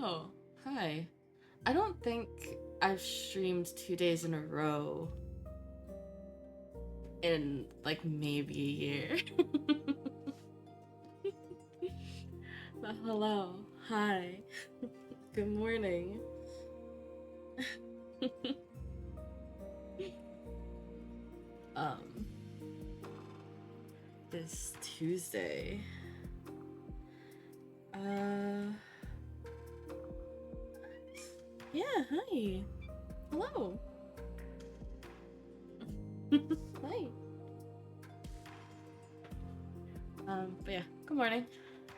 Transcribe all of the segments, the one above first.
Oh, hi. I don't think I've streamed 2 days in a row in like maybe a year. But hello. Hi. Good morning. um, it's Tuesday. Yeah, hi. Hello. Hi. But yeah, good morning.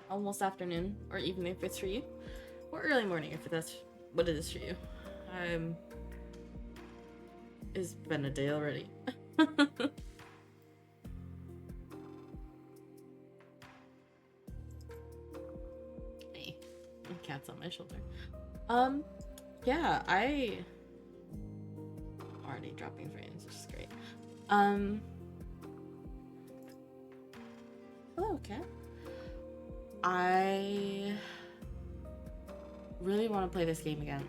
Almost afternoon, or evening if it's for you, or early morning if that's what it is for you. It's been a day already. Hey, cat's on my shoulder. Yeah, I already dropping frames, which is great. Hello, cat. I really want to play this game again.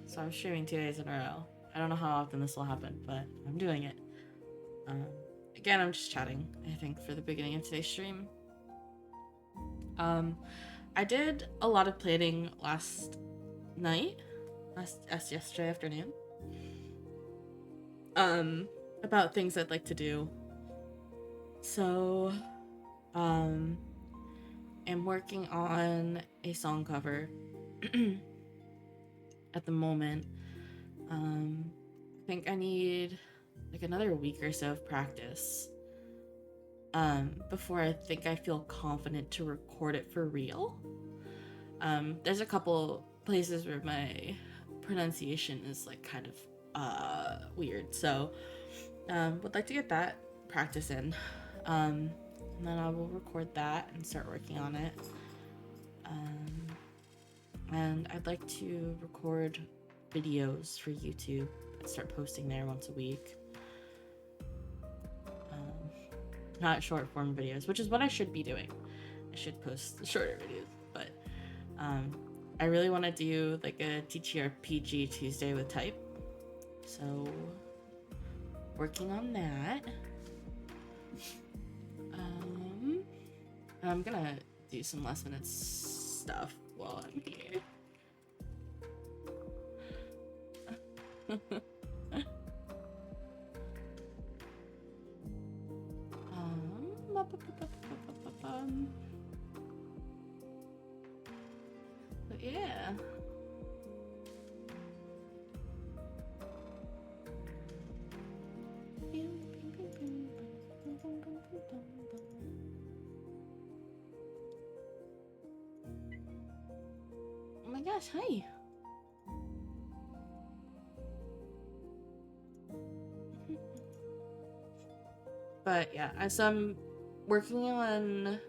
So I'm streaming 2 days in a row. I don't know how often this will happen, but I'm doing it. Again, I'm just chatting, I think, for the beginning of today's stream. I did a lot of planning last night, yesterday afternoon, about things I'd like to do. So, I'm working on a song cover at the moment. I think I need like another week or so of practice before I think I feel confident to record it for real. There's a couple places where my pronunciation is like kind of weird, so would like to get that practice in, and then I will record that and start working on it. And I'd like to record videos for YouTube and start posting there once a week. Not short form videos, which is what I should be doing. I should post the shorter videos, but I really want to do like a TTRPG Tuesday with Type, so working on that. I'm gonna do some last minute stuff while I'm here. But yeah. Oh my gosh, hi. But yeah, as I'm working on,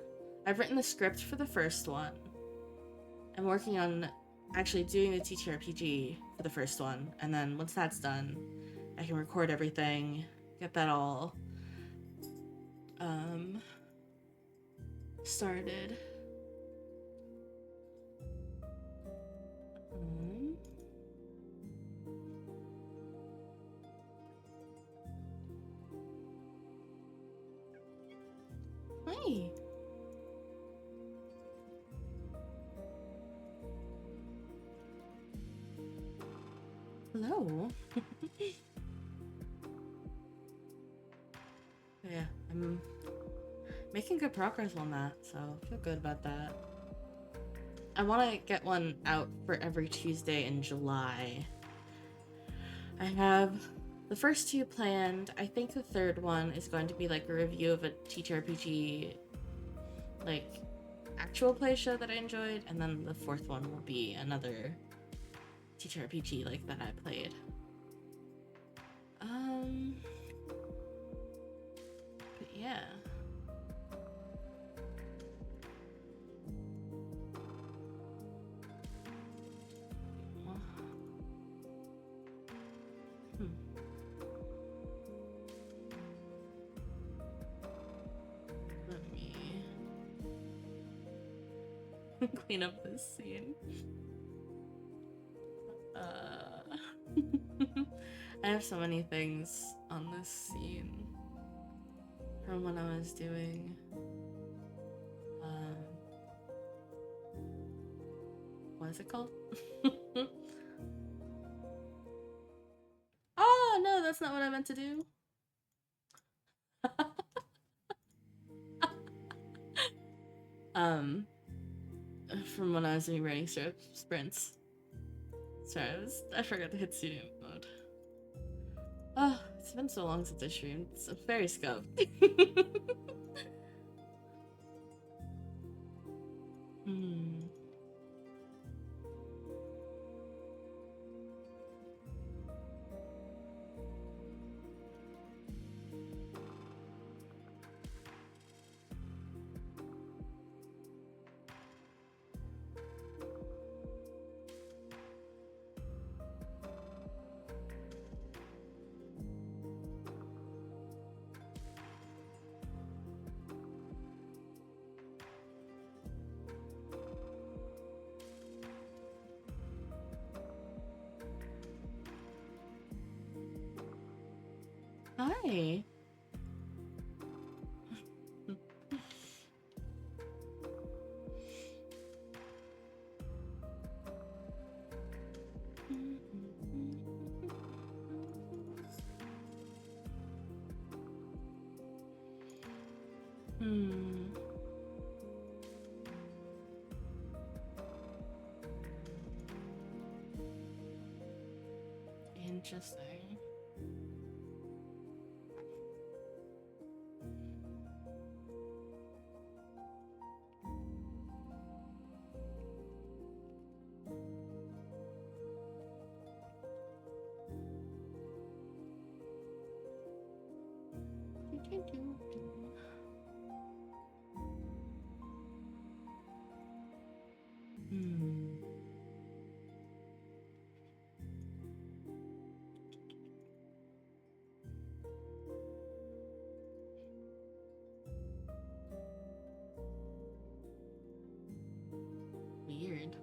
I've written the script for the first one. I'm working on actually doing the TTRPG for the first one, and then once that's done, I can record everything, get that all started. Hi. Hello. Yeah, I'm making good progress on that, so I feel good about that. I want to get one out for every Tuesday in July. I have the first two planned. I think the third one is going to be like a review of a TTRPG, like actual play show that I enjoyed, and then the fourth one will be another TTRPG like that I played. But yeah. Let me clean up this scene. I have so many things on this scene from when I was doing what is it called? Oh no, that's not what I meant to do. From when I was doing running sprints. Sorry, I forgot to hit student mode. Oh, it's been so long since I streamed. It's very scuffed. Hi. Interesting. Weird.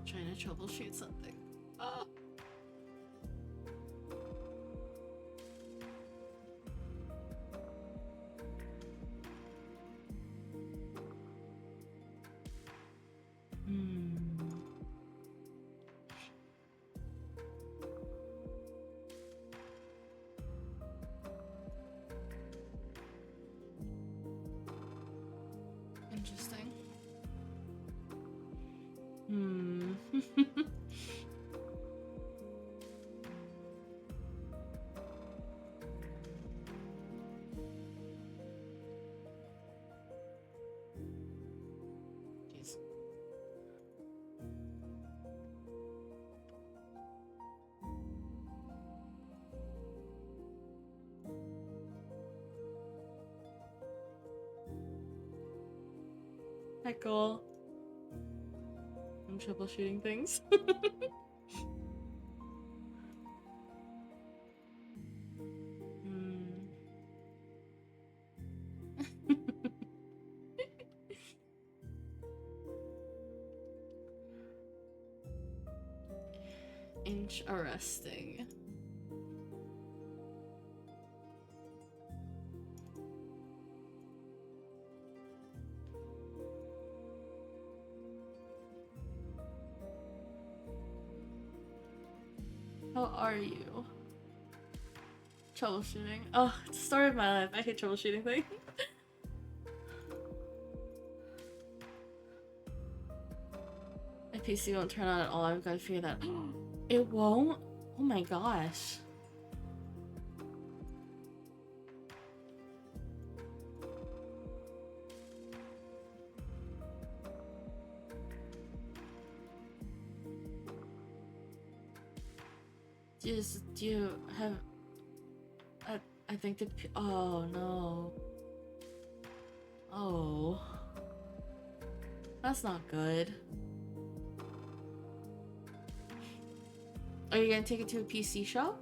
Trying to troubleshoot something. Oh. Interesting. Jeez. Hi, cool. I'm troubleshooting things. Interesting. How are you? Troubleshooting. Oh, it's the story of my life. I hate troubleshooting things. My PC won't turn on at all. I've got to figure that out. It won't? Oh my gosh. Do you have... I think the... Oh, no. Oh. That's not good. Are you gonna take it to a PC shop?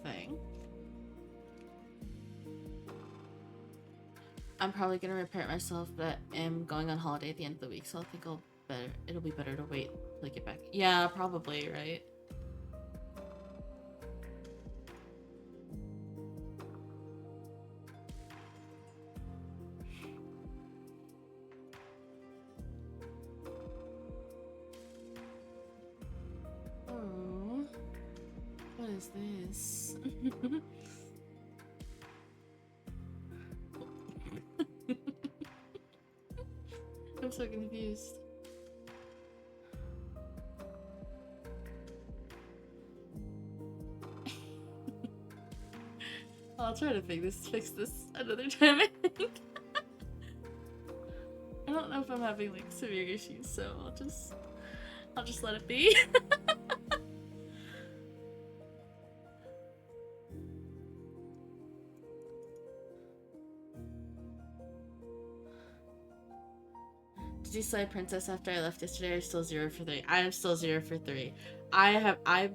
Thing. I'm probably gonna repair it myself, but I'm going on holiday at the end of the week, so I think it'll be better to wait till I get back. Yeah, probably, right? Oh, what is this? I'm so confused. I'll try to fix this another time, I think. I don't know if I'm having like severe issues, so I'll just let it be. Did you slay Princess after I left yesterday? Or still 0 for 3? I am still 0 for 3. I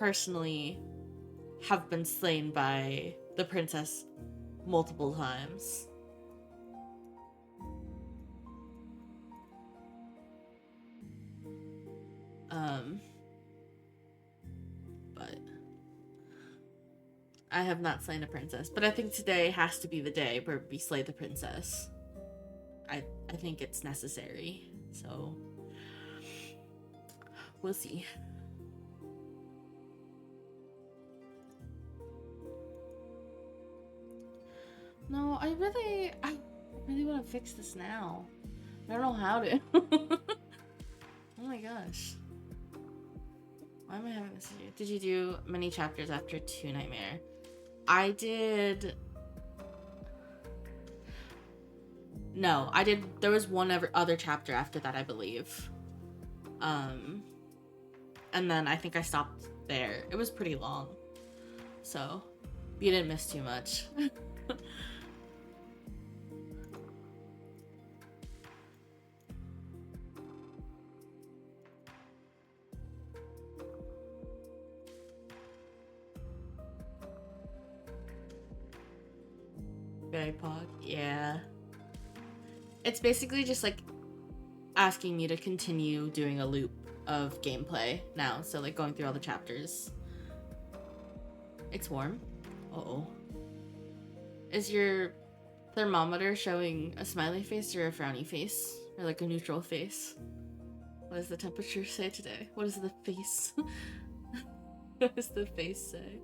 personally have been slain by the princess multiple times. But I have not slain a princess. But I think today has to be the day where we slay the princess. I think it's necessary. So we'll see. No, I really want to fix this now. I don't know how to. Oh my gosh. Why am I having this issue? Did you do many chapters after 2 Nightmare? I did... No, I did... There was one other chapter after that, I believe. And then I think I stopped there. It was pretty long. So, you didn't miss too much. Very pog. Yeah. It's basically just like asking me to continue doing a loop of gameplay now. So like going through all the chapters. It's warm. Uh-oh. Is your thermometer showing a smiley face or a frowny face? Or like a neutral face? What does the temperature say today? What does the face... What does the face say?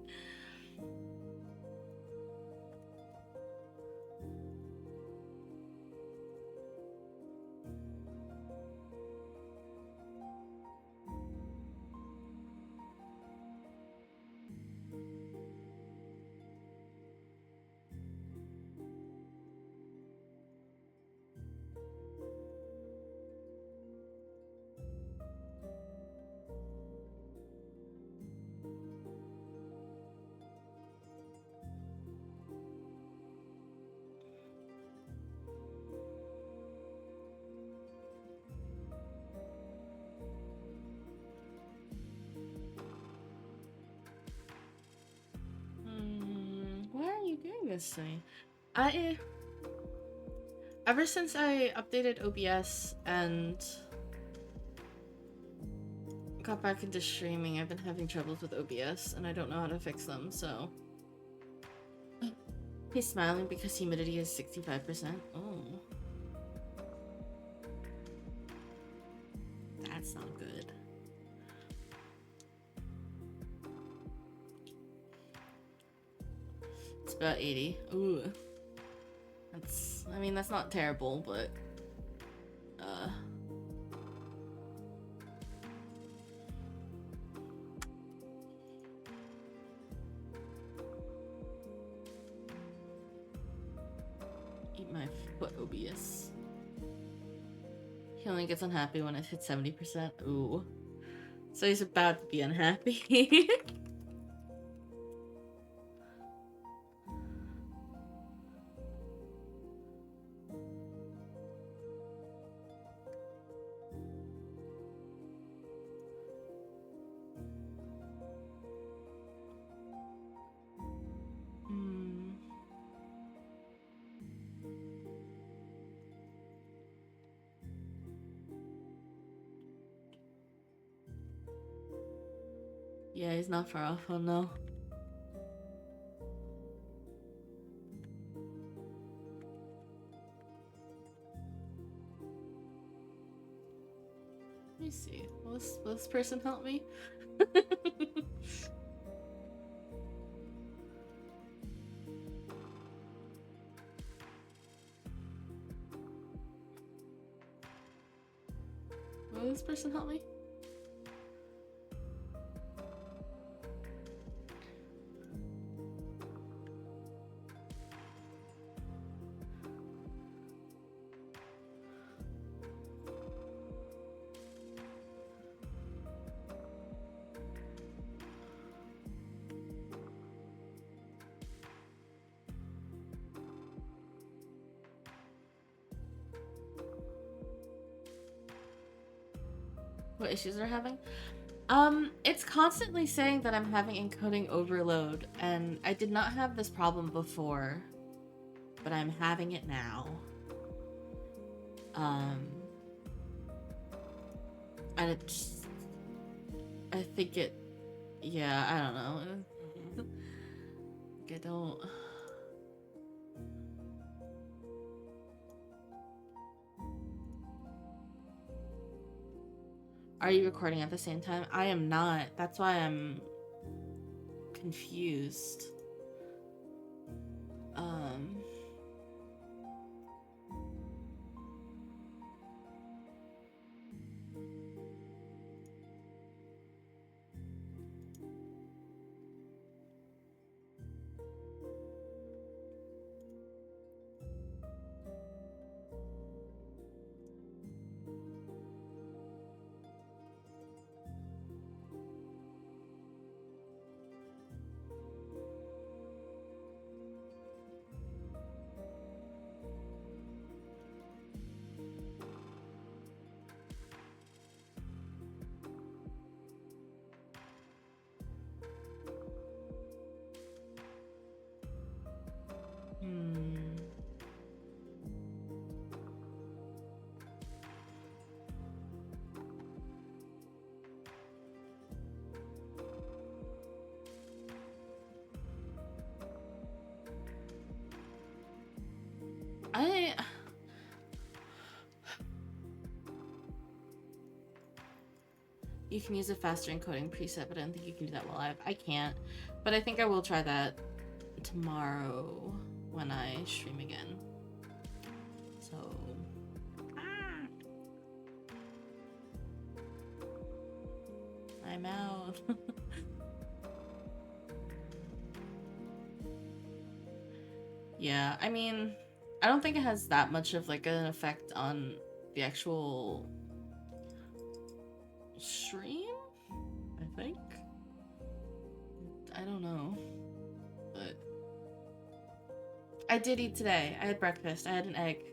doing this to me? Ever since I updated OBS and got back into streaming, I've been having troubles with OBS and I don't know how to fix them, so. He's smiling because humidity is 65%. Oh. That's not good. It's about 80. Ooh. That's, I mean, that's not terrible, but eat my foot, OBS. He only gets unhappy when it hits 70%. Ooh. So he's about to be unhappy. Yeah, he's not far off. Oh no. Let me see. Will this person help me? Will this person help me? What issues are having? It's constantly saying that I'm having encoding overload, and I did not have this problem before, but I'm having it now. And it's, I think it, yeah, I don't know. I don't. Are you recording at the same time? I am not. That's why I'm confused. You can use a faster encoding preset, but I don't think you can do that while live. I can't, but I think I will try that tomorrow when I stream again. So, I'm out. Yeah, I mean, I don't think it has that much of like an effect on the actual stream, I think. I don't know, but I did eat today. I had breakfast. I had an egg,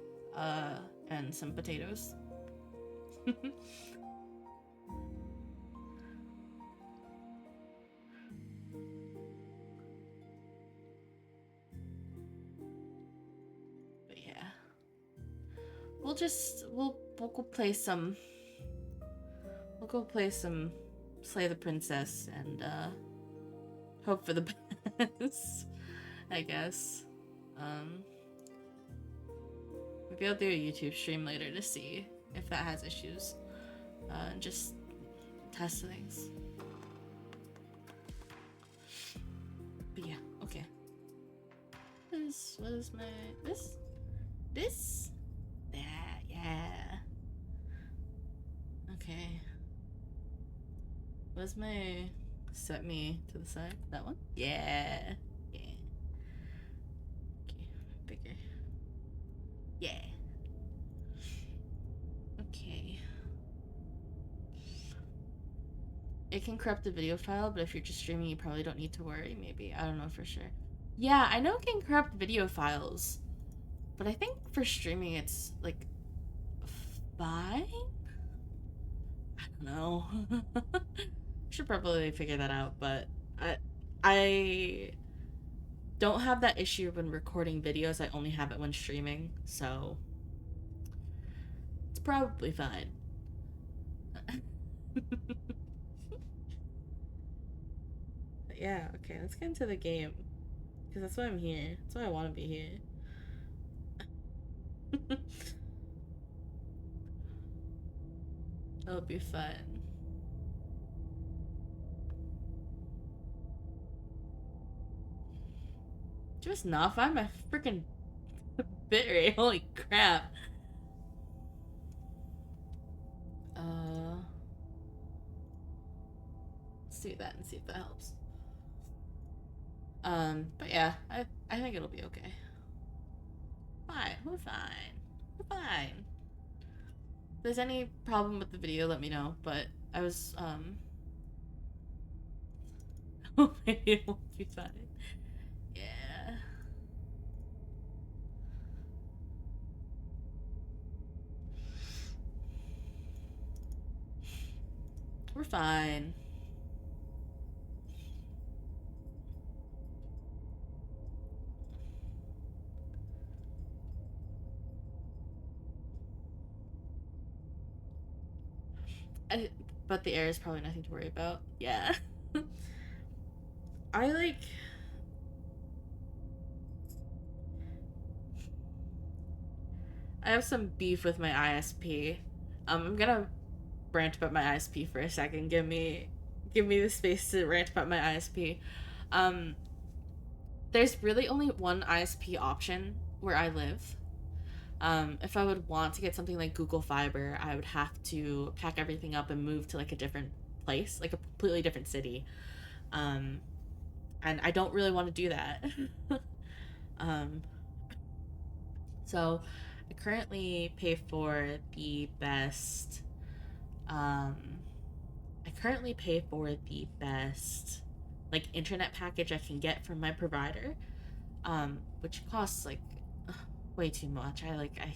and some potatoes. we'll go play some. We'll go play some Slay the Princess and hope for the best, I guess. Maybe I'll do a YouTube stream later to see if that has issues. And just test things. But yeah, okay. This was my this? Yeah. Okay. What's my set me to the side? That one? Yeah. Okay, bigger. Yeah. Okay. It can corrupt the video file, but if you're just streaming, you probably don't need to worry, maybe. I don't know for sure. Yeah, I know it can corrupt video files, but I think for streaming it's, like, fine? I don't know. Should probably figure that out, but I don't have that issue when recording videos. I only have it when streaming, so it's probably fine. Yeah, okay, let's get into the game. Because that's why I'm here. That's why I want to be here. It'll be fun. Just not find my freaking bitrate. Holy crap. Let's do that and see if that helps. But yeah, I think it'll be okay. Fine, we're fine. We're fine. If there's any problem with the video, let me know, but I was, maybe it won't be fine. Yeah. We're fine. But the air is probably nothing to worry about. Yeah. I have some beef with my ISP. I'm gonna rant about my ISP for a second. Give me the space to rant about my ISP. There's really only one ISP option where I live. If I would want to get something like Google Fiber, I would have to pack everything up and move to like a different place, like a completely different city. And I don't really want to do that. So I currently pay for the best like internet package I can get from my provider, which costs like way too much. I have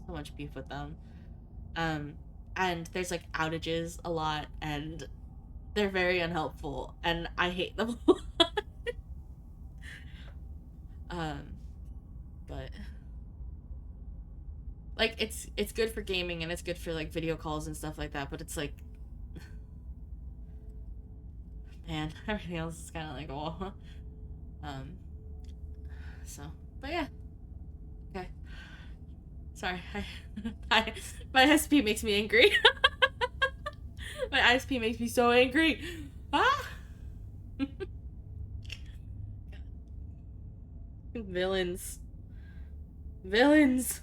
so much beef with them. And there's like outages a lot, and they're very unhelpful, and I hate them a lot. But like it's good for gaming and it's good for like video calls and stuff like that, but it's like, man, everything else is kind of like, oh. So, but yeah. Okay. Sorry, my ISP makes me angry. My ISP makes me so angry. Ah! Villains. Villains.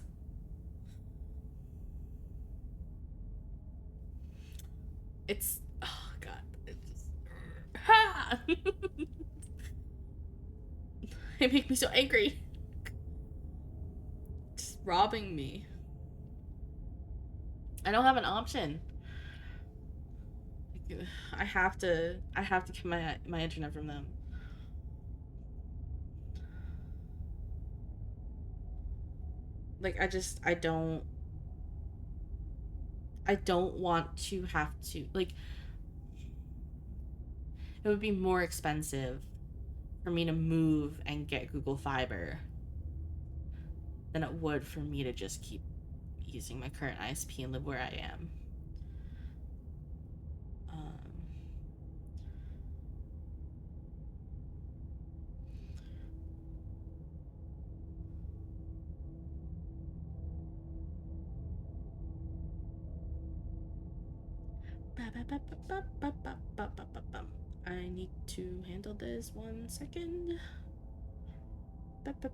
It's, oh god, it just, ha! They make me so angry. Just robbing me. I don't have an option. I have to get my internet from them. Like, I don't want to have to, like, it would be more expensive for me to move and get Google Fiber than it would for me to just keep using my current ISP and live where I am. I need to handle this 1 second. Okay,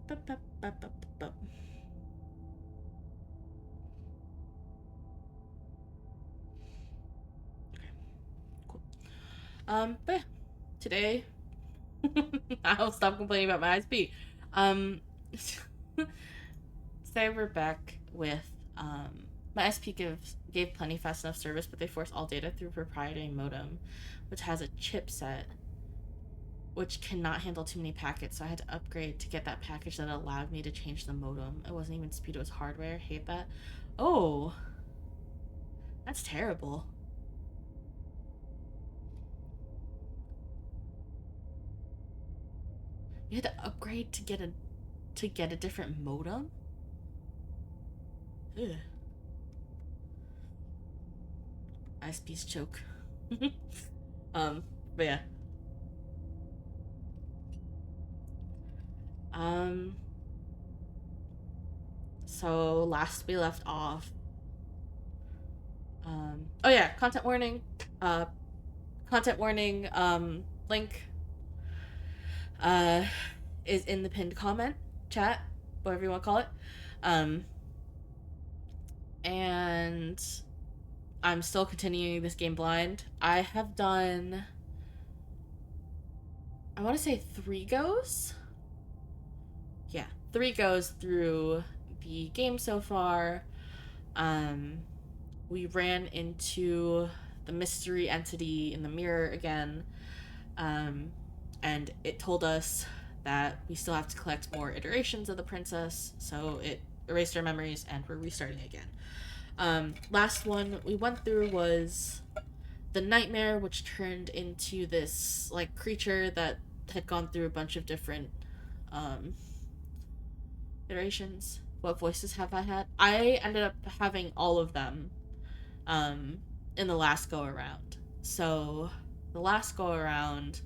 cool. But yeah, today I'll stop complaining about my ISP. Today we're back with my ISP gave plenty fast enough service, but they force all data through a proprietary modem, which has a chipset which cannot handle too many packets, so I had to upgrade to get that package that allowed me to change the modem. It wasn't even speed, it was hardware. Hate that. Oh, that's terrible. You had to upgrade to get a different modem? Ugh. ISP's choke. But yeah. So last we left off. Oh yeah, content warning. Link is in the pinned comment, chat, whatever you want to call it. And I'm still continuing this game blind. I have done, I want to say 3 goes. Yeah, 3 goes through the game so far. We ran into the mystery entity in the mirror again, and it told us that we still have to collect more iterations of the princess, so it erased our memories and we're restarting again. Last one we went through was the nightmare, which turned into this like creature that had gone through a bunch of different iterations. What voices have I had? I ended up having all of them in the last go around. So the last go around,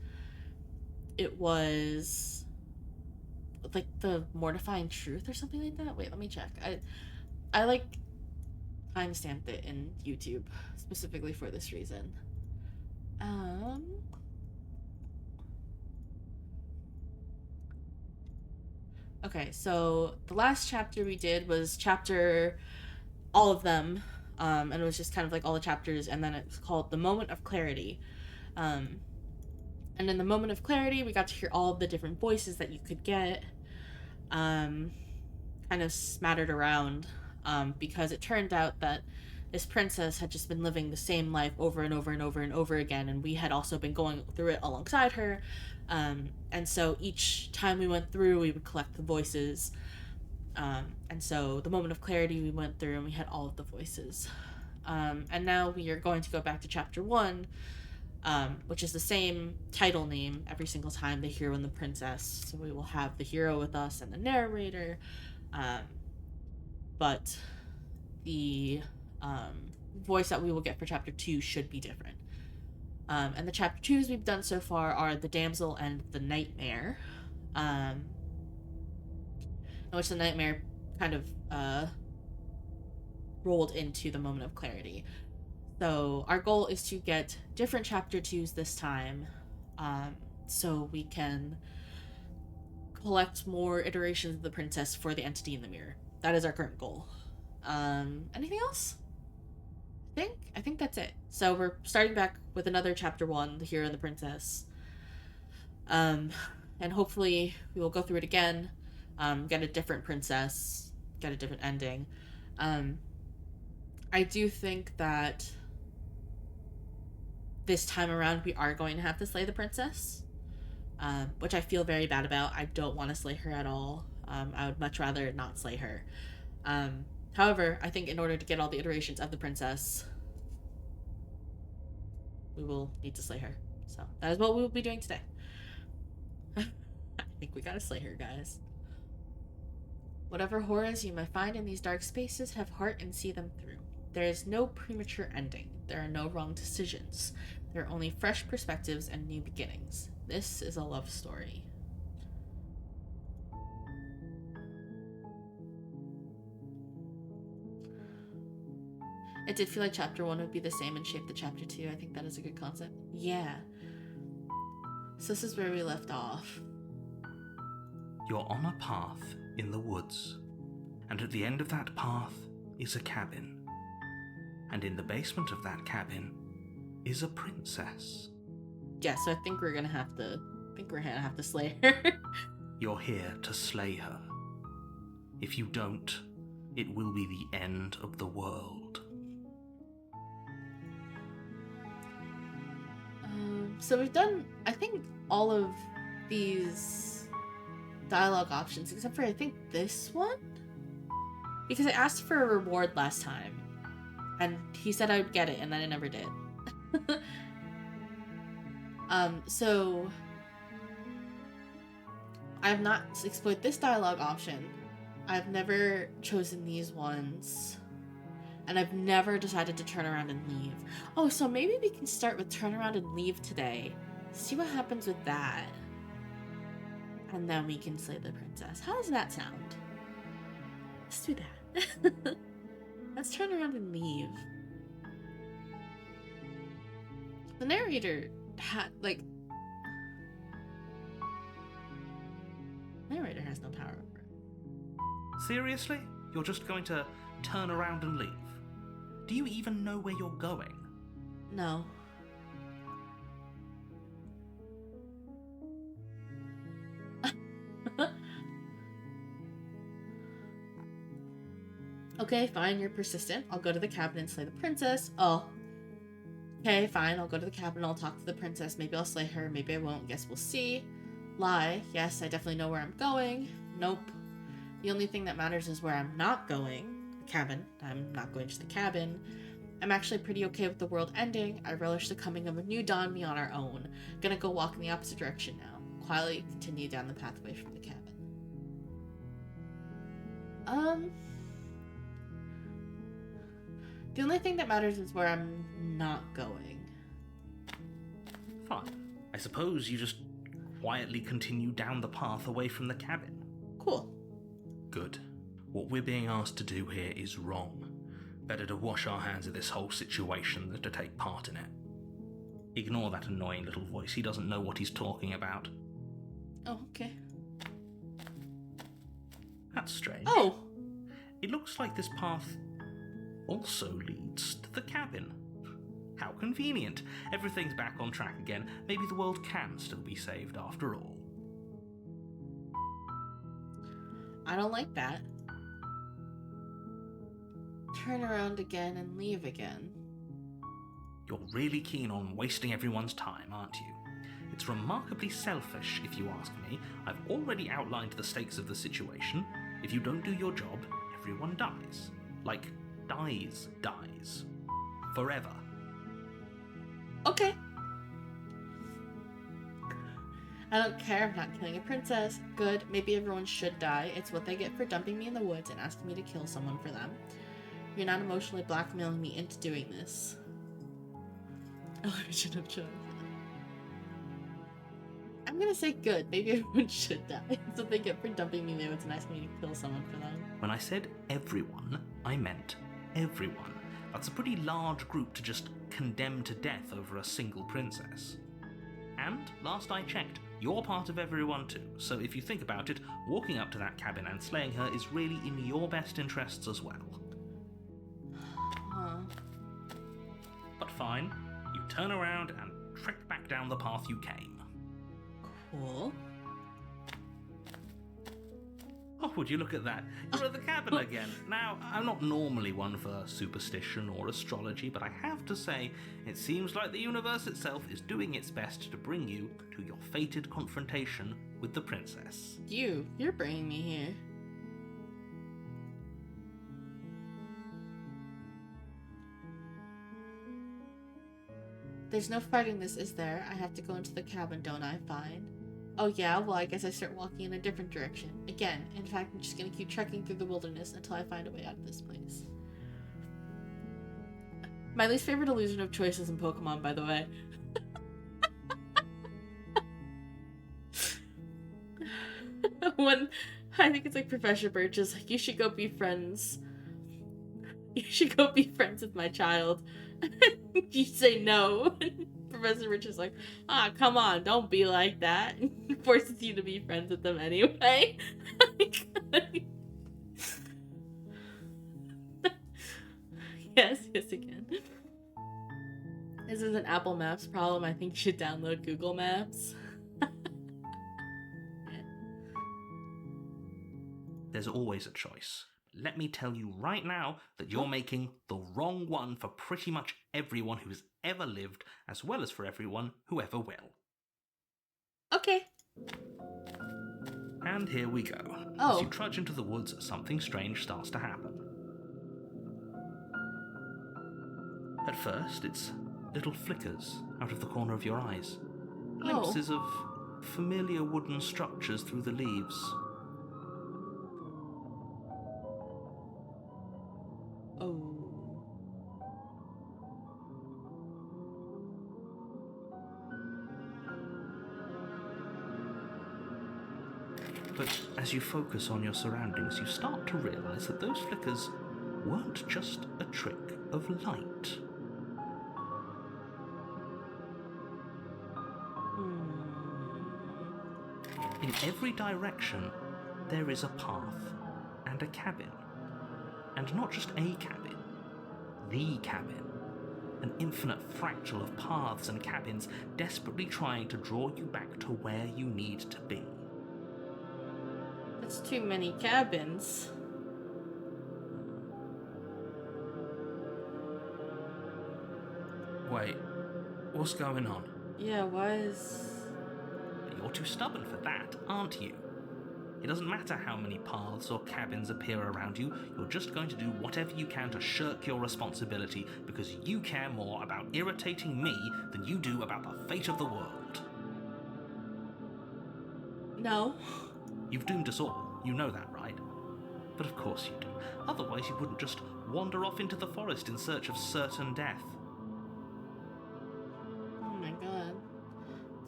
it was like the mortifying truth or something like that. Wait, let me check. I like timestamped it in YouTube specifically for this reason. Okay, so the last chapter we did was chapter all of them, and it was just kind of like all the chapters, and then it's called The Moment of Clarity. And in The Moment of Clarity, we got to hear all of the different voices that you could get, kind of smattered around, because it turned out that this princess had just been living the same life over and over and over and over again, and we had also been going through it alongside her. And so each time we went through, we would collect the voices. And so the Moment of Clarity we went through and we had all of the voices. And now we are going to go back to chapter 1, which is the same title name every single time, the hero and the princess. So we will have the hero with us and the narrator. But the voice that we will get for chapter 2 should be different. And the chapter 2s we've done so far are the damsel and the nightmare. In which the nightmare kind of rolled into the Moment of Clarity. So our goal is to get different chapter 2s this time, so we can collect more iterations of the princess for the entity in the mirror. That is our current goal. Anything else? I think that's it. So we're starting back with another chapter 1, the hero and the princess. And hopefully we will go through it again, get a different princess, get a different ending. I do think that this time around we are going to have to slay the princess, which I feel very bad about. I don't want to slay her at all. I would much rather not slay her. However, I think in order to get all the iterations of the princess, we will need to slay her. So that is what we will be doing today. I think we gotta slay her, guys. Whatever horrors you may find in these dark spaces, have heart and see them through. There is no premature ending. There are no wrong decisions. There are only fresh perspectives and new beginnings. This is a love story. It did feel like chapter 1 would be the same in shape to chapter 2. I think that is a good concept. Yeah. So this is where we left off. You're on a path in the woods, and at the end of that path is a cabin. And in the basement of that cabin is a princess. Yeah, so I think we're gonna have to slay her. You're here to slay her. If you don't, it will be the end of the world. So we've done, I think, all of these dialogue options, except for, I think, this one? Because I asked for a reward last time, and he said I would get it, and then I never did. So I have not explored this dialogue option. I've never chosen these ones. And I've never decided to turn around and leave. Oh, so maybe we can start with turn around and leave today. See what happens with that. And then we can slay the princess. How does that sound? Let's do that. Let's turn around and leave. The narrator narrator has no power over it. Seriously? You're just going to turn around and leave? Do you even know where you're going? No. Okay, fine, you're persistent. I'll go to the cabin and slay the princess. Oh. Okay, fine, I'll go to the cabin, I'll talk to the princess. Maybe I'll slay her, maybe I won't. Guess we'll see. Lie. Yes, I definitely know where I'm going. Nope. The only thing that matters is where I'm not going. The cabin. I'm not going to the cabin. I'm actually pretty okay with the world ending. I relish the coming of a new dawn me on our own. Gonna go walk in the opposite direction now. Quietly continue down the pathway from the cabin. The only thing that matters is where I'm not going. Fine. I suppose you just quietly continue down the path away from the cabin. Cool. Good. What we're being asked to do here is wrong. Better to wash our hands of this whole situation than to take part in it. Ignore that annoying little voice. He doesn't know what he's talking about. Oh, okay. That's strange. Oh! It looks like this path also leads to the cabin. How convenient. Everything's back on track again. Maybe the world can still be saved after all. I don't like that. Turn around again and leave again. You're really keen on wasting everyone's time, aren't you? It's remarkably selfish, if you ask me. I've already outlined the stakes of the situation. If you don't do your job, everyone dies. Like, dies. Forever. Okay. I don't care, I'm not killing a princess. Good, maybe everyone should die. It's what they get for dumping me in the woods and asking me to kill someone for them. You're not emotionally blackmailing me into doing this. Oh, I should have chosen. I'm gonna say good, maybe everyone should die. It's what they get for dumping me in the woods and asking me to kill someone for them. When I said everyone, I meant everyone. That's a pretty large group to just condemn to death over a single princess. And, last I checked, you're part of everyone too, so if you think about it, walking up to that cabin and slaying her is really in your best interests as well. Huh. But fine, you turn around and trek back down the path you came. Cool. Oh, would you look at that? You're at the cabin again. Now, I'm not normally one for superstition or astrology, but I have to say, it seems like the universe itself is doing its best to bring you to your fated confrontation with the princess. You're bringing me here. There's no fighting this, is there? I have to go into the cabin, don't I? Fine. Oh yeah, well I guess I start walking in a different direction. Again, in fact, I'm just gonna keep trekking through the wilderness until I find a way out of this place. My least favorite illusion of choice is in Pokemon, by the way. When I think it's like Professor Birch is like, you should go be friends. You should go be friends with my child. You say no. Professor Birch is like, come on, don't be like that. And forces you to be friends with them anyway. Yes, again. This is an Apple Maps problem. I think you should download Google Maps. There's always a choice. Let me tell you right now that you're making the wrong one for pretty much everyone who's ever lived, as well as for everyone who ever will. Okay. And here we go. Oh. As you trudge into the woods, something strange starts to happen. At first, it's little flickers out of the corner of your eyes. Glimpses of familiar wooden structures through the leaves. But as you focus on your surroundings, you start to realise that those flickers weren't just a trick of light. In every direction, there is a path and a cabin. And not just a cabin, the cabin. An infinite fractal of paths and cabins desperately trying to draw you back to where you need to be. That's too many cabins. Wait, what's going on? Yeah, why is... You're too stubborn for that, aren't you? It doesn't matter how many paths or cabins appear around you, you're just going to do whatever you can to shirk your responsibility because you care more about irritating me than you do about the fate of the world. No. You've doomed us all, you know that, right? But of course you do. Otherwise you wouldn't just wander off into the forest in search of certain death. Oh my god.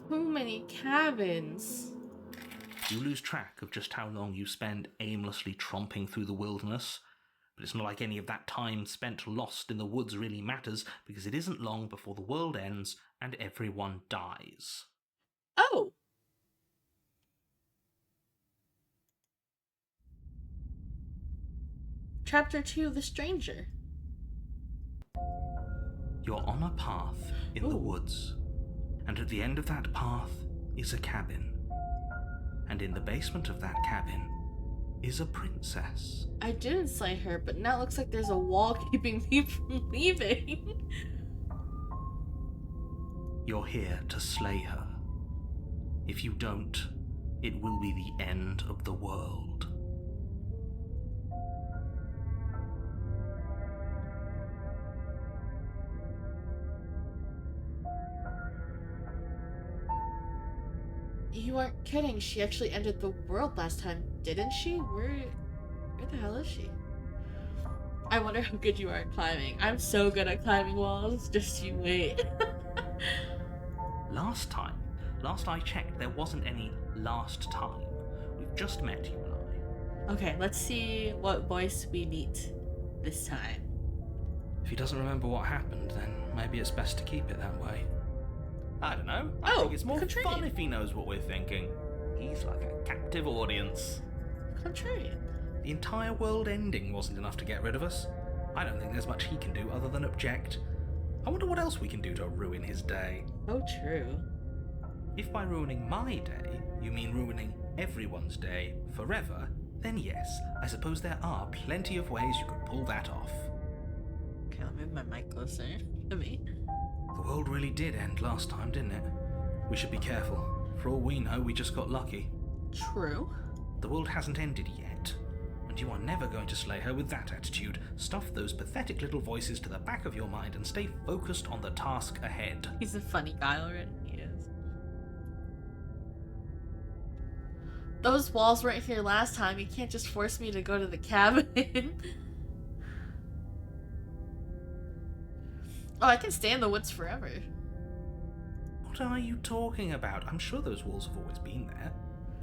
Too many cabins. You lose track of just how long you spend aimlessly tromping through the wilderness, but it's not like any of that time spent lost in the woods really matters, because it isn't long before the world ends and everyone dies. Oh! Chapter 2, The Stranger. You're on a path in the woods, and at the end of that path is a cabin. And in the basement of that cabin is a princess. I didn't slay her, but now it looks like there's a wall keeping me from leaving. You're here to slay her. If you don't, it will be the end of the world. You aren't kidding. She actually ended the world last time, didn't she? Where the hell is she? I wonder how good you are at climbing. I'm so good at climbing walls. Just you wait. Last I checked, there wasn't any last time. We've just met, you and I. Okay, let's see what voice we meet this time. If he doesn't remember what happened, then maybe it's best to keep it that way. I don't know. I think it's more fun if he knows what we're thinking. He's like a captive audience. Contrarian. The entire world ending wasn't enough to get rid of us. I don't think there's much he can do other than object. I wonder what else we can do to ruin his day. Oh, true. If by ruining my day, you mean ruining everyone's day forever, then yes, I suppose there are plenty of ways you could pull that off. Okay, I'll move my mic closer to me. The world really did end last time, didn't it? We should be careful. For all we know, we just got lucky. True. The world hasn't ended yet, and you are never going to slay her with that attitude. Stuff those pathetic little voices to the back of your mind and stay focused on the task ahead. He's a funny guy already. He is. Those walls weren't here last time. You can't just force me to go to the cabin. Oh, I can stay in the woods forever. What are you talking about? I'm sure those walls have always been there.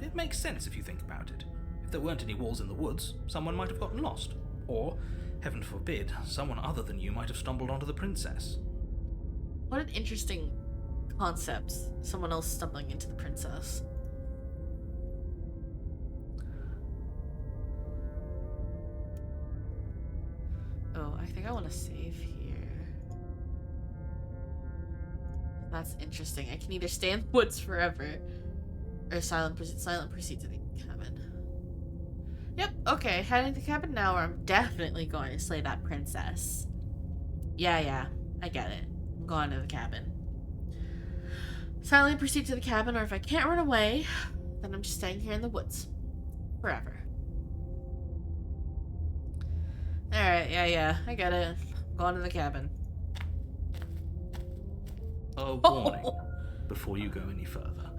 It makes sense if you think about it. If there weren't any walls in the woods, someone might have gotten lost. Or, heaven forbid, someone other than you might have stumbled onto the princess. What an interesting concept. Someone else stumbling into the princess. Oh, I think I want to save here. That's interesting. I can either stay in the woods forever or silent proceed to the cabin. Yep, okay, heading to the cabin now, or I'm definitely going to slay that princess. Yeah, I get it. I'm going to the cabin. Silently proceed to the cabin, or if I can't run away, then I'm just staying here in the woods. Forever. Alright, yeah, I get it. I'm going to the cabin. A warning before you go any further.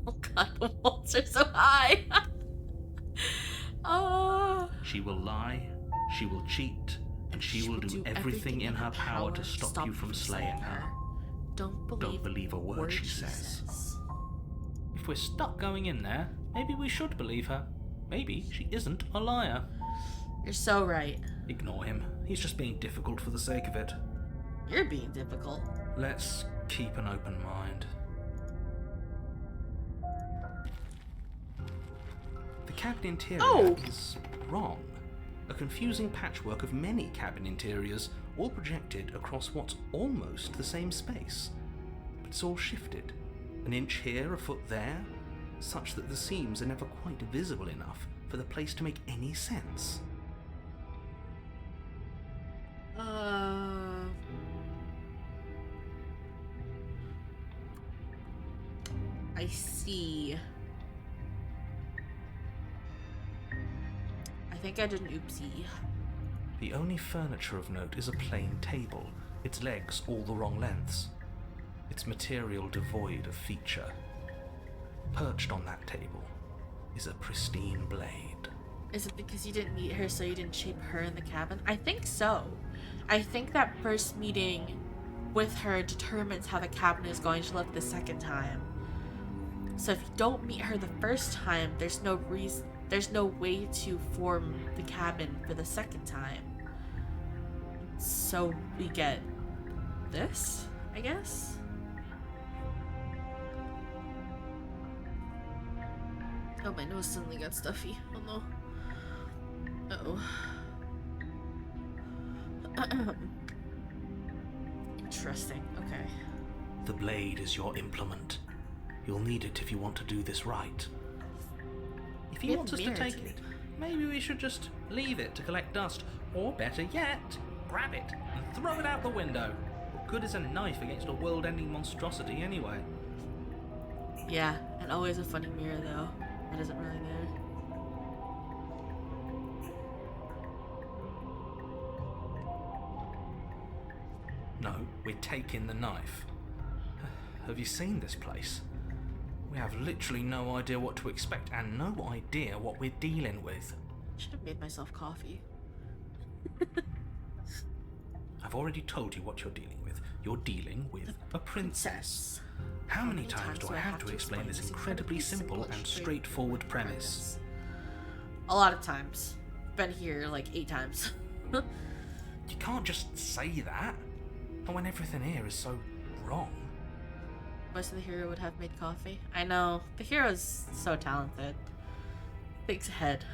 Oh god, the walls are so high! Oh. She will lie, she will cheat, and she will do everything in her power to stop you from slaying her. Don't believe a word she says. If we're stuck going in there, maybe we should believe her. Maybe she isn't a liar. You're so right. Ignore him. He's just being difficult for the sake of it. You're being difficult. Let's keep an open mind. The cabin interior is wrong. A confusing patchwork of many cabin interiors, all projected across what's almost the same space. But it's all shifted. An inch here, a foot there, such that the seams are never quite visible enough for the place to make any sense. I see. I think I did an oopsie. The only furniture of note is a plain table, its legs all the wrong lengths. Its material devoid of feature. Perched on that table is a pristine blade. Is it because you didn't meet her, so you didn't shape her in the cabin? I think so. I think that first meeting with her determines how the cabin is going to look the second time. So if you don't meet her the first time, there's no way to form the cabin for the second time. So we get this, I guess? Oh, my nose suddenly got stuffy. Oh no. Uh-oh. Interesting. Okay. The blade is your implement. You'll need it if you want to do this right. If he wants us to take it, maybe we should just leave it to collect dust. Or better yet, grab it and throw it out the window. What good is a knife against a world-ending monstrosity anyway? Yeah, and always a funny mirror though. That isn't really there. No, we're taking the knife. Have you seen this place? We have literally no idea what to expect and no idea what we're dealing with. I should have made myself coffee. I've already told you what you're dealing with. You're dealing with a princess. How many times do I have to explain this incredibly simple and straightforward premise? A lot of times. Been here like 8 times. You can't just say that. And when everything here is so wrong. Most of the hero would have made coffee. I know. The hero's so talented. Thinks ahead.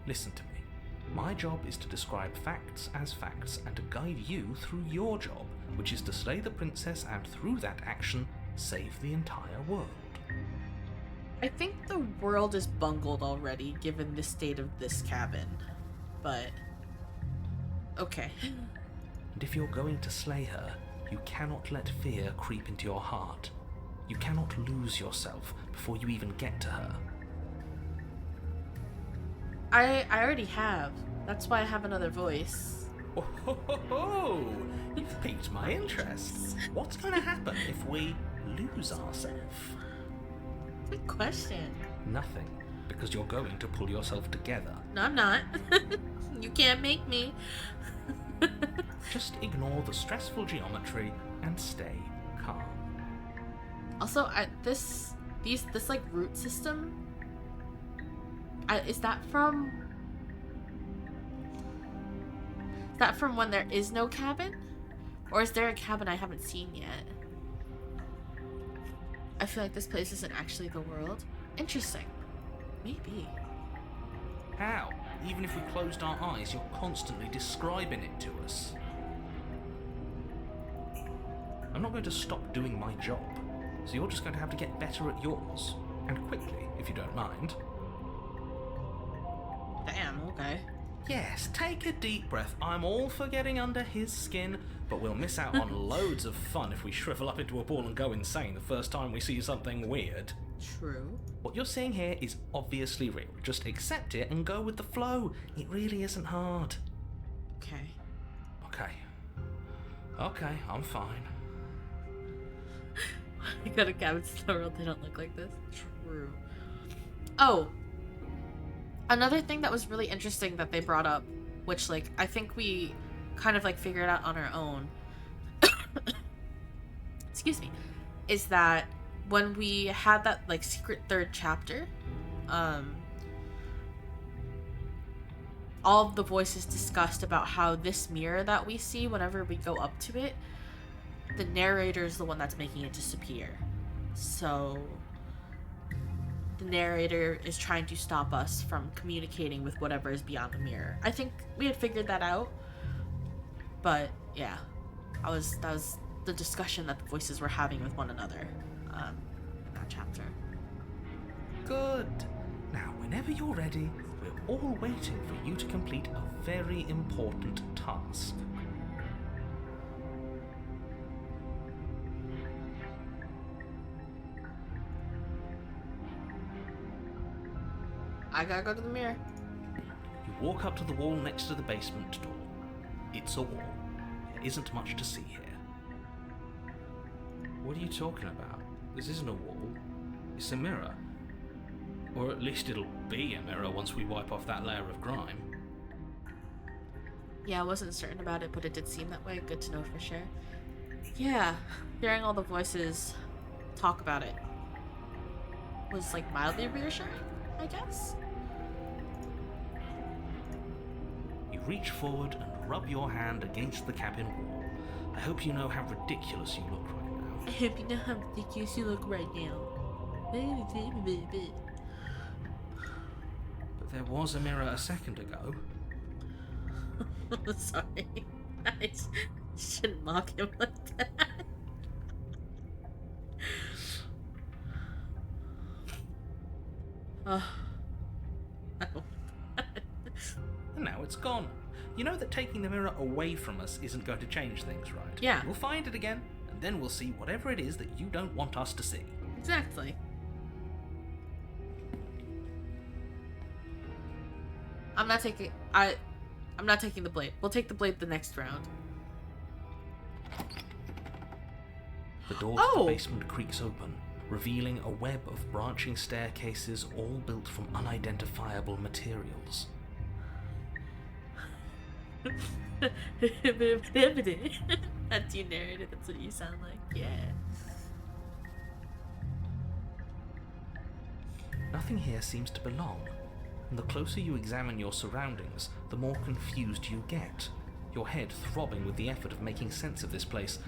Listen to me. My job is to describe facts as facts and to guide you through your job, which is to slay the princess and through that action, save the entire world. I think the world is bungled already, given the state of this cabin. But... okay. And if you're going to slay her, you cannot let fear creep into your heart. You cannot lose yourself before you even get to her. I already have. That's why I have another voice. Oh, ho, ho, ho. You've piqued my interest. What's going to happen if we lose ourselves? Good question. Nothing. because you're going to pull yourself together. No, I'm not. You can't make me. Just ignore the stressful geometry and stay calm. Also, this like root system, is that from when there is no cabin? Or is there a cabin I haven't seen yet? I feel like this place isn't actually the world. Interesting. Maybe. How? Even if we closed our eyes, you're constantly describing it to us. I'm not going to stop doing my job, so you're just going to have to get better at yours. And quickly, if you don't mind. Damn, okay. Yes, take a deep breath. I'm all for getting under his skin, but we'll miss out on loads of fun if we shrivel up into a ball and go insane the first time we see something weird. True. What you're seeing here is obviously real. Just accept it and go with the flow. It really isn't hard. Okay. Okay, I'm fine. I got a cabins in the world, they don't look like this. True. Oh. Another thing that was really interesting that they brought up, which, like, I think we kind of, like, figured out on our own. Excuse me. Is that when we had that, like, secret third chapter, all of the voices discussed about how this mirror that we see whenever we go up to it, the narrator is the one that's making it disappear. So the narrator is trying to stop us from communicating with whatever is beyond the mirror. I think we had figured that out, but yeah, that was the discussion that the voices were having with one another in that chapter. Good. Now, whenever you're ready, we're all waiting for you to complete a very important task. I gotta go to the mirror. You walk up to the wall next to the basement door. It's a wall. There isn't much to see here. What are you talking about? This isn't a wall. It's a mirror. Or at least it'll be a mirror once we wipe off that layer of grime. Yeah, I wasn't certain about it, but it did seem that way. Good to know for sure. Yeah, hearing all the voices talk about it was, like, mildly reassuring, I guess. You reach forward and rub your hand against the cabin wall. I hope you know how ridiculous you look right now. I hope you know how ridiculous you look right now. But there was a mirror a second ago. Sorry. I shouldn't mock him like that. Oh. And now it's gone. You know that taking the mirror away from us isn't going to change things, right? Yeah. We'll find it again, and then we'll see whatever it is that you don't want us to see. Exactly. I'm not taking the blade. We'll take the blade the next round. The door to the basement creaks open, revealing a web of branching staircases all built from unidentifiable materials. That's you narrated, that's what you sound like, yeah. Nothing here seems to belong, and the closer you examine your surroundings, the more confused you get, your head throbbing with the effort of making sense of this place.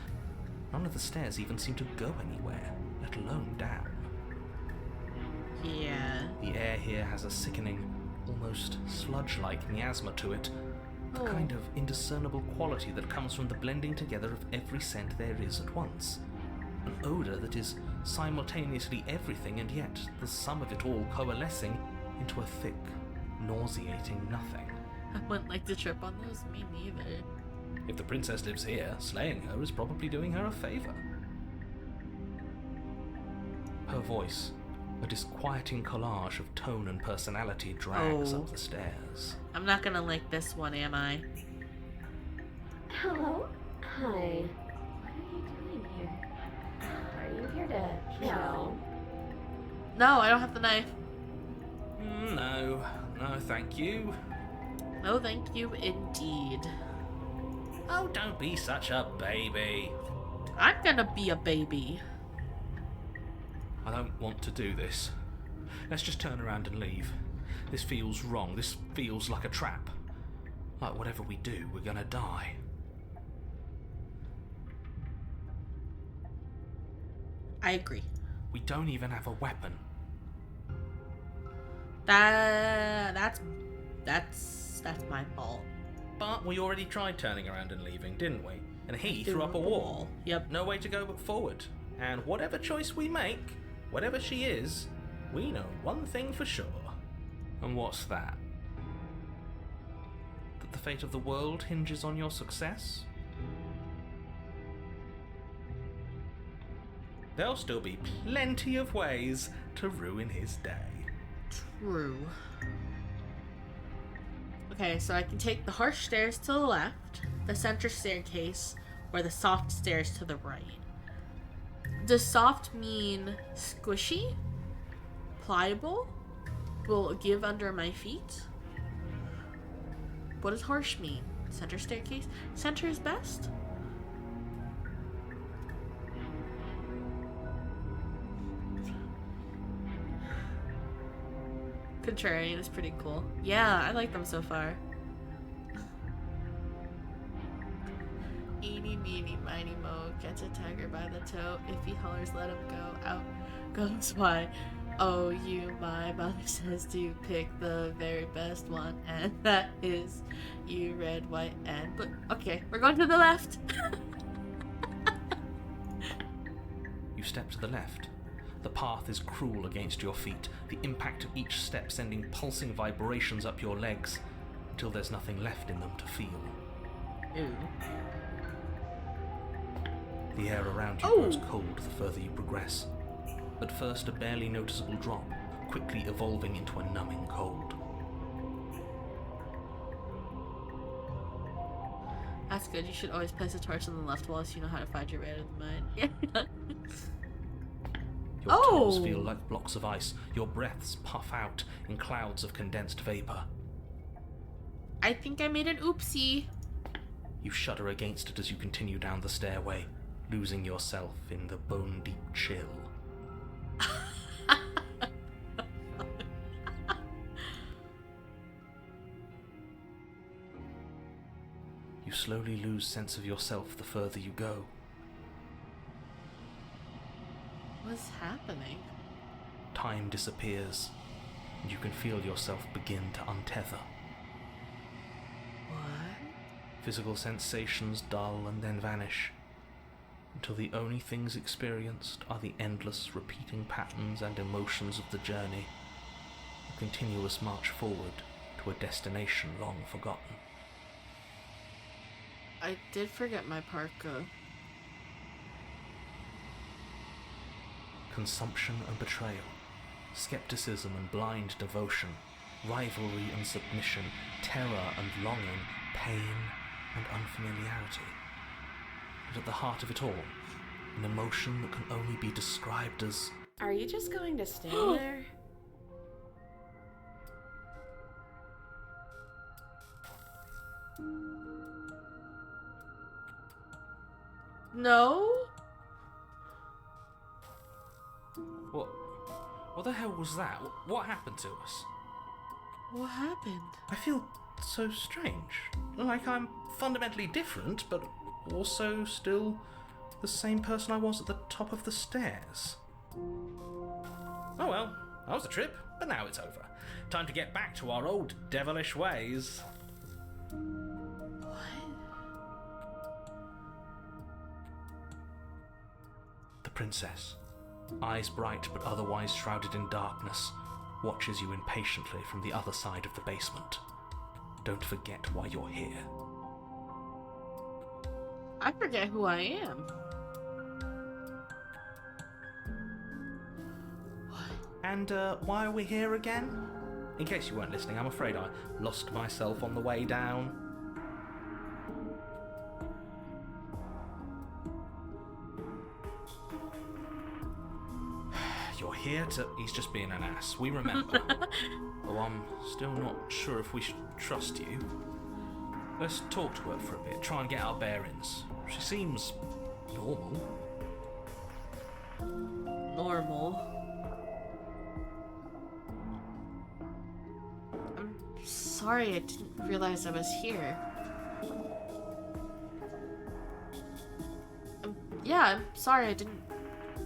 None of the stairs even seem to go anywhere, let alone down. Yeah. The air here has a sickening, almost sludge-like miasma to it, a kind of indiscernible quality that comes from the blending together of every scent there is at once. An odour that is simultaneously everything and yet the sum of it all coalescing into a thick, nauseating nothing. I wouldn't like to trip on those, me neither. If the princess lives here, slaying her is probably doing her a favour. Her voice, a disquieting collage of tone and personality, drags up the stairs. I'm not gonna like this one, am I? Hello? Hi. What are you doing here? Are you here to kill? No, I don't have the knife. No, no, thank you. No, thank you, indeed. Oh, don't be such a baby. I'm gonna be a baby. I don't want to do this. Let's just turn around and leave. This feels wrong. This feels like a trap. Like whatever we do, we're gonna die. I agree. We don't even have a weapon. That's my fault. But we already tried turning around and leaving, didn't we? And he threw up a wall. Yep. No way to go but forward. And whatever choice we make, whatever she is, we know one thing for sure. And what's that? That the fate of the world hinges on your success? There'll still be plenty of ways to ruin his day. True. Okay, so I can take the harsh stairs to the left, the center staircase, or the soft stairs to the right. Does soft mean squishy? Pliable? Will give under my feet? What does harsh mean? Center staircase? Center is best? Contrarian is pretty cool. Yeah, I like them so far. Eeny, meeny, miny, mo, gets a tiger by the toe. If he hollers, let him go. Out goes why. Oh, you, my mother says to pick the very best one, and that is you, red, white, and blue. Okay, we're going to the left. You step to the left. The path is cruel against your feet, the impact of each step sending pulsing vibrations up your legs, until there's nothing left in them to feel. Ew. The air around you grows cold the further you progress. At first a barely noticeable drop, quickly evolving into a numbing cold. That's good. You should always place a torch on the left wall so you know how to find your way out of the mine. Yeah. Your toes feel like blocks of ice. Your breaths puff out in clouds of condensed vapor. I think I made an oopsie. You shudder against it as you continue down the stairway, losing yourself in the bone-deep chill. You slowly lose sense of yourself the further you go. What's happening? Time disappears, and you can feel yourself begin to untether. What? Physical sensations dull and then vanish, until the only things experienced are the endless repeating patterns and emotions of the journey, a continuous march forward to a destination long forgotten. I did forget my parka. Consumption and betrayal, skepticism and blind devotion, rivalry and submission, terror and longing, pain and unfamiliarity. And at the heart of it all, an emotion that can only be described as... Are you just going to stand there? No? What the hell was that? What happened to us? What happened? I feel so strange. Like I'm fundamentally different, but also still the same person I was at the top of the stairs. Oh well, that was a trip, but now it's over. Time to get back to our old devilish ways. What? The princess, eyes bright but otherwise shrouded in darkness, watches you impatiently from the other side of the basement. Don't forget why you're here. I forget who I am. And why are we here again? In case you weren't listening, I'm afraid I lost myself on the way down. You're here to... He's just being an ass. We remember. Though I'm still not sure if we should trust you. Let's talk to her for a bit, try and get our bearings. She seems... normal. Normal. I'm sorry, I didn't realize I was here. Yeah, I'm sorry, I didn't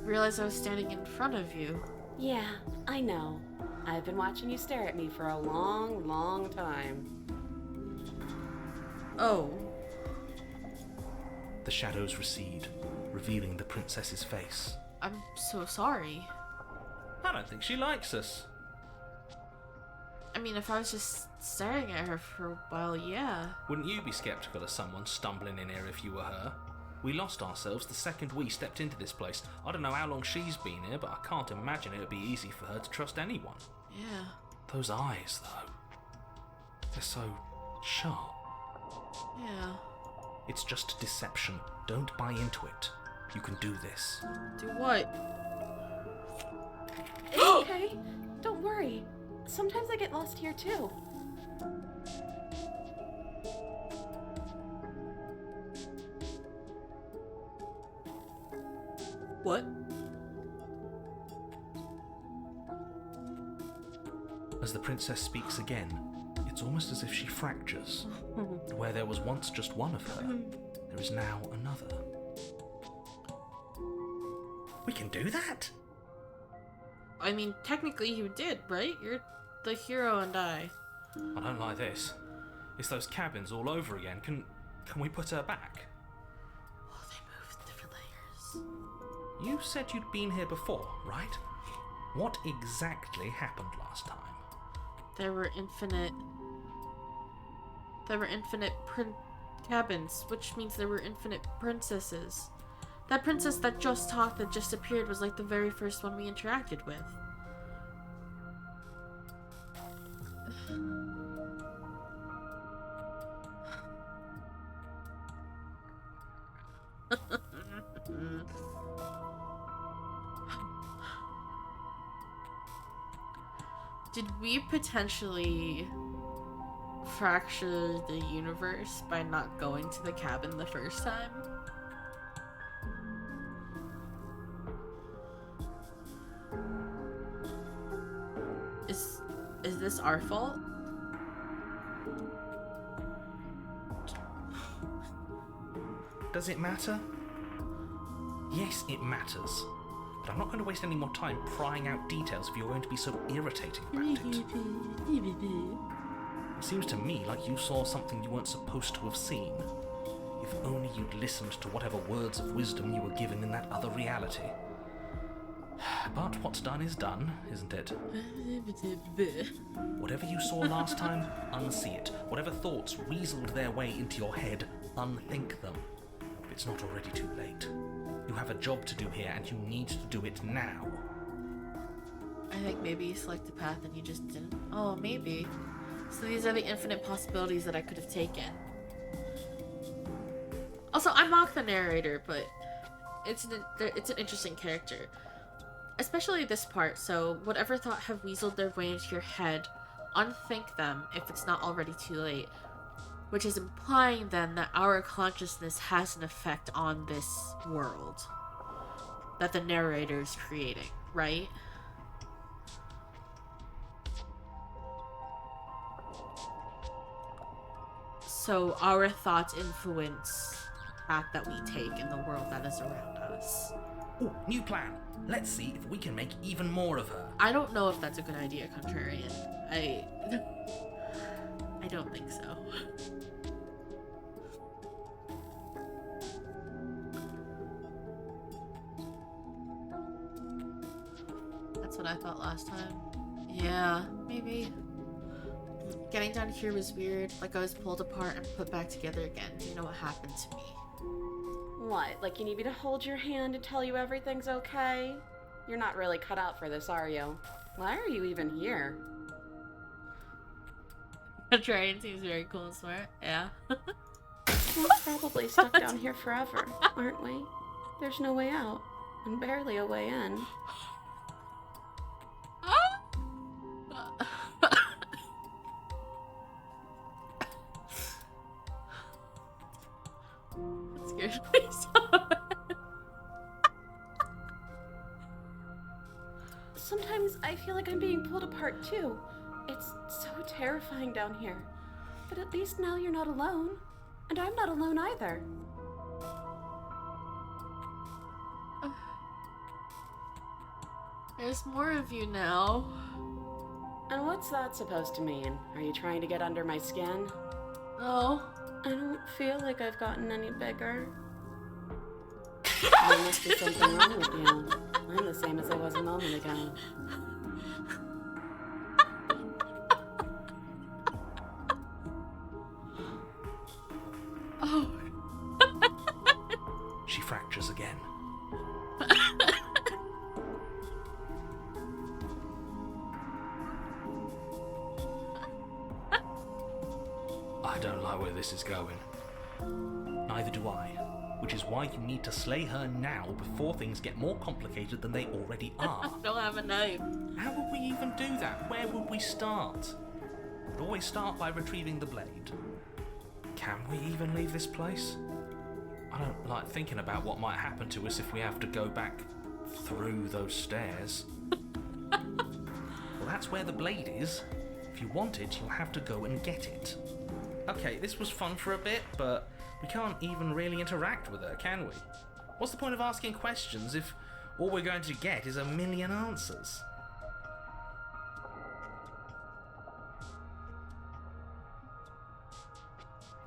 realize I was standing in front of you. Yeah, I know. I've been watching you stare at me for a long, long time. Oh. The shadows recede, revealing the princess's face. I'm so sorry. I don't think she likes us. I mean, if I was just staring at her for a while, yeah. Wouldn't you be skeptical of someone stumbling in here if you were her? We lost ourselves the second we stepped into this place. I don't know how long she's been here, but I can't imagine it would be easy for her to trust anyone. Yeah. Those eyes, though. They're so sharp. Yeah. It's just deception. Don't buy into it. You can do this. Do what? It's okay. Don't worry. Sometimes I get lost here too. What? As the princess speaks again, it's almost as if she fractures. Where there was once just one of her, there is now another. We can do that? I mean, technically you did, right? You're the hero and I. I don't like this. It's those cabins all over again. Can we put her back? Oh, they moved different layers. You said you'd been here before, right? What exactly happened last time? There were infinite cabins, which means there were infinite princesses. That princess that just talked that just appeared was like the very first one we interacted with. Did we potentially fracture the universe by not going to the cabin the first time? Is this our fault? Does it matter? Yes, it matters. But I'm not going to waste any more time prying out details if you're going to be so irritating about it. It seems to me like you saw something you weren't supposed to have seen. If only you'd listened to whatever words of wisdom you were given in that other reality. But what's done is done, isn't it? Whatever you saw last time, unsee it. Whatever thoughts weaseled their way into your head, unthink them. If it's not already too late. You have a job to do here, and you need to do it now. I think maybe you selected a path and you just didn't. Oh, maybe. So these are the infinite possibilities that I could have taken. Also, I mock the narrator, but it's an interesting character. Especially this part, so whatever thought have weaseled their way into your head, unthink them if it's not already too late. Which is implying then that our consciousness has an effect on this world that the narrator is creating, right? So our thoughts influence the path that we take in the world that is around us. Ooh, new plan. Let's see if we can make even more of her. I don't know if that's a good idea, Contrarian. I don't think so. That's what I thought last time. Yeah, maybe. Getting down here was weird. Like I was pulled apart and put back together again. Do you know what happened to me? What, like you need me to hold your hand and tell you everything's okay? You're not really cut out for this, are you? Why are you even here? Contrarian seems very cool and smart. Yeah. We're probably stuck down here forever, aren't we? There's no way out, and barely a way in. weirdly so. Sometimes I feel like I'm being pulled apart too. It's so terrifying down here. But at least now you're not alone. And I'm not alone either. There's more of you now. And what's that supposed to mean? Are you trying to get under my skin? Oh. I don't feel like I've gotten any bigger. There must be something wrong with you. I'm the same as I was a moment ago. Oh. She fractures again. I don't like where this is going. Neither do I. Which is why you need to slay her now before things get more complicated than they already are. I don't have a knife. How would we even do that? Where would we start? We'd always start by retrieving the blade. Can we even leave this place? I don't like thinking about what might happen to us if we have to go back through those stairs. Well, that's where the blade is. If you want it, you'll have to go and get it. Okay, this was fun for a bit, but we can't even really interact with her, can we? What's the point of asking questions if all we're going to get is a million answers?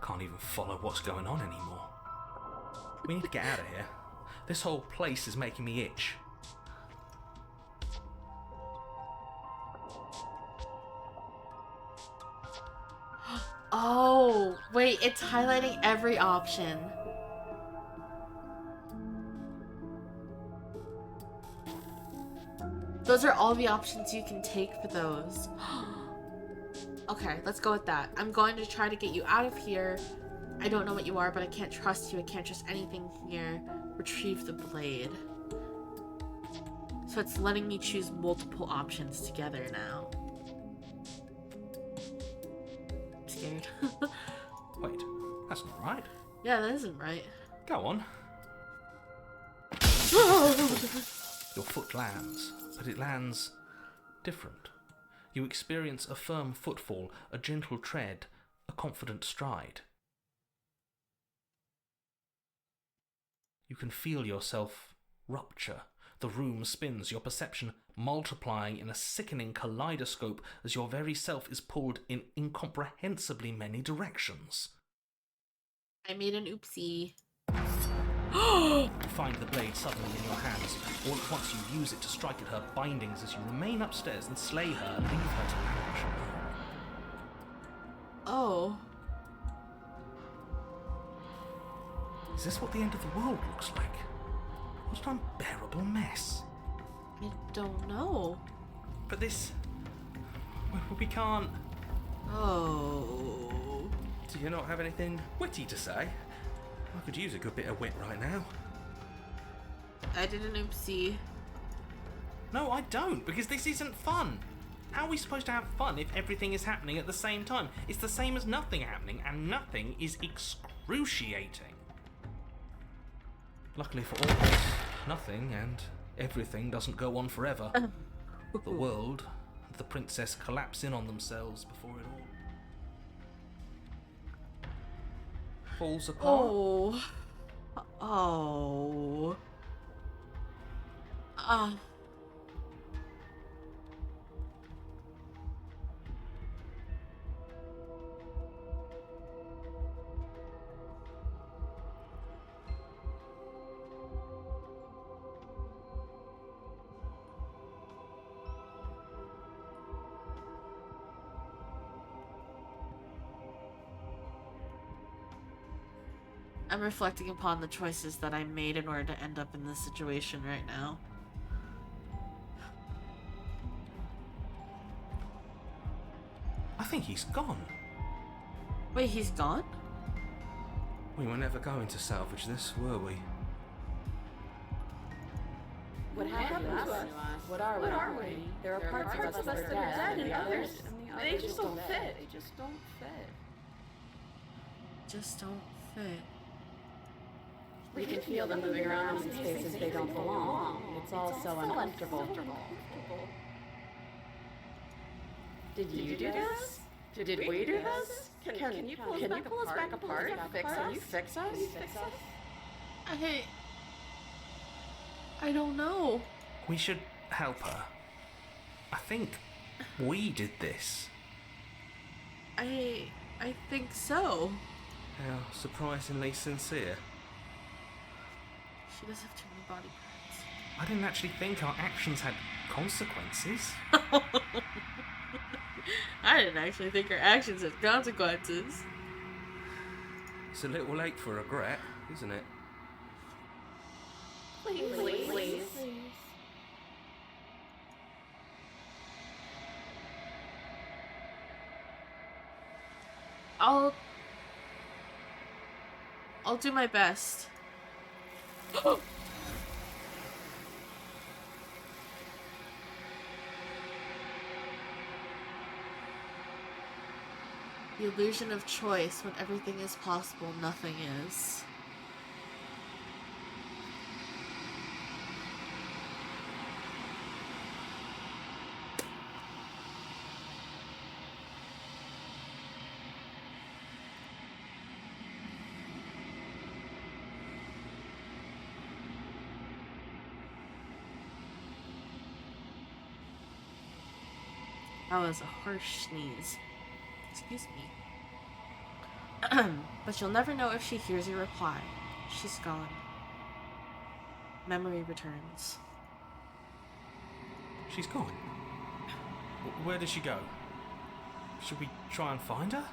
Can't even follow what's going on anymore. We need to get out of here. This whole place is making me itch. Oh, wait, it's highlighting every option. Those are all the options you can take for those. Okay, let's go with that. I'm going to try to get you out of here. I don't know what you are, but I can't trust you. I can't trust anything here. Retrieve the blade. So it's letting me choose multiple options together now. I'm scared. Wait, that's not right. Yeah, that isn't right. Go on. Your foot lands, but it lands different. You experience a firm footfall, a gentle tread, a confident stride. You can feel yourself rupture. The room spins, your perception multiplying in a sickening kaleidoscope as your very self is pulled in incomprehensibly many directions. I made an oopsie. You find the blade suddenly in your hands. All at once you use it to strike at her bindings as you remain upstairs and slay her and leave her to languish alone. Oh. Is this what the end of the world looks like? What an unbearable mess. I don't know. But this... we can't... Oh. Do you not have anything witty to say? I could use a good bit of wit right now. I did an oopsie. No, I don't, because this isn't fun. How are we supposed to have fun if everything is happening at the same time? It's the same as nothing happening, and nothing is excruciating. Luckily for all of us, nothing and everything doesn't go on forever. The world and the princess collapse in on themselves before it all falls apart. Oh. Oh. I'm reflecting upon the choices that I made in order to end up in this situation right now. I think he's gone. Wait, he's gone? We were never going to salvage this, were we? What happened to us? What are we? There are parts of us that are dead, and others, they just don't fit. They just don't fit. Just don't fit. We can feel them moving around in spaces they don't belong. It's all so uncomfortable. Did you do this? Did we do this? Can you pull us back apart? Can you fix us? I don't know. We should help her. I think we did this. I think so. How surprisingly sincere. She does have too many body parts. I didn't actually think our actions had consequences. I didn't actually think her actions had consequences. It's a little late for regret, isn't it? Please. I'll do my best. The illusion of choice. When everything is possible, nothing is. That was a harsh sneeze. Excuse me. But you'll never know if she hears your reply. She's gone. Memory returns. She's gone. Where did she go? Should we try and find her?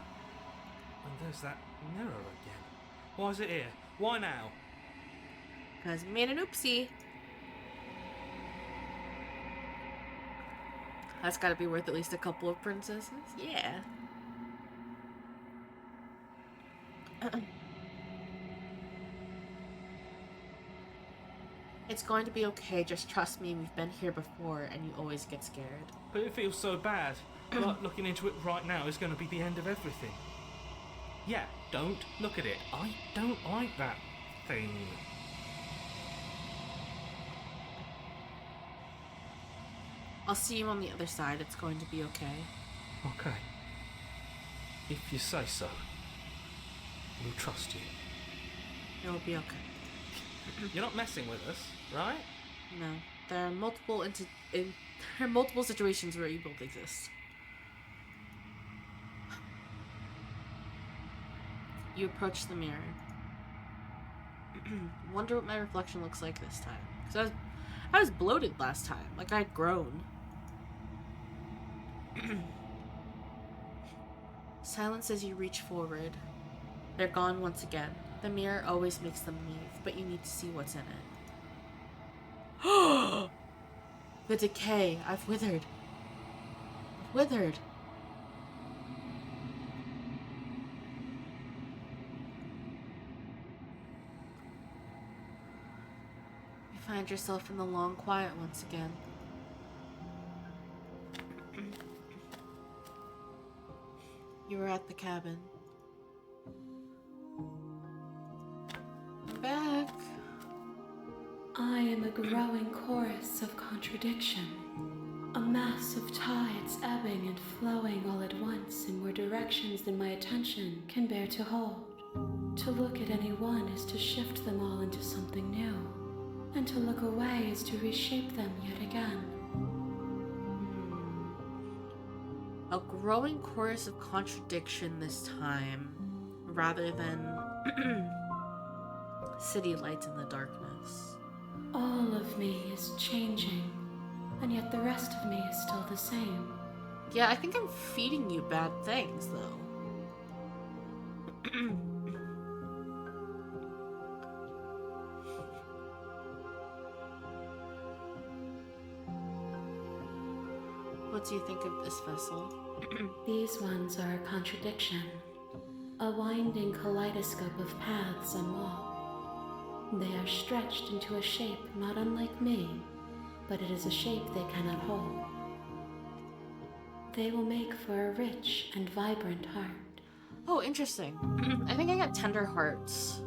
And there's that mirror again. Why is it here? Why now? Because we made an oopsie. That's gotta be worth at least a couple of princesses. Yeah. It's going to be okay, just trust me, we've been here before and you always get scared. But it feels so bad. Like looking into it right now is going to be the end of everything. Yeah, don't look at it. I don't like that thing. I'll see you on the other side, it's going to be okay. Okay. If you say so. We'll trust you. It'll be okay. You're not messing with us, right? No. There are multiple situations where you both exist. You approach the mirror. Wonder what my reflection looks like this time. Because I was bloated last time. Like I'd grown. Silence as you reach forward. They're gone once again. The mirror always makes them leave, but you need to see what's in it. The decay. I've withered. I've withered. You find yourself in the long quiet once again. You were at the cabin. I'm back. I am a growing chorus of contradiction. A mass of tides ebbing and flowing all at once in more directions than my attention can bear to hold. To look at any one is to shift them all into something new, and to look away is to reshape them yet again. A growing chorus of contradiction this time, rather than city lights in the darkness. All of me is changing, and yet the rest of me is still the same. Yeah, I think I'm feeding you bad things, though. What do you think of this vessel? These ones are a contradiction, a winding kaleidoscope of paths and wall. They are stretched into a shape not unlike me, but it is a shape they cannot hold. They will make for a rich and vibrant heart. Oh, interesting. I think I got tender hearts.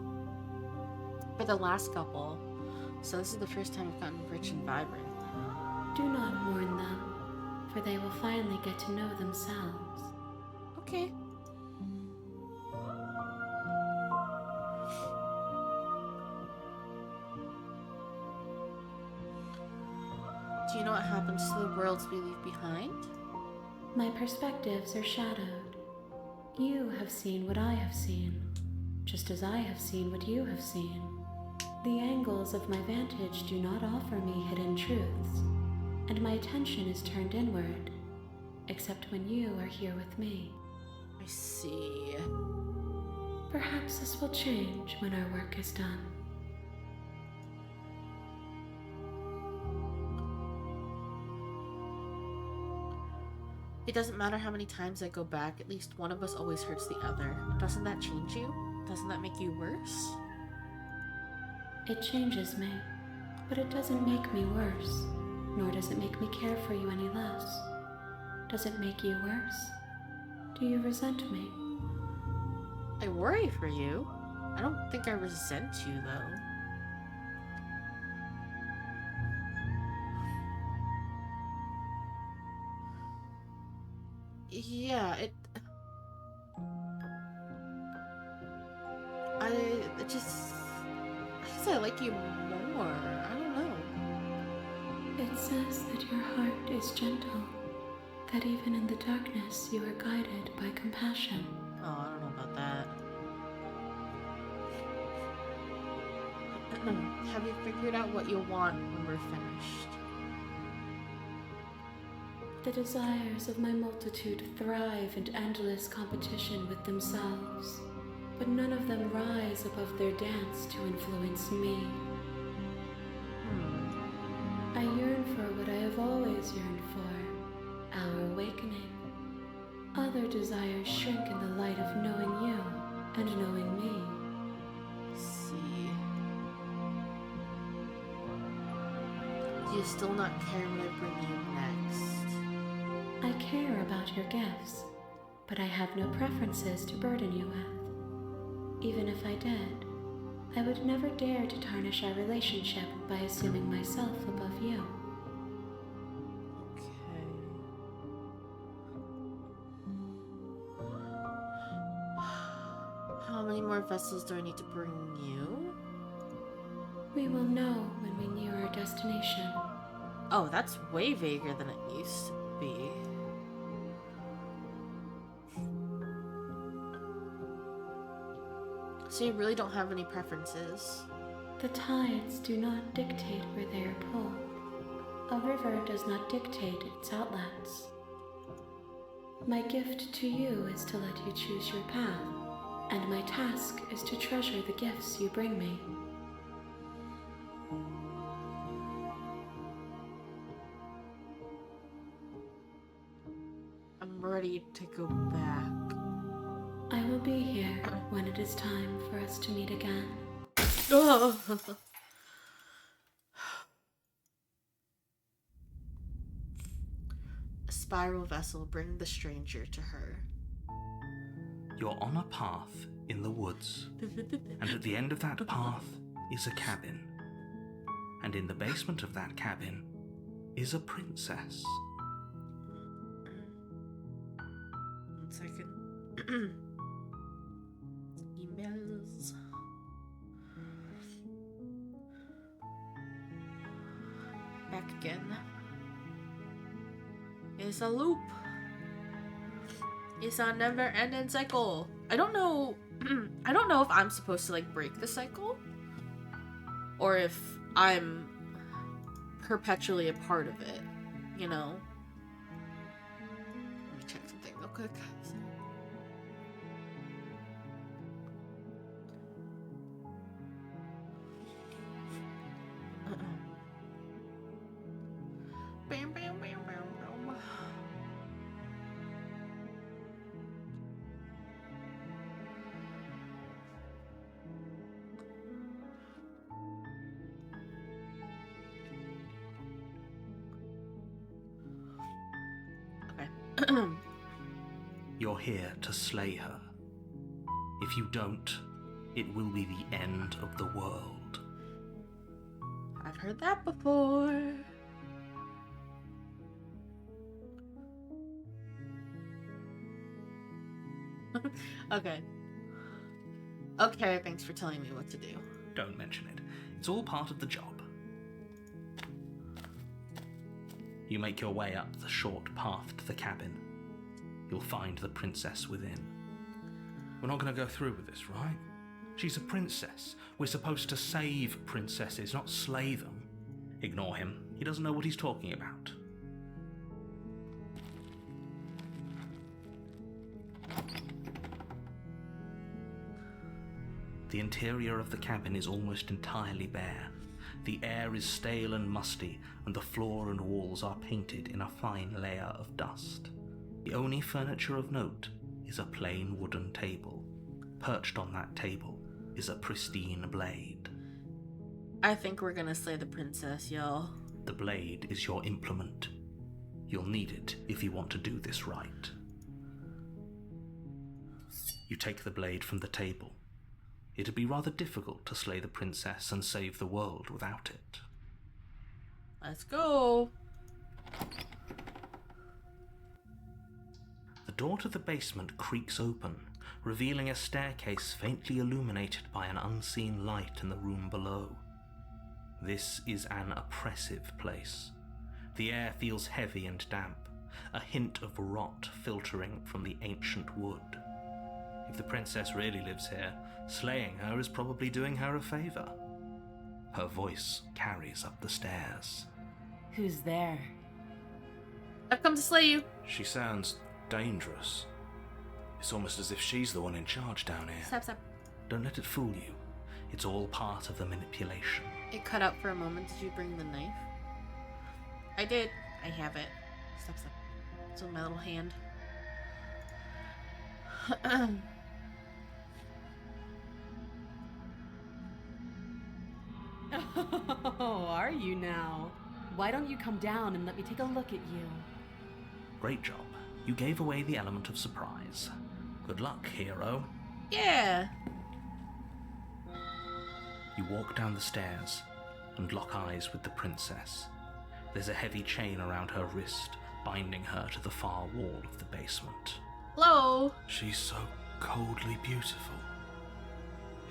for the last couple. So this is the first time I've gotten rich and vibrant. Do not mourn them, for they will finally get to know themselves. Okay. Do you know what happens to the worlds we leave behind? My perspectives are shadowed. You have seen what I have seen, just as I have seen what you have seen. The angles of my vantage do not offer me hidden truths, and my attention is turned inward, except when you are here with me. I see. Perhaps this will change when our work is done. It doesn't matter how many times I go back, at least one of us always hurts the other. Doesn't that change you? Doesn't that make you worse? It changes me, but it doesn't make me worse, nor does it make me care for you any less. Does it make you worse? Do you resent me? I worry for you. I don't think I resent you, though. Yeah, I guess I like you more. I don't know. It says that your heart is gentle, that even in the darkness you are guided by compassion. Oh, I don't know about that. Have you figured out what you'll want when we're finished? The desires of my multitude thrive in endless competition with themselves, but none of them rise above their dance to influence me. I yearn for what I have always yearned for, our awakening. Other desires shrink in the light of knowing you and knowing me. See. Do you still not care what I bring you next? I care about your gifts, but I have no preferences to burden you with. Even if I did, I would never dare to tarnish our relationship by assuming myself above you. Okay. How many more vessels do I need to bring you? We will know when we near our destination. Oh, that's way vaguer than it used to be. So you really don't have any preferences? The tides do not dictate where they are pulled. A river does not dictate its outlets. My gift to you is to let you choose your path, and my task is to treasure the gifts you bring me. I'm ready to go back. I will be here when it is time for us to meet again. A spiral vessel, bring the stranger to her. You're on a path in the woods, and at the end of that path is a cabin. And in the basement of that cabin is a princess. 1 second. Emails. Back again. It's a loop. It's a never-ending cycle. I don't know. I don't know if I'm supposed to like break the cycle, or if I'm perpetually a part of it. You know. Let me check something real quick. Bam, bam, bam, bam, bam. Okay. You're here to slay her. If you don't, it will be the end of the world. I've heard that before. Okay. Okay, thanks for telling me what to do. Don't mention it. It's all part of the job. You make your way up the short path to the cabin. You'll find the princess within. We're not going to go through with this, right? She's a princess. We're supposed to save princesses, not slay them. Ignore him. He doesn't know what he's talking about. The interior of the cabin is almost entirely bare. The air is stale and musty, and the floor and walls are painted in a fine layer of dust. The only furniture of note is a plain wooden table. Perched on that table is a pristine blade. I think we're gonna slay the princess, y'all. The blade is your implement. You'll need it if you want to do this right. You take the blade from the table. It'd be rather difficult to slay the princess and save the world without it. Let's go. The door to the basement creaks open, revealing a staircase faintly illuminated by an unseen light in the room below. This is an oppressive place. The air feels heavy and damp, a hint of rot filtering from the ancient wood. If the princess really lives here, slaying her is probably doing her a favor. Her voice carries up the stairs. Who's there? I've come to slay you. She sounds dangerous. It's almost as if she's the one in charge down here. Stop, stop. Don't let it fool you. It's all part of the manipulation. It cut out for a moment. Did you bring the knife? I did. I have it. Stop, stop. It's on my little hand. Oh, are you now? Why don't you come down and let me take a look at you? Great job. You gave away the element of surprise. Good luck, hero. Yeah. You walk down the stairs and lock eyes with the princess. There's a heavy chain around her wrist, binding her to the far wall of the basement. Hello. She's so coldly beautiful.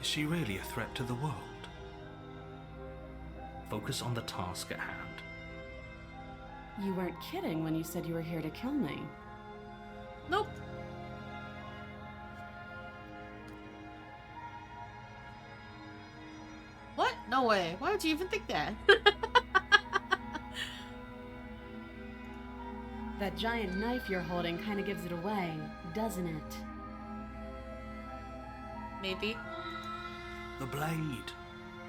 Is she really a threat to the world? Focus on the task at hand. You weren't kidding when you said you were here to kill me. Nope. What? No way. Why would you even think that? That giant knife you're holding kind of gives it away, doesn't it? Maybe. The blade.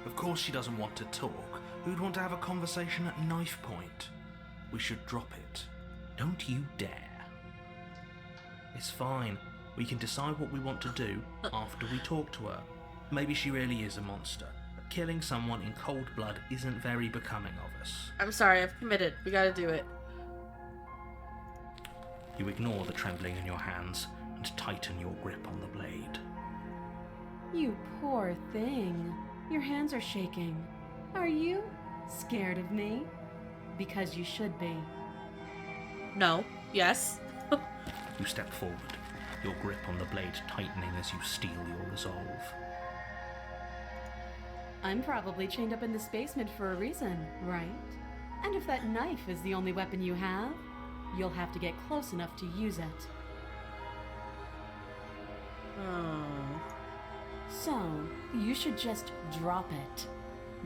Of course she doesn't want to talk. Who'd want to have a conversation at knife point? We should drop it. Don't you dare. It's fine. We can decide what we want to do after we talk to her. Maybe she really is a monster, but killing someone in cold blood isn't very becoming of us. I'm sorry, I've committed. We gotta do it. You ignore the trembling in your hands and tighten your grip on the blade. You poor thing. Your hands are shaking. Are you scared of me? Because you should be. No. Yes. You step forward, your grip on the blade tightening as you steel your resolve. I'm probably chained up in this basement for a reason, right? And if that knife is the only weapon you have, you'll have to get close enough to use it. Oh. So, you should just drop it.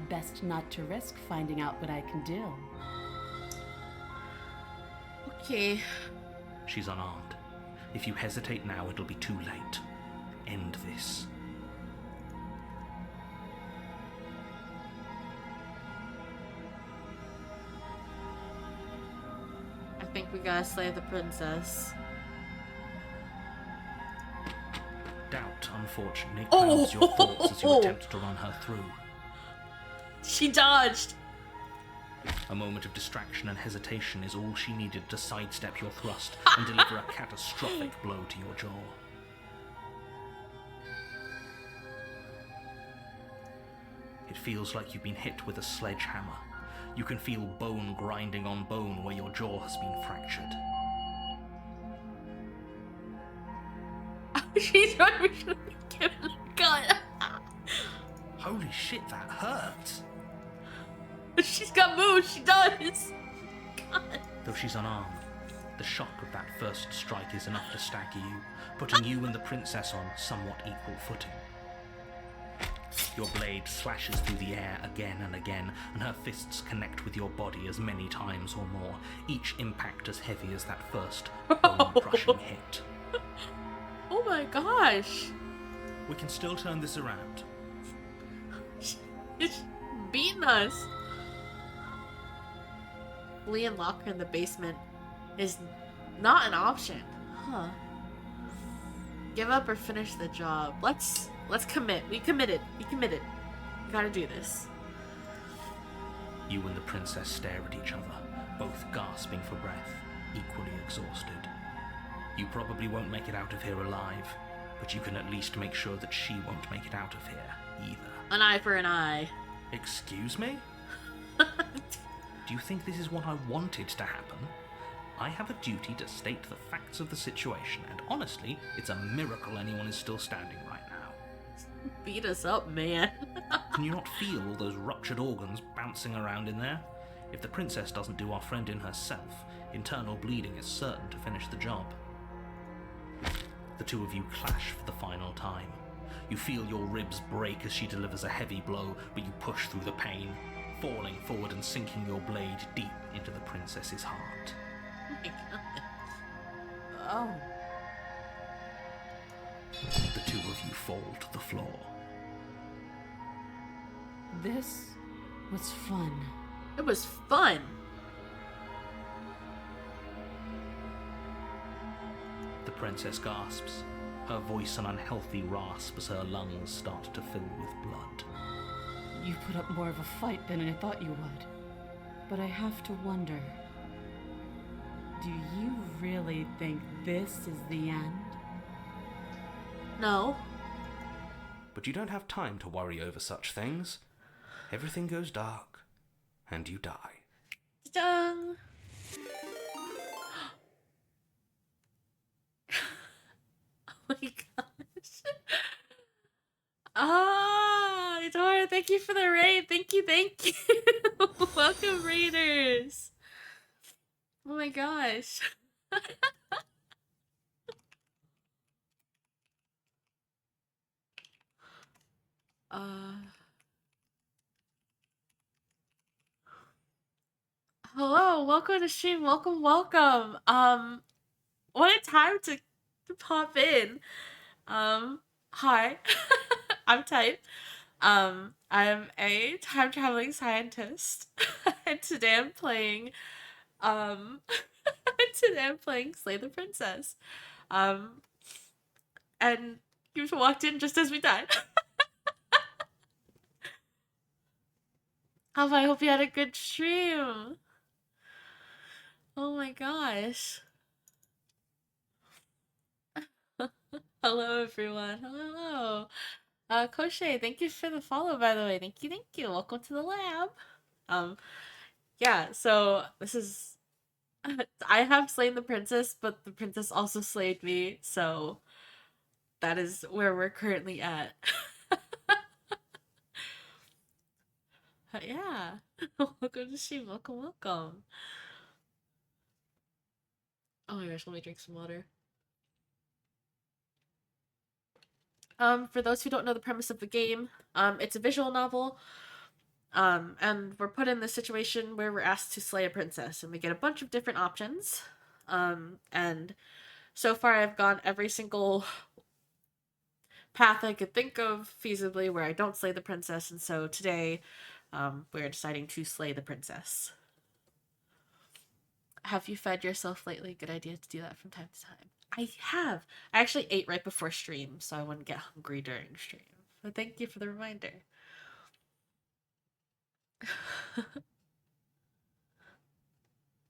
Best not to risk finding out what I can do. Okay. She's unarmed. If you hesitate now, it'll be too late. End this. I think we gotta slay the princess. Doubt, unfortunately, clouds your thoughts as you attempt to run her through. She dodged! A moment of distraction and hesitation is all she needed to sidestep your thrust and deliver a catastrophic blow to your jaw. It feels like you've been hit with a sledgehammer. You can feel bone grinding on bone where your jaw has been fractured. She's right. We should be giving a gun. Holy shit, that hurts! She's got moves. She does. God. Though she's unarmed, the shock of that first strike is enough to stagger you, putting you and the princess on somewhat equal footing. Your blade slashes through the air again and again, and her fists connect with your body as many times or more, each impact as heavy as that first bone-crushing hit. Oh my gosh. We can still turn this around. She's beating us. Lee and lock her in the basement is not an option. Huh. Give up or finish the job. Let's commit. We committed. We gotta do this. You and the princess stare at each other, both gasping for breath, equally exhausted. You probably won't make it out of here alive, but you can at least make sure that she won't make it out of here, either. An eye for an eye. Excuse me? Do you think this is what I wanted to happen? I have a duty to state the facts of the situation, and honestly, it's a miracle anyone is still standing right now. Beat us up, man. Can you not feel all those ruptured organs bouncing around in there? If the princess doesn't do our friend in herself, internal bleeding is certain to finish the job. The two of you clash for the final time. You feel your ribs break as she delivers a heavy blow, but you push through the pain, falling forward and sinking your blade deep into the princess's heart. Oh my god. Oh. The two of you fall to the floor. This was fun. It was fun. The princess gasps, her voice an unhealthy rasp as her lungs start to fill with blood. You put up more of a fight than I thought you would. But I have to wonder, do you really think this is the end? No. But you don't have time to worry over such things. Everything goes dark, and you die. Dun. Oh my gosh. Ah, Dora, thank you for the raid. Thank you. Welcome, raiders. Oh my gosh. Hello, welcome to stream. Welcome. What a time to pop in. Hi. I'm Type. I'm a time traveling scientist. And today I'm playing Slay the Princess. And you walked in just as we died. I hope you had a good stream. Oh my gosh. Hello everyone. Hello. Koshe, thank you for the follow, by the way. Thank you. Welcome to the lab. Yeah, so this is I have slain the princess, but the princess also slayed me, so that is where we're currently at. Yeah. Welcome to stream. Welcome. Oh my gosh, let me drink some water. For those who don't know the premise of the game, it's a visual novel. And we're put in this situation where we're asked to slay a princess, and we get a bunch of different options. And so far I've gone every single path I could think of feasibly where I don't slay the princess, and so today, we're deciding to slay the princess. Have you fed yourself lately? Good idea to do that from time to time. I have. I actually ate right before stream, so I wouldn't get hungry during stream. But thank you for the reminder.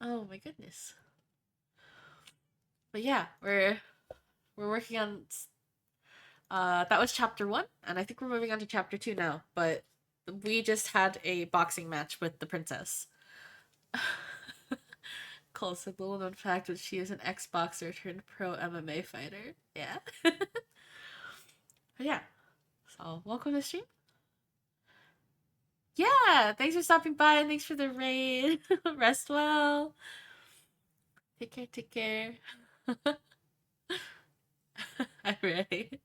Oh my goodness. But yeah, we're working on that was chapter 1, and I think we're moving on to chapter 2 now, but we just had a boxing match with the princess. Cole said, little known fact that she is an ex-boxer turned pro MMA fighter. Yeah. But yeah. So, welcome to the stream. Yeah, thanks for stopping by and thanks for the raid. Rest well. Take care, take care. I'm ready.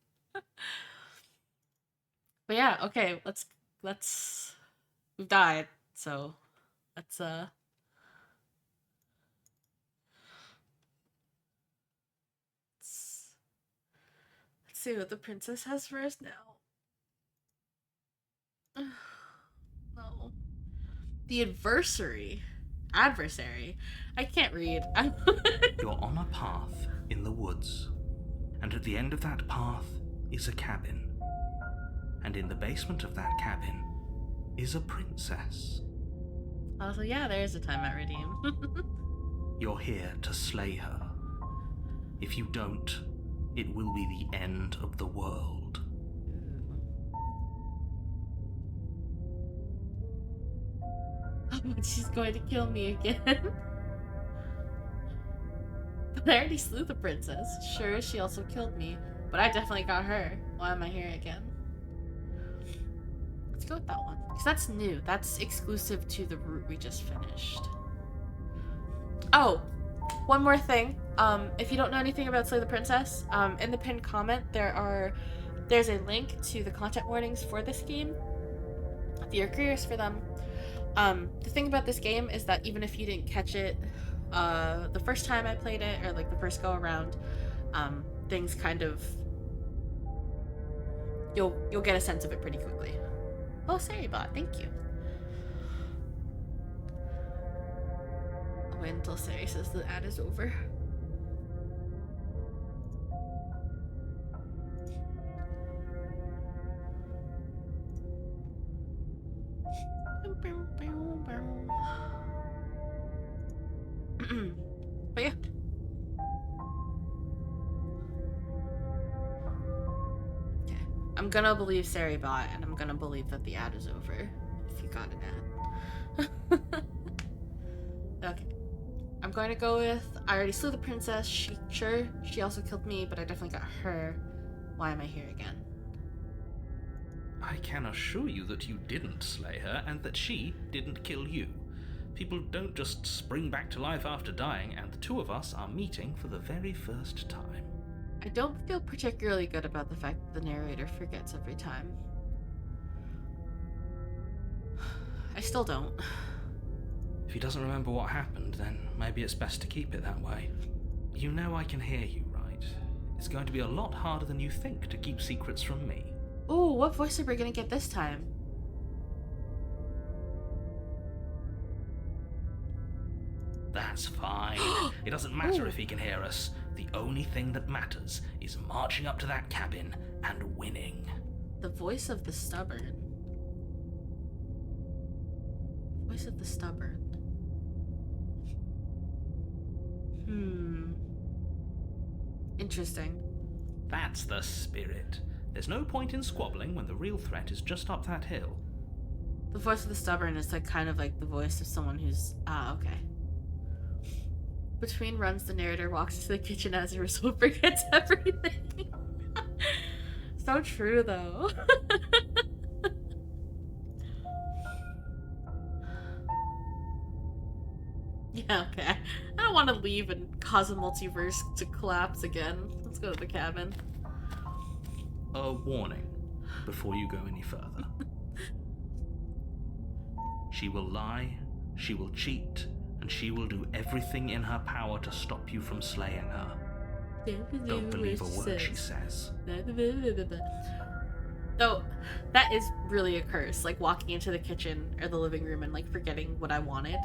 But yeah, okay, let's we've died, so let's see what the princess has for us now. No. The Adversary. Adversary. I can't read. You're on a path in the woods, and at the end of that path is a cabin. And in the basement of that cabin is a princess. Oh, so yeah, there is a time at Redeem. You're here to slay her. If you don't, it will be the end of the world. She's going to kill me again. But I already slew the princess. Sure, she also killed me, but I definitely got her. Why am I here again? Let's go with that one. Because that's new. That's exclusive to the route we just finished. Oh, one more thing. If you don't know anything about Slay the Princess, in the pinned comment there's a link to the content warnings for this game. If you're curious for them. The thing about this game is that even if you didn't catch it the first time I played it, or like the first go around, things kind of you'll get a sense of it pretty quickly. Oh, sorry, bot. Thank you. I'll wait until Sari says the ad is over. But yeah. Okay. I'm gonna believe Sari bot, and I'm gonna believe that the ad is over. If you got an ad. Okay. I'm going to go with I already slew the princess. She also killed me, but I definitely got her. Why am I here again? I can assure you that you didn't slay her, and that she didn't kill you. People don't just spring back to life after dying, and the two of us are meeting for the very first time. I don't feel particularly good about the fact that the narrator forgets every time. I still don't. If he doesn't remember what happened, then maybe it's best to keep it that way. You know I can hear you, right? It's going to be a lot harder than you think to keep secrets from me. Ooh, what voice are we gonna get this time? That's fine. It doesn't matter if he can hear us. The only thing that matters is marching up to that cabin and winning. The voice of the stubborn. Voice of the stubborn. Interesting. That's the spirit. There's no point in squabbling when the real threat is just up that hill. The voice of the stubborn is like kind of like the voice of someone who's okay. Between runs, the narrator walks into the kitchen as a result forgets everything. So true though. Yeah, okay. I don't want to leave and cause a multiverse to collapse again. Let's go to the cabin. A warning before you go any further. She will lie, she will cheat, and she will do everything in her power to stop you from slaying her. Don't believe a word she says. Though, that is really a curse, like walking into the kitchen or the living room and like forgetting what I wanted.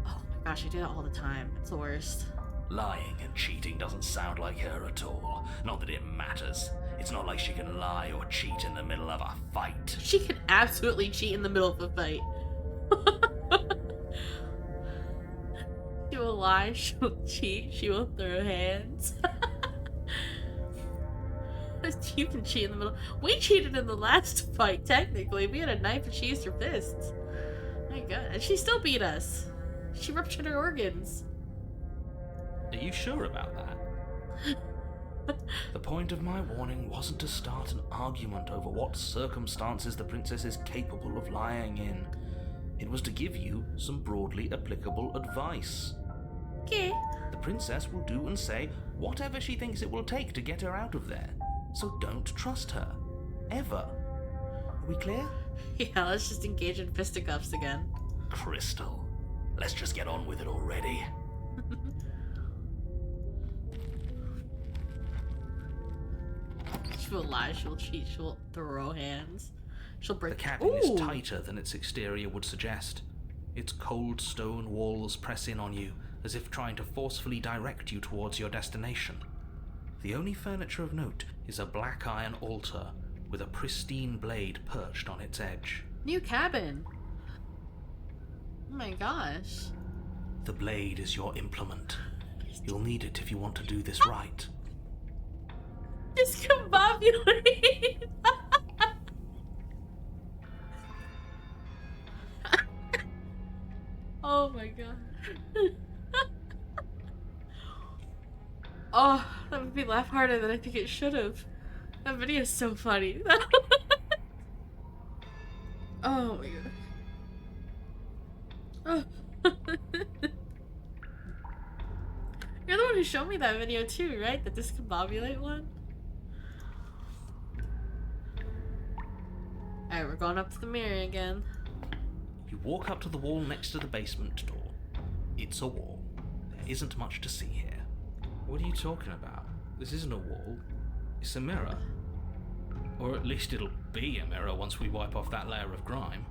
Oh my gosh, I do that all the time. It's the worst. Lying and cheating doesn't sound like her at all. Not that it matters. It's not like she can lie or cheat in the middle of a fight. She can absolutely cheat in the middle of a fight. She will lie, she will cheat, she will throw hands. You've been cheating in the middle. We cheated in the last fight, technically. We had a knife and she used her fists. My god. And she still beat us. She ruptured her organs. Are you sure about that? The point of my warning wasn't to start an argument over what circumstances the princess is capable of lying in. It was to give you some broadly applicable advice. Okay. The princess will do and say whatever she thinks it will take to get her out of there. So don't trust her. Ever. Are we clear? Yeah, let's just engage in fisticuffs again. Crystal, let's just get on with it already. She will lie, she'll cheat, she'll throw hands. She'll break... The cabin is tighter than its exterior would suggest. Its cold stone walls press in on you, as if trying to forcefully direct you towards your destination. The only furniture of note is a black iron altar with a pristine blade perched on its edge. New cabin. Oh my gosh. The blade is your implement. You'll need it if you want to do this right. Discombobulate. Oh my god. Oh, that made me laugh harder than I think it should have. That video is so funny. Oh my god. Oh. You're the one who showed me that video too, right? The discombobulate one? Alright, we're going up to the mirror again. You walk up to the wall next to the basement door. It's a wall. There isn't much to see here. What are you talking about? This isn't a wall. It's a mirror. Or at least it'll be a mirror once we wipe off that layer of grime.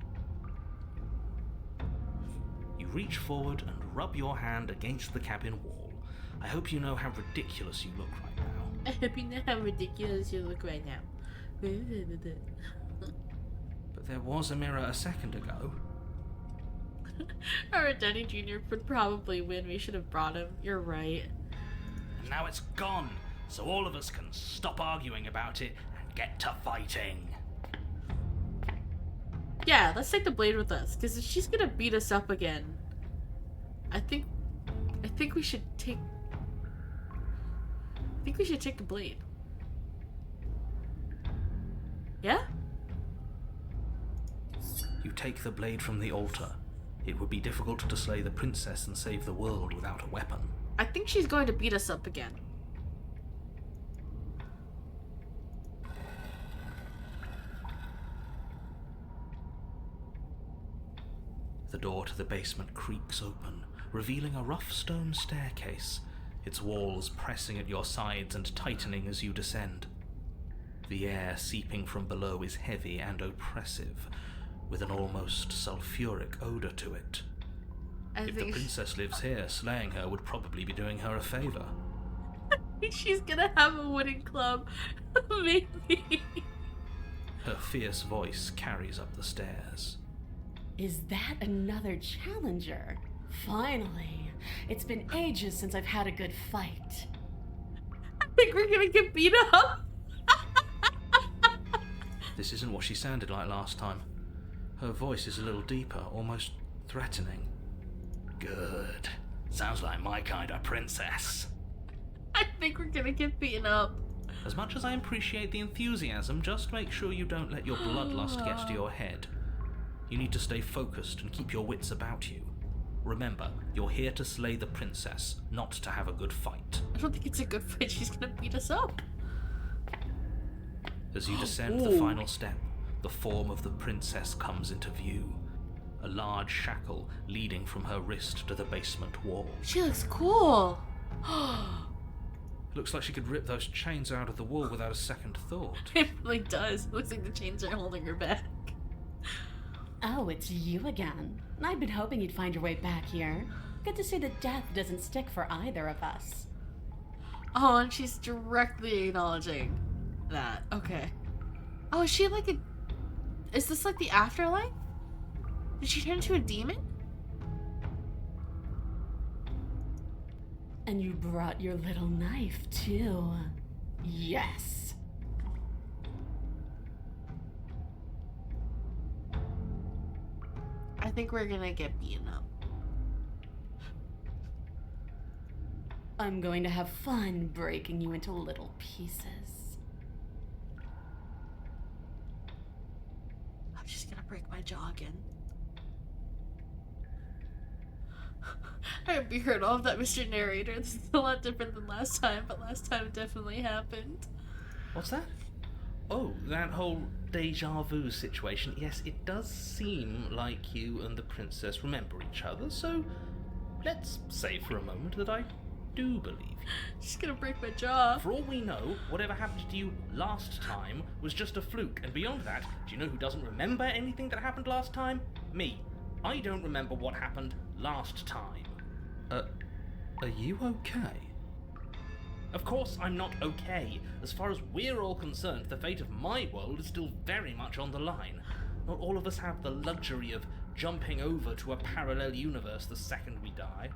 You reach forward and rub your hand against the cabin wall. I hope you know how ridiculous you look right now. I hope you know how ridiculous you look right now. But there was a mirror a second ago. Our Denny Jr. would probably win. We should have brought him. You're right. And now it's gone, so all of us can stop arguing about it and get to fighting. Yeah, let's take the blade with us, because if she's gonna beat us up again, I think we should take... the blade. Yeah? You take the blade from the altar. It would be difficult to slay the princess and save the world without a weapon. I think she's going to beat us up again. The door to the basement creaks open, revealing a rough stone staircase, its walls pressing at your sides and tightening as you descend. The air seeping from below is heavy and oppressive, with an almost sulfuric odor to it. If the princess lives here, slaying her would probably be doing her a favor. She's gonna have a wooden club. Maybe. Her fierce voice carries up the stairs. Is that another challenger? Finally. It's been ages since I've had a good fight. I think we're gonna get beat up. This isn't what she sounded like last time. Her voice is a little deeper, almost threatening. Good. Sounds like my kind of princess. I think we're gonna get beaten up. As much as I appreciate the enthusiasm, just make sure you don't let your bloodlust get to your head. You need to stay focused and keep your wits about you. Remember, you're here to slay the princess, not to have a good fight. I don't think it's a good fight. She's gonna beat us up. As you descend the final step, the form of the princess comes into view. A large shackle leading from her wrist to the basement wall. She looks cool. Looks like she could rip those chains out of the wall without a second thought. It really does. Looks like the chains are holding her back. Oh, it's you again. I've been hoping you'd find your way back here. Good to see that death doesn't stick for either of us. Oh, and she's directly acknowledging that. Okay. Oh, is she like a... Is this like the afterlife? Did she turn into a demon? And you brought your little knife, too. Yes. think we're gonna get beaten up. I'm going to have fun breaking you into little pieces. I'm just gonna break my jaw again. I hope you heard all of that, Mr. Narrator. This is a lot different than last time, but last time it definitely happened. What's that? Oh, that whole deja vu situation. Yes, it does seem like you and the princess remember each other, so let's say for a moment that I do believe you. She's gonna break my jaw. For all we know, whatever happened to you last time was just a fluke, and beyond that, do you know who doesn't remember anything that happened last time? Me. I don't remember what happened last time. Are you okay? Of course I'm not okay. As far as we're all concerned, the fate of my world is still very much on the line. Not all of us have the luxury of jumping over to a parallel universe the second we die.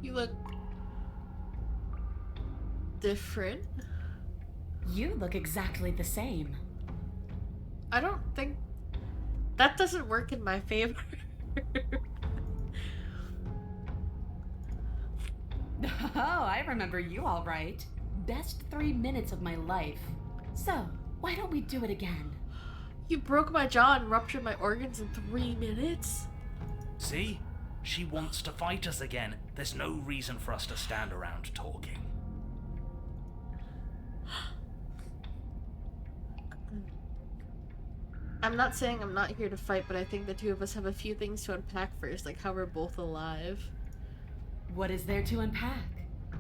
You look different. You look exactly the same. I don't think that doesn't work in my favor. Oh, I remember you all right. Best 3 minutes of my life. So, why don't we do it again? You broke my jaw and ruptured my organs in 3 minutes? See? She wants to fight us again. There's no reason for us to stand around talking. I'm not saying I'm not here to fight, but I think the two of us have a few things to unpack first, like how we're both alive. What is there to unpack?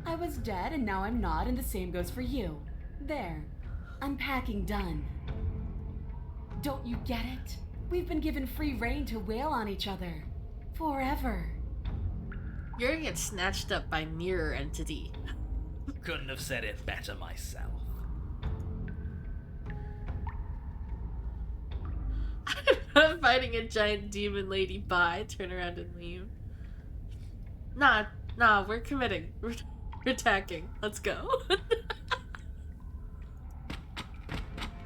I was dead and now I'm not, and the same goes for you. There. Unpacking done. Don't you get it? We've been given free rein to wail on each other. Forever. You're gonna get snatched up by mirror entity. Couldn't have said it better myself. I'm fighting a giant demon lady. Bye. Turn around and leave. Nah, we're committing. We're attacking. Let's go.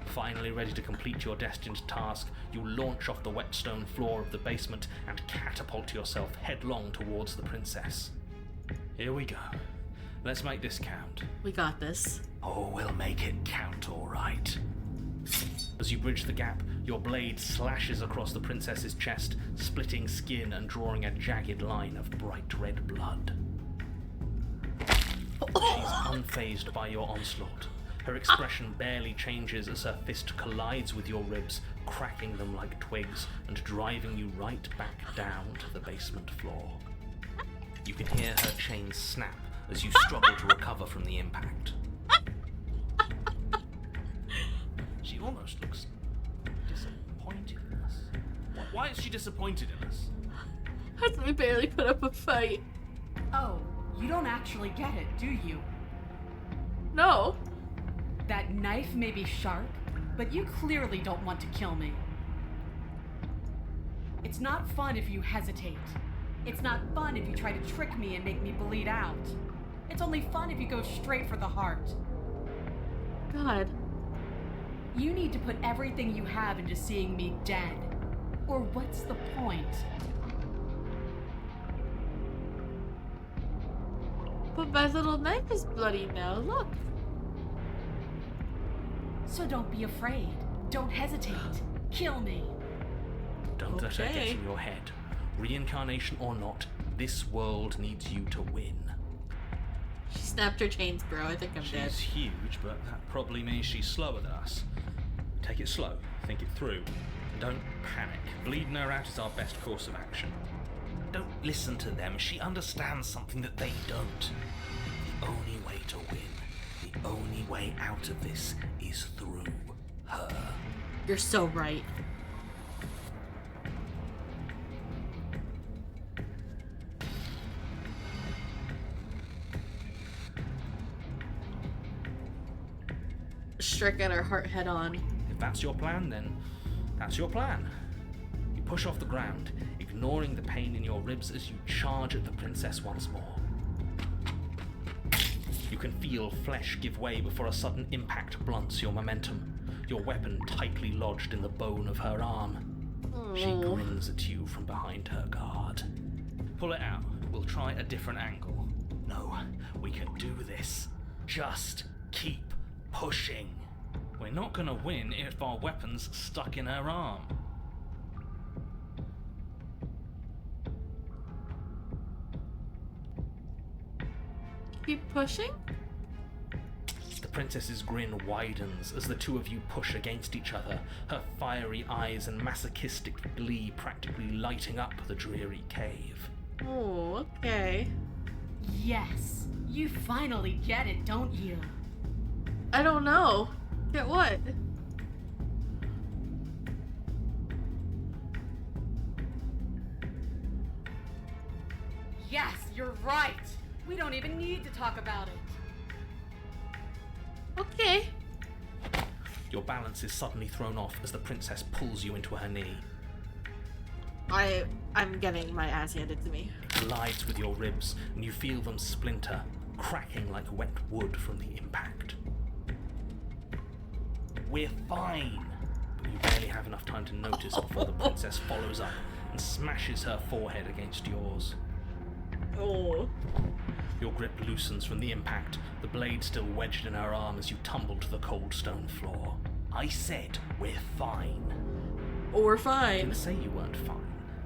Finally ready to complete your destined task, you launch off the wet stone floor of the basement and catapult yourself headlong towards the princess. Here we go. Let's make this count. We got this. Oh, we'll make it count, all right. As you bridge the gap, your blade slashes across the princess's chest, splitting skin and drawing a jagged line of bright red blood. She's unfazed by your onslaught. Her expression barely changes as her fist collides with your ribs, cracking them like twigs and driving you right back down to the basement floor. You can hear her chains snap as you struggle to recover from the impact. She almost looks disappointed in us. Why is she disappointed in us? We barely put up a fight. Oh, you don't actually get it, do you? No. That knife may be sharp, but you clearly don't want to kill me. It's not fun if you hesitate. It's not fun if you try to trick me and make me bleed out. It's only fun if you go straight for the heart. God. You need to put everything you have into seeing me dead. Or what's the point? But my little knife is bloody now, look. So don't be afraid. Don't hesitate. Kill me. Don't let her get Okay. in your head. Reincarnation or not, this world needs you to win. She snapped her chains, bro. I think I'm dead. She's huge, but that probably means she's slower than us. Take it slow, think it through. Don't panic. Bleeding her out is our best course of action. Don't listen to them. She understands something that they don't. The only way to win, the only way out of this is through her. You're so right. Strike at her heart head on. If that's your plan, then that's your plan. You push off the ground, ignoring the pain in your ribs as you charge at the princess once more. You can feel flesh give way before a sudden impact blunts your momentum, your weapon tightly lodged in the bone of her arm. She Oh. grins at you from behind her guard. Pull it out. We'll try a different angle. No, we can do this. Just keep pushing. We're not gonna win if our weapon's stuck in her arm. Keep pushing? The princess's grin widens as the two of you push against each other, her fiery eyes and masochistic glee practically lighting up the dreary cave. Oh, okay. Yes, you finally get it, don't you? I don't know. Get what? Yes, you're right. We don't even need to talk about it. Okay. Your balance is suddenly thrown off as the princess pulls you into her knee. I'm getting my ass handed to me. It collides with your ribs, and you feel them splinter, cracking like wet wood from the impact. We're fine, but you barely have enough time to notice before the princess follows up and smashes her forehead against yours. Oh. Your grip loosens from the impact, the blade still wedged in her arm as you tumble to the cold stone floor. I said we're fine. Oh, we're I fine. didn't say you weren't fine.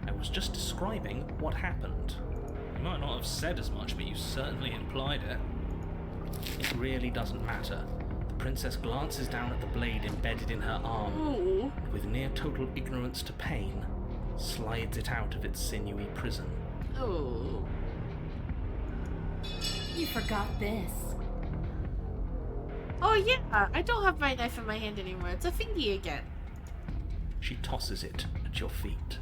I was just describing what happened. You might not have said as much, but you certainly implied it. It really doesn't matter. The princess glances down at the blade embedded in her arm, Oh. and with near total ignorance to pain, slides it out of its sinewy prison. Oh. You forgot this. Oh yeah, I don't have my knife in my hand anymore. It's a thingy again. She tosses it at your feet.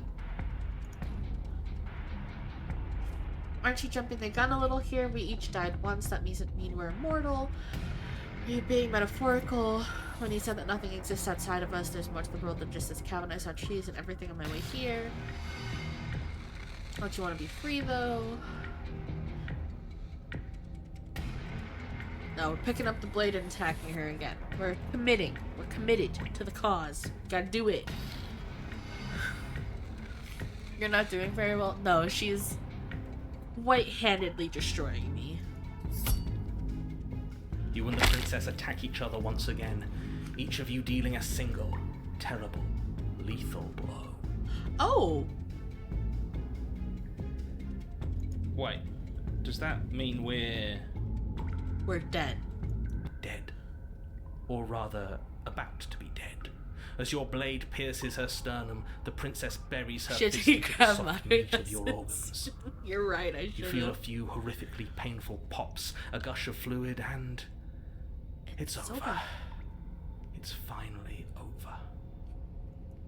Aren't you jumping the gun a little here? We each died once. That doesn't mean we're immortal. Are you being metaphorical? When you said that nothing exists outside of us, there's more to the world than just this cabin. I saw trees and everything on my way here. Don't you want to be free though? No, we're picking up the blade and attacking her again. We're committing. We're committed to the cause. Gotta do it. You're not doing very well. No, she's white-handedly destroying me. You and the princess attack each other once again, each of you dealing a single, terrible, lethal blow. Oh! Wait, does that mean we're We're dead. dead? Or rather, about to be dead. As your blade pierces her sternum, the princess buries her Shit, fist you into the grab soft my meat of your organs. You're right, I You should feel a have. few horrifically painful pops, a gush of fluid, and it's over. It's finally over.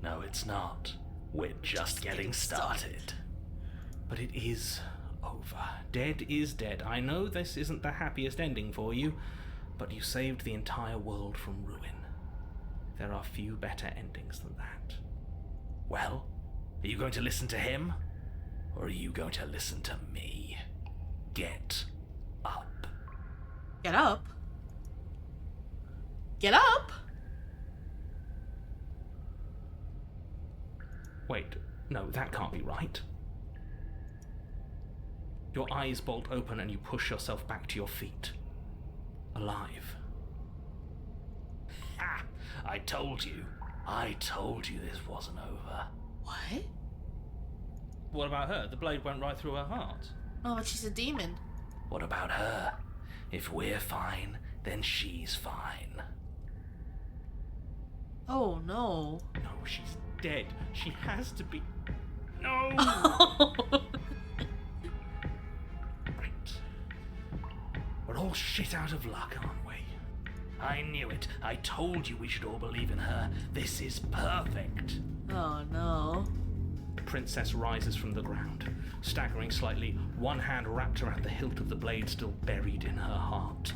No, it's not. We're just getting started. But it is over. Dead is dead. I know this isn't the happiest ending for you, but you saved the entire world from ruin. There are few better endings than that. Well, are you going to listen to him? Or are you going to listen to me? Get up. Get up? Get up? Wait, no, that can't be right. Your eyes bolt open and you push yourself back to your feet. Alive. Ha! I told you. I told you this wasn't over. What? What about her? The blade went right through her heart. Oh, but she's a demon. What about her? If we're fine, then she's fine. Oh, no. No, she's dead. She has to be. No! Right. We're all shit out of luck, aren't we? I knew it. I told you we should all believe in her. This is perfect. Oh, no. The princess rises from the ground, staggering slightly, one hand wrapped around the hilt of the blade still buried in her heart.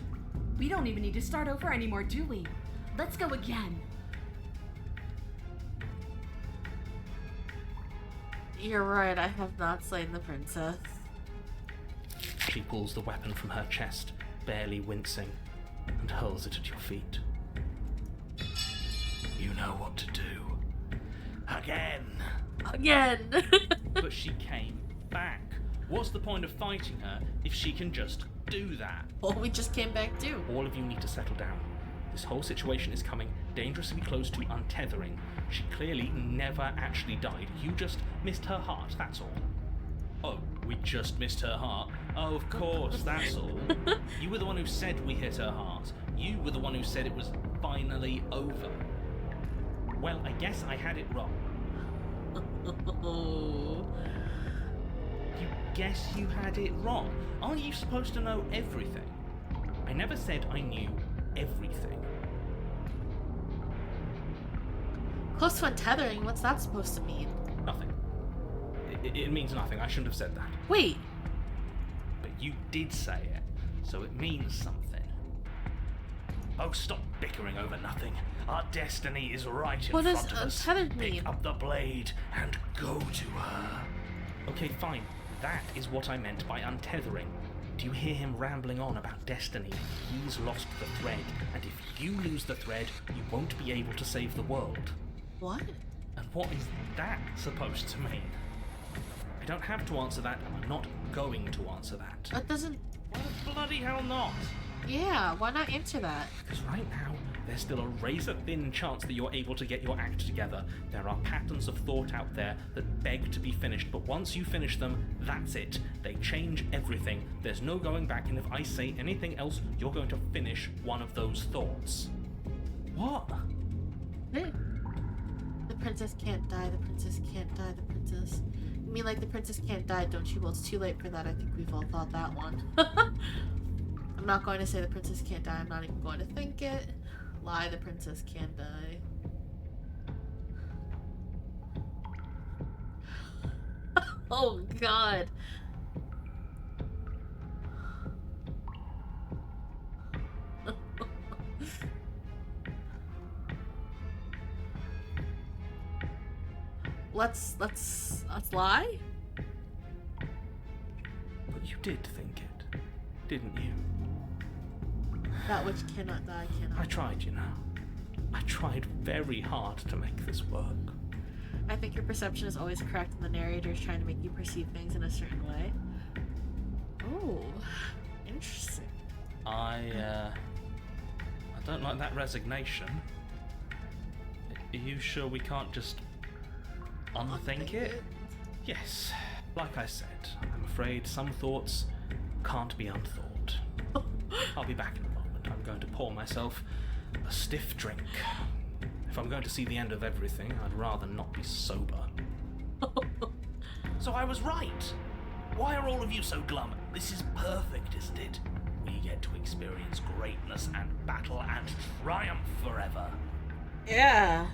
We don't even need to start over anymore, do we? Let's go again. You're right, I have not slain the princess. She pulls the weapon from her chest, barely wincing, and hurls it at your feet. You know what to do. Again! Again. But she came back. What's the point of fighting her if she can just do that? Well, we just came back too. All of you need to settle down. This whole situation is coming dangerously close to untethering. She clearly never actually died. You just missed her heart, that's all. Oh, we just missed her heart? Oh, of course, that's all. You were the one who said we hit her heart. You were the one who said it was finally over. Well, I guess I had it wrong. You guess you had it wrong? Aren't you supposed to know everything? I never said I knew everything. Close to untethering, what's that supposed to mean? Nothing. It means nothing. I shouldn't have said that. Wait. But you did say it, so it means something. Oh, stop bickering over nothing. Our destiny is right in front of us. What does untethered mean? Pick up the blade and go to her. Okay, fine. That is what I meant by untethering. Do you hear him rambling on about destiny? He's lost the thread, and if you lose the thread, you won't be able to save the world. What? And what is that supposed to mean? I don't have to answer that, and I'm not going to answer that. That doesn't... Why the bloody hell not? Yeah, why not answer that? Because right now, there's still a razor-thin chance that you're able to get your act together. There are patterns of thought out there that beg to be finished, but once you finish them, that's it. They change everything. There's no going back, and if I say anything else, you're going to finish one of those thoughts. What? The princess can't die, the princess can't die, the princess... You mean like the princess can't die, don't you? Well, it's too late for that. I think we've all thought that one. I'm not going to say the princess can't die. I'm not even going to think it. Lie, the princess can't die. Oh, God. Let's lie? But you did think it, didn't you? That which cannot die cannot. I tried, you know. I tried very hard to make this work. I think your perception is always correct and the narrator is trying to make you perceive things in a certain way. Oh, interesting. I don't like that resignation. Are you sure we can't just unthink it? Yes. Like I said, I'm afraid some thoughts can't be unthought. I'll be back in a moment. I'm going to pour myself a stiff drink. If I'm going to see the end of everything, I'd rather not be sober. So I was right. Why are all of you so glum? This is perfect, isn't it? We get to experience greatness and battle and triumph forever. Yeah.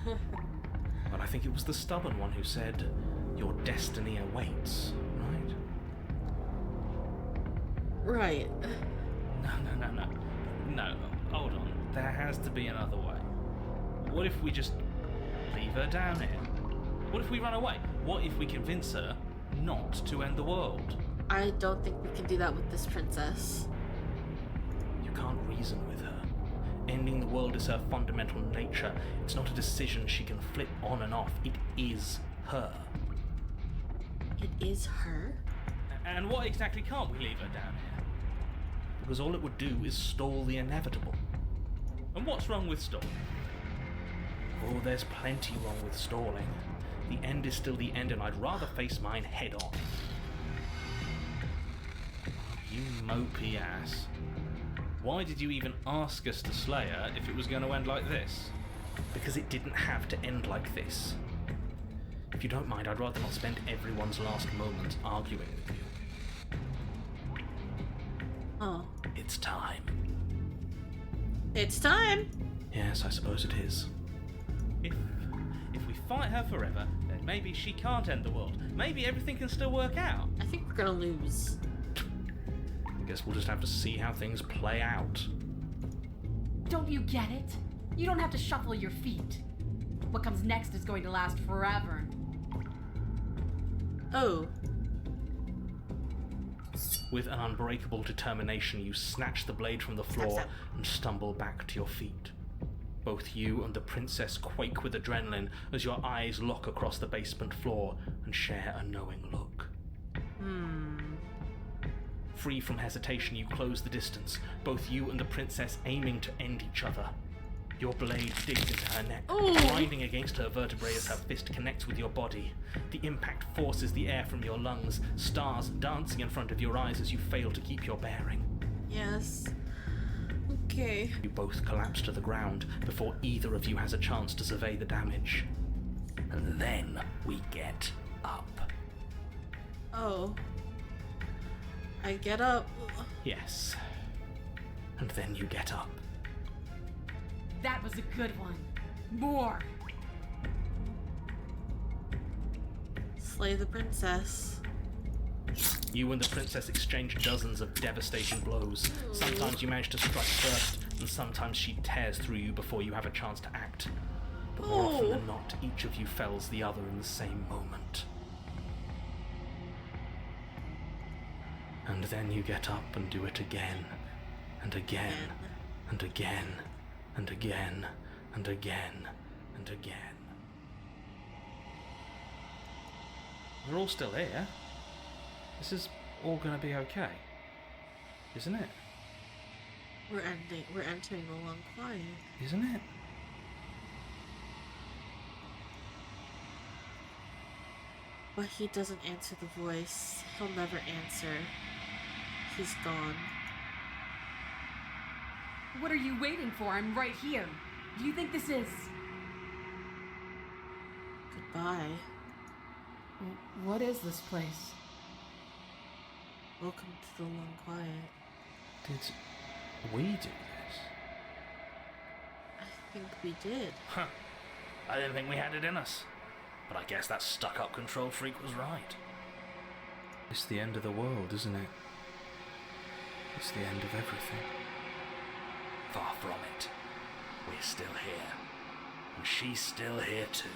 But I think it was the stubborn one who said, your destiny awaits, right? Right. No, hold on. There has to be another way. What if we just leave her down here? What if we run away? What if we convince her not to end the world? I don't think we can do that with this princess. You can't reason with her. Ending the world is her fundamental nature. It's not a decision she can flip on and off. It is her. It is her? And what exactly can't we leave her down here? Because all it would do is stall the inevitable. And what's wrong with stalling? Oh, there's plenty wrong with stalling. The end is still the end, and I'd rather face mine head on. You mopey ass. Why did you even ask us to slay her if it was going to end like this? Because it didn't have to end like this. If you don't mind, I'd rather not spend everyone's last moments arguing with you. Oh. It's time. It's time! Yes, I suppose it is. If we fight her forever, then maybe she can't end the world. Maybe everything can still work out. I think we're gonna lose. I guess we'll just have to see how things play out. Don't you get it? You don't have to shuffle your feet. What comes next is going to last forever. Oh. With an unbreakable determination, you snatch the blade from the floor and stumble back to your feet. Both you and the princess quake with adrenaline as your eyes lock across the basement floor and share a knowing look. Free from hesitation, you close the distance, both you and the princess aiming to end each other. Your blade digs into her neck, grinding against her vertebrae as her fist connects with your body. The impact forces the air from your lungs, stars dancing in front of your eyes as you fail to keep your bearing. Yes. Okay. You both collapse to the ground before either of you has a chance to survey the damage. And then we get up. Oh. I get up. Yes. And then you get up. That was a good one. More! Slay the princess. You and the princess exchange dozens of devastating blows. Sometimes you manage to strike first, and sometimes she tears through you before you have a chance to act. But more often than not, each of you fells the other in the same moment. And then you get up and do it again, and again, and again, and again, and again, and again. We're all still here. This is all gonna be okay, isn't it? We're entering the long quiet. Isn't it? But he doesn't answer the voice. He'll never answer. He's gone. What are you waiting for? I'm right here. Do you think this is... Goodbye. What is this place? Welcome to the long quiet. Did we do this? I think we did. Huh. I didn't think we had it in us. But I guess that stuck-up control freak was right. It's the end of the world, isn't it? It's the end of everything. Far from it. We're still here. And she's still here too.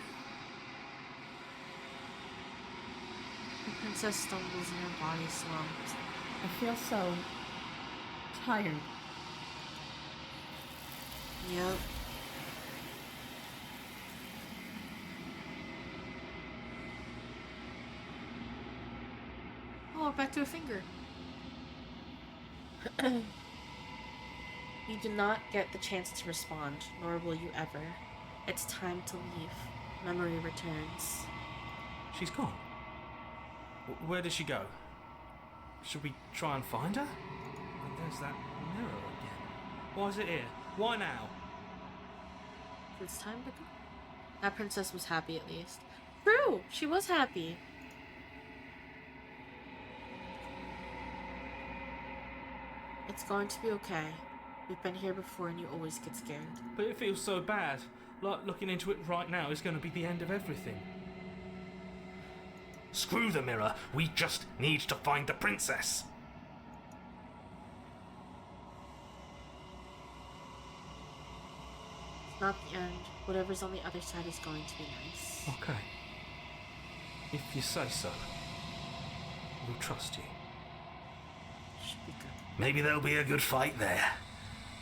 The princess stumbles and her body slumps. I feel so... tired. Yep. Oh, back to a finger. You do not get the chance to respond, nor will you ever. It's time to leave. Memory returns. She's gone. Where did she go? Should we try and find her? And there's that mirror again. Why is it here? Why now? It's time to go. That princess was happy at least. True, she was happy. It's going to be okay. We've been here before and you always get scared. But it feels so bad. Like looking into it right now is going to be the end of everything. Screw the mirror. We just need to find the princess. It's not the end. Whatever's on the other side is going to be nice. Okay. If you say so. We'll trust you. Should be good. Maybe there'll be a good fight there.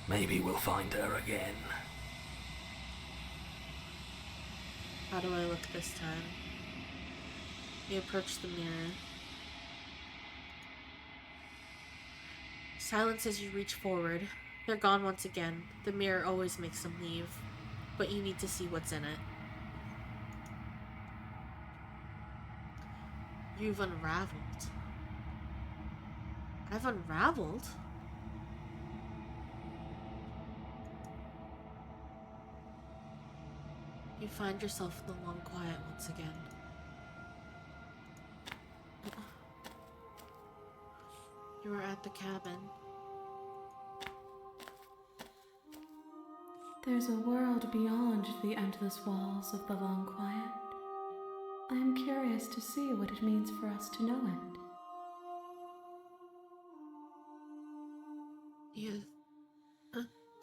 Maybe we'll find her again. How do I look this time? You approach the mirror. Silence as you reach forward. They're gone once again. The mirror always makes them leave, but you need to see what's in it. You've unraveled. I've unraveled? You find yourself in the long quiet once again. You are at the cabin. There's a world beyond the endless walls of the long quiet. I am curious to see what it means for us to know it.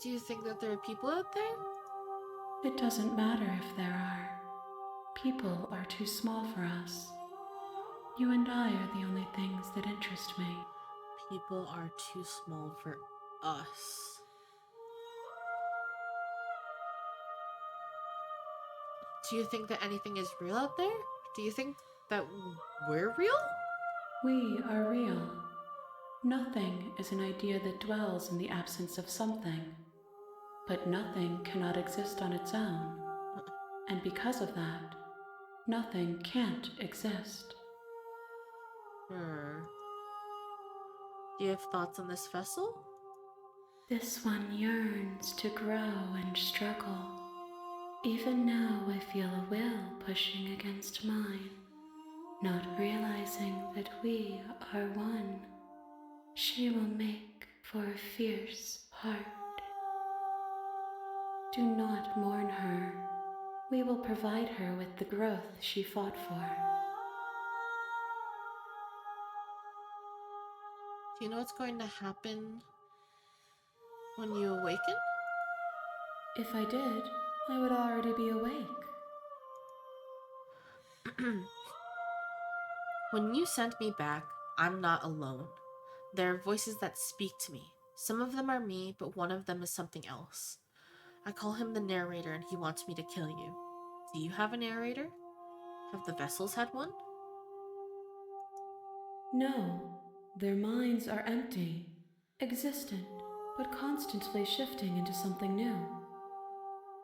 Do you think that there are people out there? It doesn't matter if there are. People are too small for us. You and I are the only things that interest me. People are too small for us. Do you think that anything is real out there? Do you think that we're real? We are real. Nothing is an idea that dwells in the absence of something. But nothing cannot exist on its own. And because of that, nothing can't exist. Do you have thoughts on this vessel? This one yearns to grow and struggle. Even now I feel a will pushing against mine, not realizing that we are one. She will make for a fierce heart. Do not mourn her. We will provide her with the growth she fought for. Do you know what's going to happen when you awaken? If I did, I would already be awake. When you sent me back, I'm not alone. There are voices that speak to me. Some of them are me, but one of them is something else. I call him the Narrator, and he wants me to kill you. Do you have a narrator? Have the vessels had one? No, their minds are empty, existent, but constantly shifting into something new.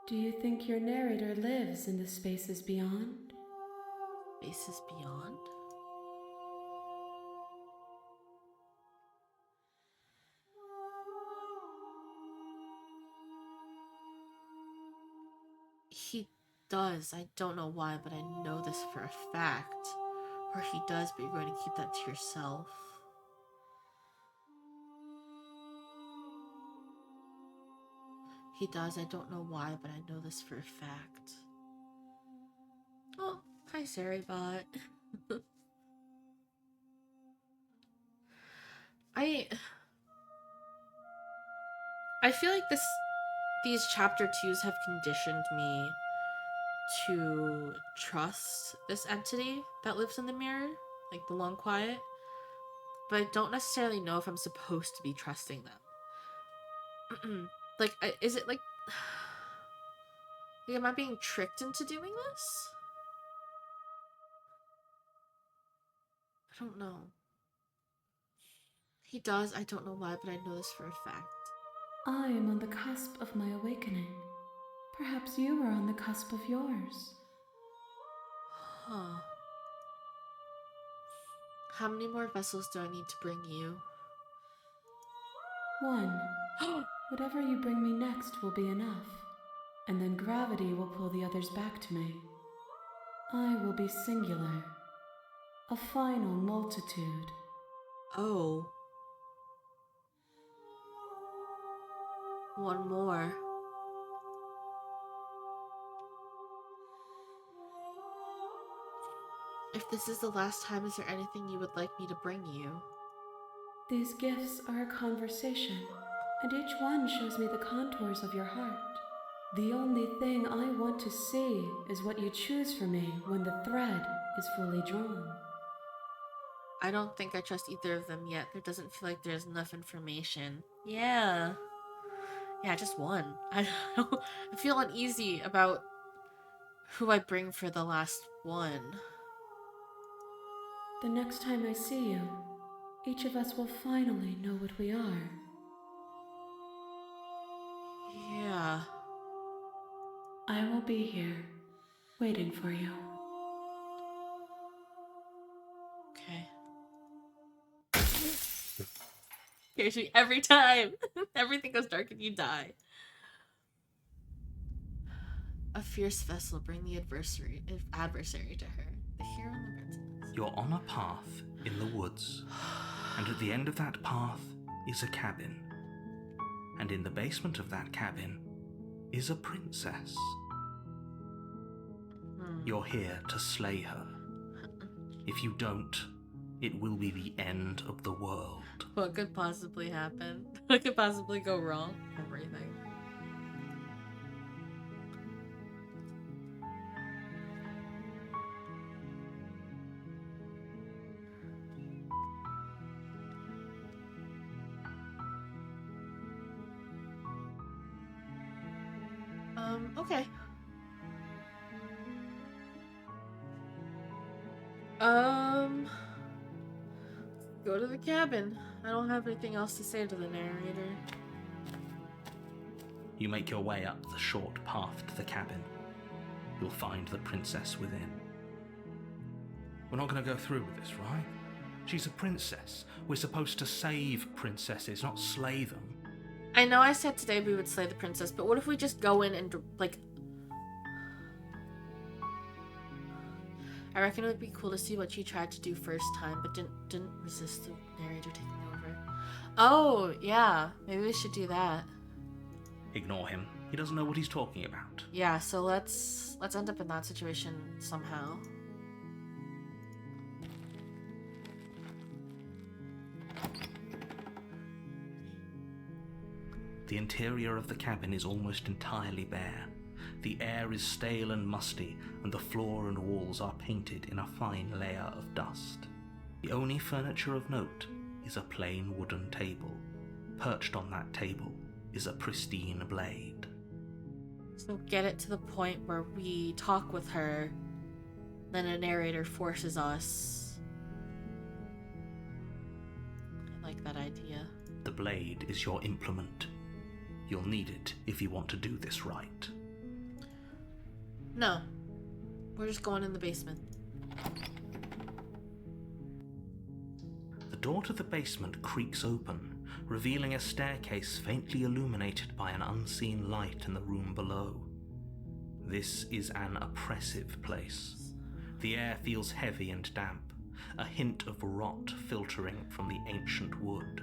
Do you think your narrator lives in the spaces beyond? Spaces beyond? He does. I don't know why, but I know this for a fact. Or he does, but you're going to keep that to yourself. He does. I don't know why, but I know this for a fact. Oh, hi, Sarybot. I feel like these chapter 2s have conditioned me to trust this entity that lives in the mirror, like the Long Quiet, but I don't necessarily know if I'm supposed to be trusting them. Like, is it like am I being tricked into doing this? I don't know. He does. I don't know why, but I know this for a fact. I am on the cusp of my awakening. Perhaps you are on the cusp of yours. Huh. How many more vessels do I need to bring you? One. Whatever you bring me next will be enough. And then gravity will pull the others back to me. I will be singular. A final multitude. Oh. One more. If this is the last time, is there anything you would like me to bring you? These gifts are a conversation, and each one shows me the contours of your heart. The only thing I want to see is what you choose for me when the thread is fully drawn. I don't think I trust either of them yet. There doesn't feel like there's enough information. Yeah, just one. I feel uneasy about who I bring for the last one. The next time I see you, each of us will finally know what we are. Yeah. I will be here, waiting for you. Okay. Scares me every time. Everything goes dark and you die. A fierce vessel, bring the adversary to her. The hero and the princess. You're on a path in the woods, and at the end of that path is a cabin. And in the basement of that cabin is a princess. You're here to slay her. If you don't, it will be the end of the world. What could possibly happen? What could possibly go wrong? Everything. Okay. Go to the cabin. I don't have anything else to say to the narrator. You make your way up the short path to the cabin. You'll find the princess within. We're not going to go through with this, right? She's a princess. We're supposed to save princesses, not slay them. I know I said today we would slay the princess, but what if we just go in and, like... I reckon it would be cool to see what she tried to do first time, but didn't resist the narrator taking over. Oh, yeah. Maybe we should do that. Ignore him. He doesn't know what he's talking about. Yeah, so let's end up in that situation somehow. The interior of the cabin is almost entirely bare. The air is stale and musty, and the floor and walls are painted in a fine layer of dust. The only furniture of note is a plain wooden table. Perched on that table is a pristine blade. So get it to the point where we talk with her, then a narrator forces us. I like that idea. The blade is your implement. You'll need it if you want to do this right. No. We're just going in the basement. The door to the basement creaks open, revealing a staircase faintly illuminated by an unseen light in the room below. This is an oppressive place. The air feels heavy and damp, a hint of rot filtering from the ancient wood.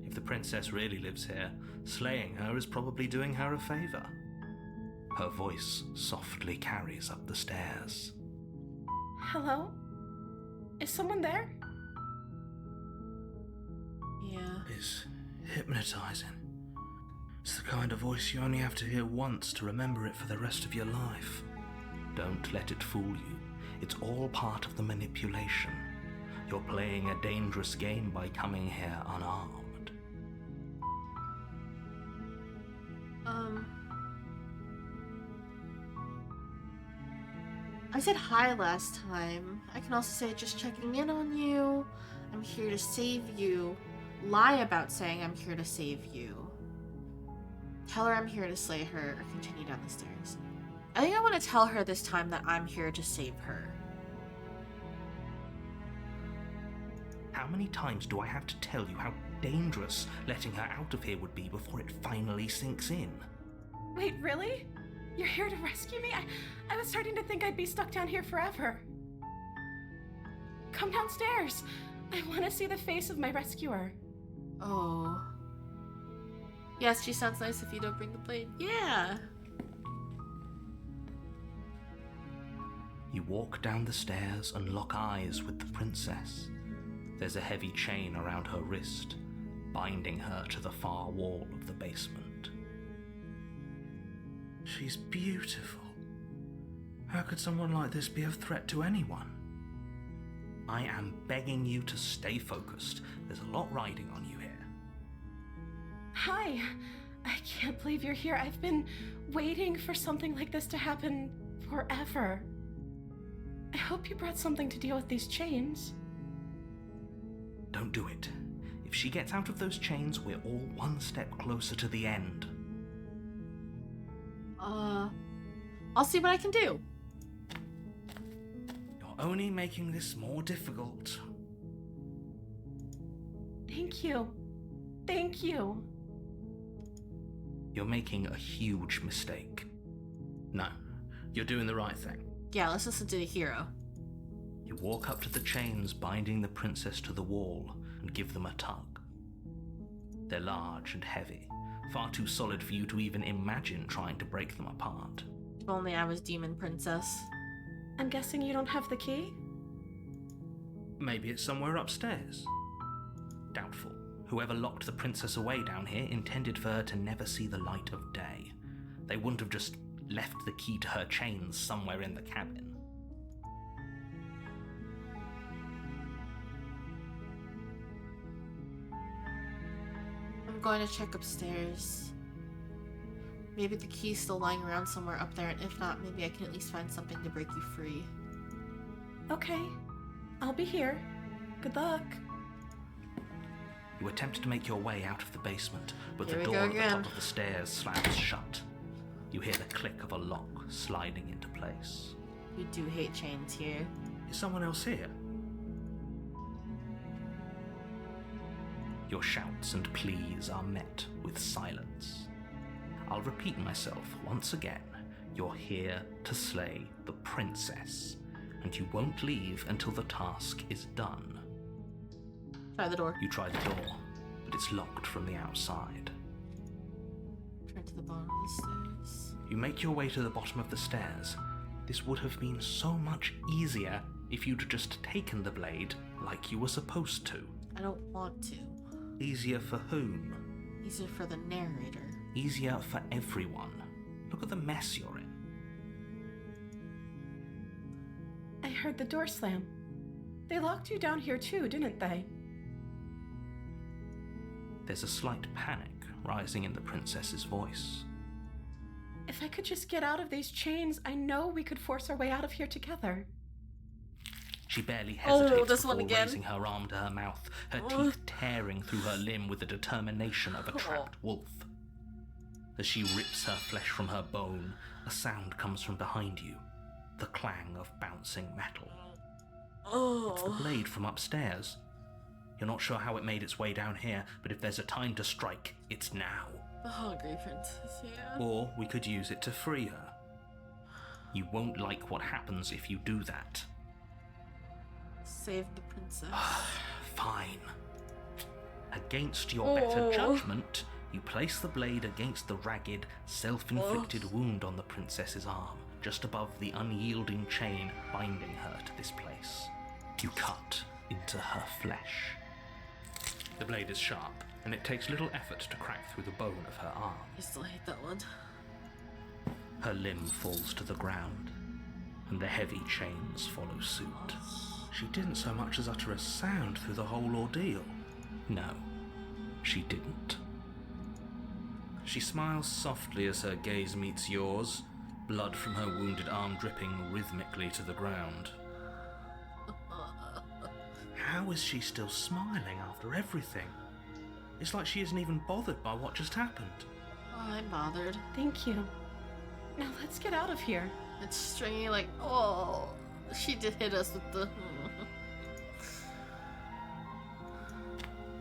If the princess really lives here, slaying her is probably doing her a favor. Her voice softly carries up the stairs. Hello? Is someone there? Yeah. It's hypnotizing. It's the kind of voice you only have to hear once to remember it for the rest of your life. Don't let it fool you. It's all part of the manipulation. You're playing a dangerous game by coming here unarmed. I said hi last time. I can also say just checking in on you. I'm here to save you. Lie about saying I'm here to save you. Tell her I'm here to slay her or continue down the stairs. I think I want to tell her this time that I'm here to save her. How many times do I have to tell you how dangerous letting her out of here would be before it finally sinks in? Wait, really? You're here to rescue me? I was starting to think I'd be stuck down here forever. Come downstairs. I want to see the face of my rescuer. Oh. Yes, she sounds nice if you don't bring the blade. Yeah! You walk down the stairs and lock eyes with the princess. There's a heavy chain around her wrist, binding her to the far wall of the basement. She's beautiful. How could someone like this be a threat to anyone? I am begging you to stay focused. There's a lot riding on you here. Hi. I can't believe you're here. I've been waiting for something like this to happen forever. I hope you brought something to deal with these chains. Don't do it. If she gets out of those chains, we're all one step closer to the end. I'll see what I can do. You're only making this more difficult. Thank you. Thank you. You're making a huge mistake. No, you're doing the right thing. Yeah, let's listen to the hero. You walk up to the chains binding the princess to the wall and give them a tug. They're large and heavy, far too solid for you to even imagine trying to break them apart. If only I was Demon Princess. I'm guessing you don't have the key? Maybe it's somewhere upstairs. Doubtful. Whoever locked the princess away down here intended for her to never see the light of day. They wouldn't have just left the key to her chains somewhere in the cabin. I'm going to check upstairs. Maybe the key's still lying around somewhere up there, and if not, maybe I can at least find something to break you free. Okay. I'll be here. Good luck. You attempt to make your way out of the basement, but Here the we door go at the again. top of the stairs slams shut. You hear the click of a lock sliding into place. We do hate chains here. Is someone else here? Your shouts and pleas are met with silence. I'll repeat myself once again. You're here to slay the princess, and you won't leave until the task is done. Try the door. You try the door, but it's locked from the outside. Turn to the bottom of the stairs. You make your way to the bottom of the stairs. This would have been so much easier if you'd just taken the blade like you were supposed to. I don't want to. Easier for whom? Easier for the narrator. Easier for everyone. Look at the mess you're in. I heard the door slam. They locked you down here too, didn't they? There's a slight panic rising in the princess's voice. If I could just get out of these chains, I know we could force our way out of here together. She barely hesitates this one before again. raising her arm to her mouth, her teeth tearing through her limb with the determination of a trapped wolf. As she rips her flesh from her bone, a sound comes from behind you, the clang of bouncing metal. It's the blade from upstairs. You're not sure how it made its way down here, but if there's a time to strike, it's now. The hungry princess, yeah. Or we could use it to free her. You won't like what happens if you do that. Save the princess. Fine. Against your better judgment, you place the blade against the ragged, self-inflicted wound on the princess's arm, just above the unyielding chain binding her to this place. You cut into her flesh. The blade is sharp, and it takes little effort to crack through the bone of her arm. I still hate that one. Her limb falls to the ground, and the heavy chains follow suit. She didn't so much as utter a sound through the whole ordeal. No, she didn't. She smiles softly as her gaze meets yours, blood from her wounded arm dripping rhythmically to the ground. How is she still smiling after everything? It's like she isn't even bothered by what just happened. Oh, I'm bothered. Thank you. Now let's get out of here. It's stringy like, oh, she did hit us with the...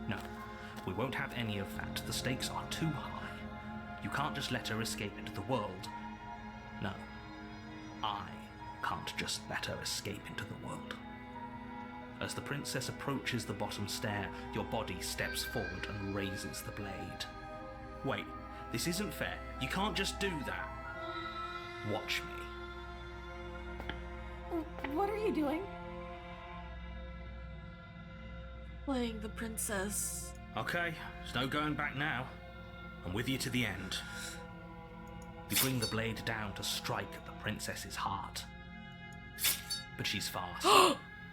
No, we won't have any of that. The stakes are too high. You can't just let her escape into the world. No, I can't just let her escape into the world. As the princess approaches the bottom stair, your body steps forward and raises the blade. Wait, this isn't fair. You can't just do that. Watch me. What are you doing? Playing the princess. Okay, there's no going back now. I'm with you to the end. You bring the blade down to strike at the princess's heart. But she's fast.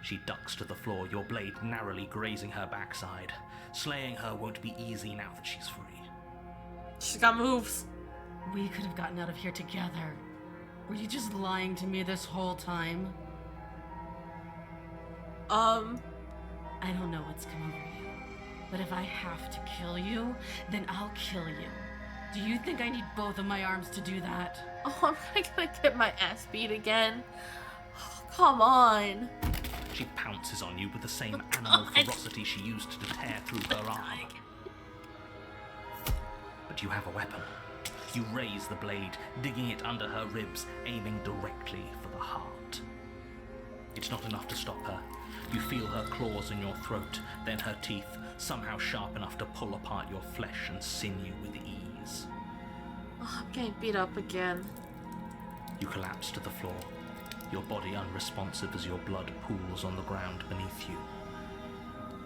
She ducks to the floor, your blade narrowly grazing her backside. Slaying her won't be easy now that she's free. She's got moves. We could have gotten out of here together. Were you just lying to me this whole time? I don't know what's come over you, but if I have to kill you, then I'll kill you. Do you think I need both of my arms to do that? Oh, I'm not gonna get my ass beat again. Oh, come on. She pounces on you with the same animal ferocity she used to tear through her arm. But you have a weapon. You raise the blade, digging it under her ribs, aiming directly for the heart. It's not enough to stop her. You feel her claws in your throat, then her teeth, somehow sharp enough to pull apart your flesh and sinew with ease. Oh, I'm getting beat up again. You collapse to the floor, your body unresponsive as your blood pools on the ground beneath you.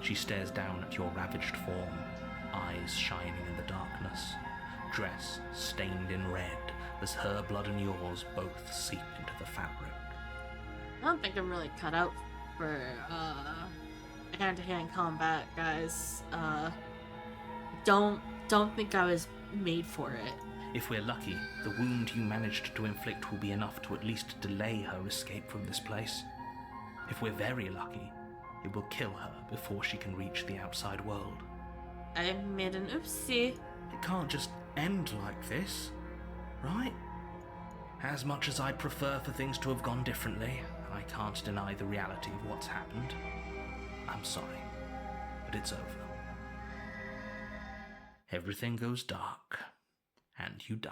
She stares down at your ravaged form, eyes shining in the darkness, dress stained in red as her blood and yours both seep into the fabric. I don't think I'm really cut out for hand-to-hand combat, guys. Don't think I was made for it. If we're lucky, the wound you managed to inflict will be enough to at least delay her escape from this place. If we're very lucky, It will kill her before she can reach the outside world. I made an oopsie. It can't just end like this, right? As much as I'd prefer for things to have gone differently, I can't deny the reality of what's happened. I'm sorry, but it's over. Everything goes dark, and you die.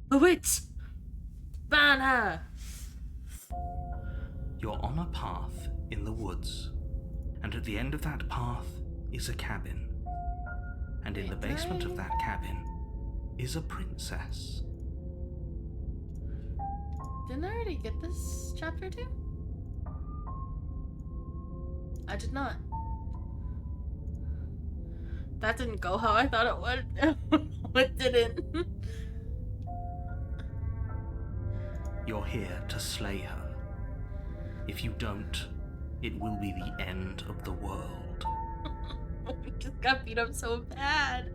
The witch! Ban her! You're on a path in the woods, and at the end of that path is a cabin. And in the basement of that cabin is a princess. Didn't I already get this chapter too? I did not. That didn't go how I thought it would. It didn't. You're here to slay her. If you don't, it will be the end of the world. We just got beat up so bad.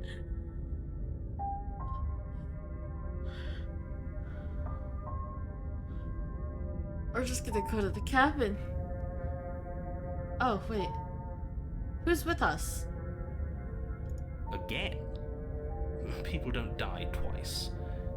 We're just gonna go to the cabin. Oh, wait. Who's with us? Again? People don't die twice.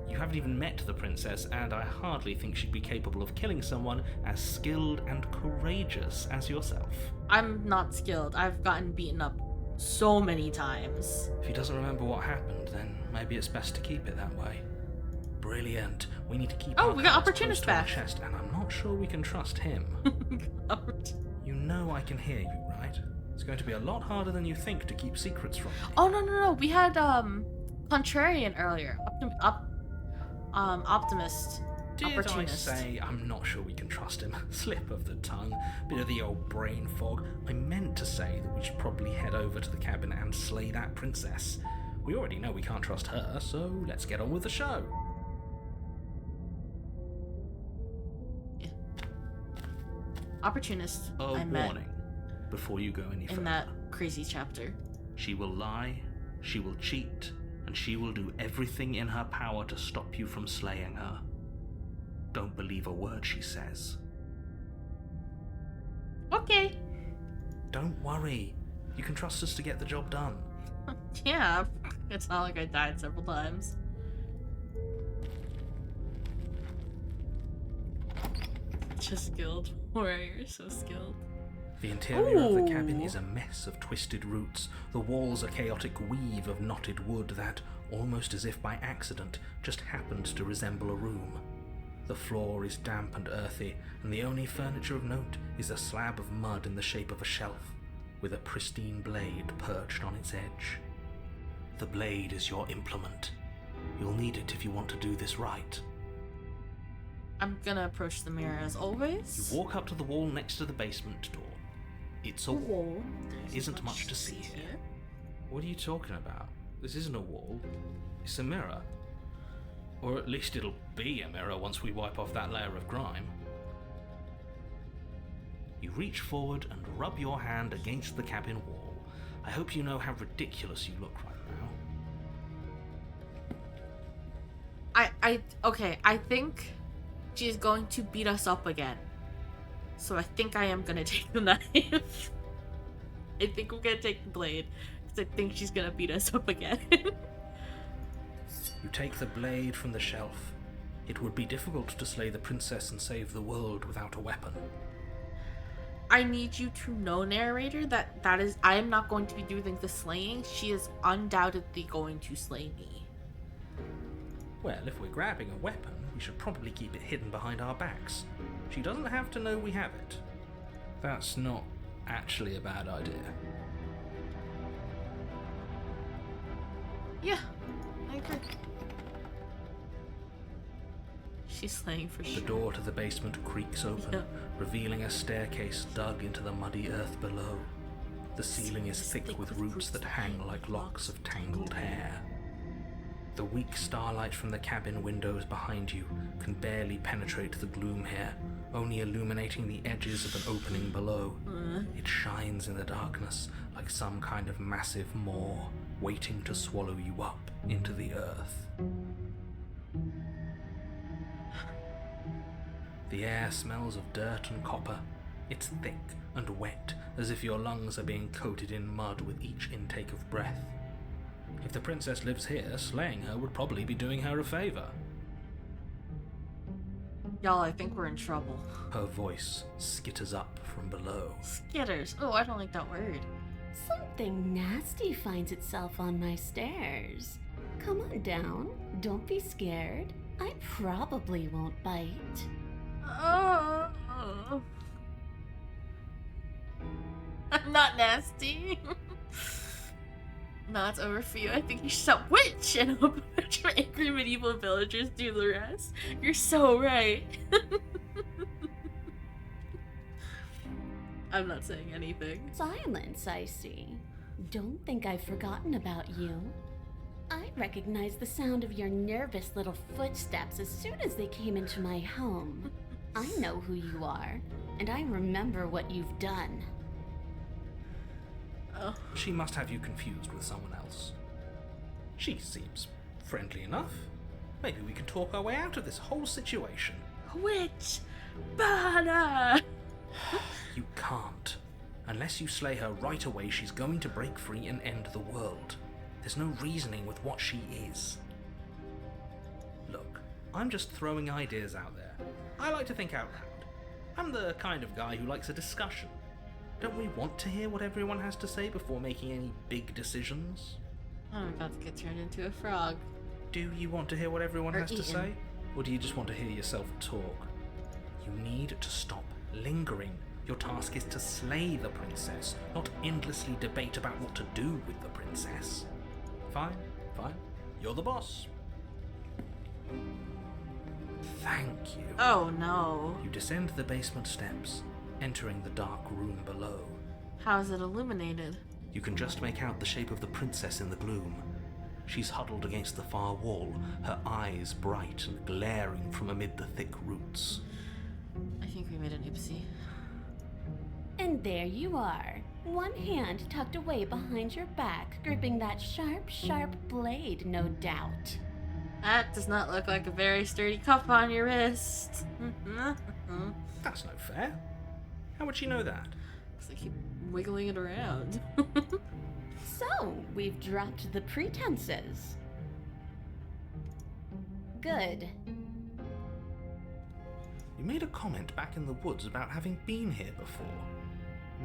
You haven't even met the princess, and I hardly think she'd be capable of killing someone as skilled and courageous as yourself. I'm not skilled. I've gotten beaten up so many times. If he doesn't remember what happened, then maybe it's best to keep it that way. Brilliant. We need to keep our we got cards Opportunist close to our back. chest, and I'm not sure we can trust him. You know I can hear you, right? It's going to be a lot harder than you think to keep secrets from me. Oh, no. We had, Contrarian earlier. Optimist. Did Opportunist. I say I'm not sure we can trust him? Slip of the tongue, bit of the old brain fog. I meant to say that we should probably head over to the cabin and slay that princess. We already know we can't trust her, so let's get on with the show. Yeah. Opportunist. A I met warning before you go any further. in that crazy chapter. She will lie, she will cheat, and she will do everything in her power to stop you from slaying her. Don't believe a word she says. Okay. Don't worry. You can trust us to get the job done. Yeah. It's not like I died several times. Just skilled. Warrior, so skilled. The interior of the Ooh. cabin is a mess of twisted roots. The walls a chaotic weave of knotted wood that, almost as if by accident, just happened to resemble a room. The floor is damp and earthy, and the only furniture of note is a slab of mud in the shape of a shelf, with a pristine blade perched on its edge. The blade is your implement. You'll need it if you want to do this right. I'm gonna approach the mirror as always. You walk up to the wall next to the basement door. It's a wall. There isn't much to see here. What are you talking about? This isn't a wall. It's a mirror. Or at least it'll be a mirror once we wipe off that layer of grime. You reach forward and rub your hand against the cabin wall. I hope you know how ridiculous you look right now. Okay, I think she's going to beat us up again. So I think I am gonna take the knife. I think we're gonna take the blade, because I think she's gonna beat us up again. You take the blade from the shelf. It would be difficult to slay the princess and save the world without a weapon. I need you to know, narrator, that is, I am not going to be doing the slaying. She is undoubtedly going to slay me. Well, if we're grabbing a weapon, we should probably keep it hidden behind our backs. She doesn't have to know we have it. That's not actually a bad idea. Yeah, I agree. She's slaying for The sure. door to the basement creaks open, Yeah. revealing a staircase dug into the muddy earth below. The ceiling is thick with roots that hang like locks of tangled hair. The weak starlight from the cabin windows behind you can barely penetrate the gloom here, only illuminating the edges of an opening below. It shines in the darkness like some kind of massive maw, waiting to swallow you up into the earth. The air smells of dirt and copper. It's thick and wet, as if your lungs are being coated in mud with each intake of breath. If the princess lives here, slaying her would probably be doing her a favor. Y'all, I think we're in trouble. Her voice skitters up from below. Skitters. Oh, I don't like that word. Something nasty finds itself on my stairs. Come on down. Don't be scared. I probably won't bite. Oh. I'm not nasty. No, it's over for you. I think you should shout witch and hope a bunch of angry medieval villagers do the rest. You're so right. I'm not saying anything. Silence, I see. Don't think I've forgotten about you. I recognized the sound of your nervous little footsteps as soon as they came into my home. I know who you are, and I remember what you've done. Oh. She must have you confused with someone else. She seems friendly enough. Maybe we can talk our way out of this whole situation. Witch! Bana! You can't. Unless you slay her right away, she's going to break free and end the world. There's no reasoning with what she is. Look, I'm just throwing ideas out there. I like to think out loud. I'm the kind of guy who likes a discussion. Don't we want to hear what everyone has to say before making any big decisions? I'm about to get turned into a frog. Do you want to hear what everyone Or has to eaten. say? Or do you just want to hear yourself talk? You need to stop lingering. Your task is to slay the princess, not endlessly debate about what to do with the princess. Fine, fine. You're the boss. Thank you. Oh no. You descend the basement steps, entering the dark room below. How is it illuminated? You can just make out the shape of the princess in the gloom. She's huddled against the far wall, her eyes bright and glaring from amid the thick roots. I think we made an oopsie. And there you are, one hand tucked away behind your back, gripping that sharp, sharp blade, no doubt. That does not look like a very sturdy cuff on your wrist. That's no fair. How would she know that? Because I keep wiggling it around. So, we've dropped the pretenses. Good. You made a comment back in the woods about having been here before.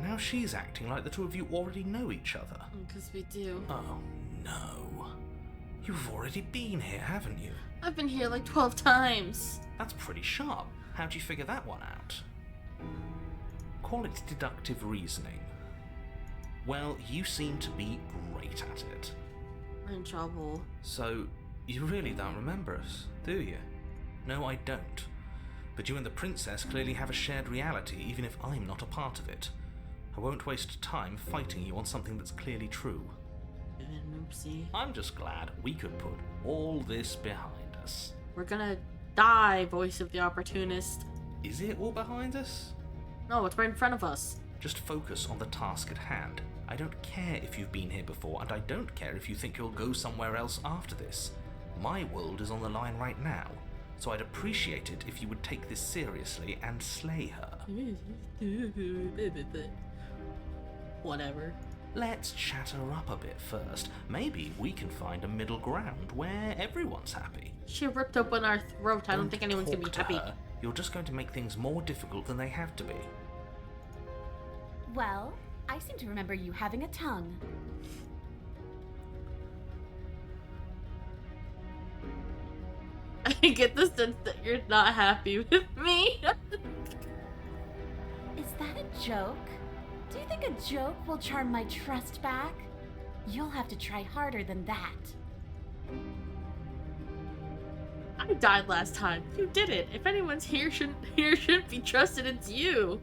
Now she's acting like the two of you already know each other. Because we do. Oh no. You've already been here, haven't you? I've been here like 12 times. That's pretty sharp. How'd you figure that one out? Call it deductive reasoning. Well, you seem to be great at it. We're in trouble. So, you really don't remember us, do you? No, I don't. But you and the princess clearly have a shared reality, even if I'm not a part of it. I won't waste time fighting you on something that's clearly true. An oopsie. I'm just glad we could put all this behind us. We're gonna die, voice of the opportunist. Is it all behind us? No, it's right in front of us. Just focus on the task at hand. I don't care if you've been here before, and I don't care if you think you'll go somewhere else after this. My world is on the line right now, so I'd appreciate it if you would take this seriously and slay her. Whatever. Let's chat her up a bit first. Maybe we can find a middle ground where everyone's happy. She ripped open our throat. I don't think anyone's gonna be talk to happy. her. You're just going to make things more difficult than they have to be. Well, I seem to remember you having a tongue. I get the sense that you're not happy with me. Is that a joke? Do you think a joke will charm my trust back? You'll have to try harder than that. I died last time. You did it. If anyone's here shouldn't be trusted, it's you.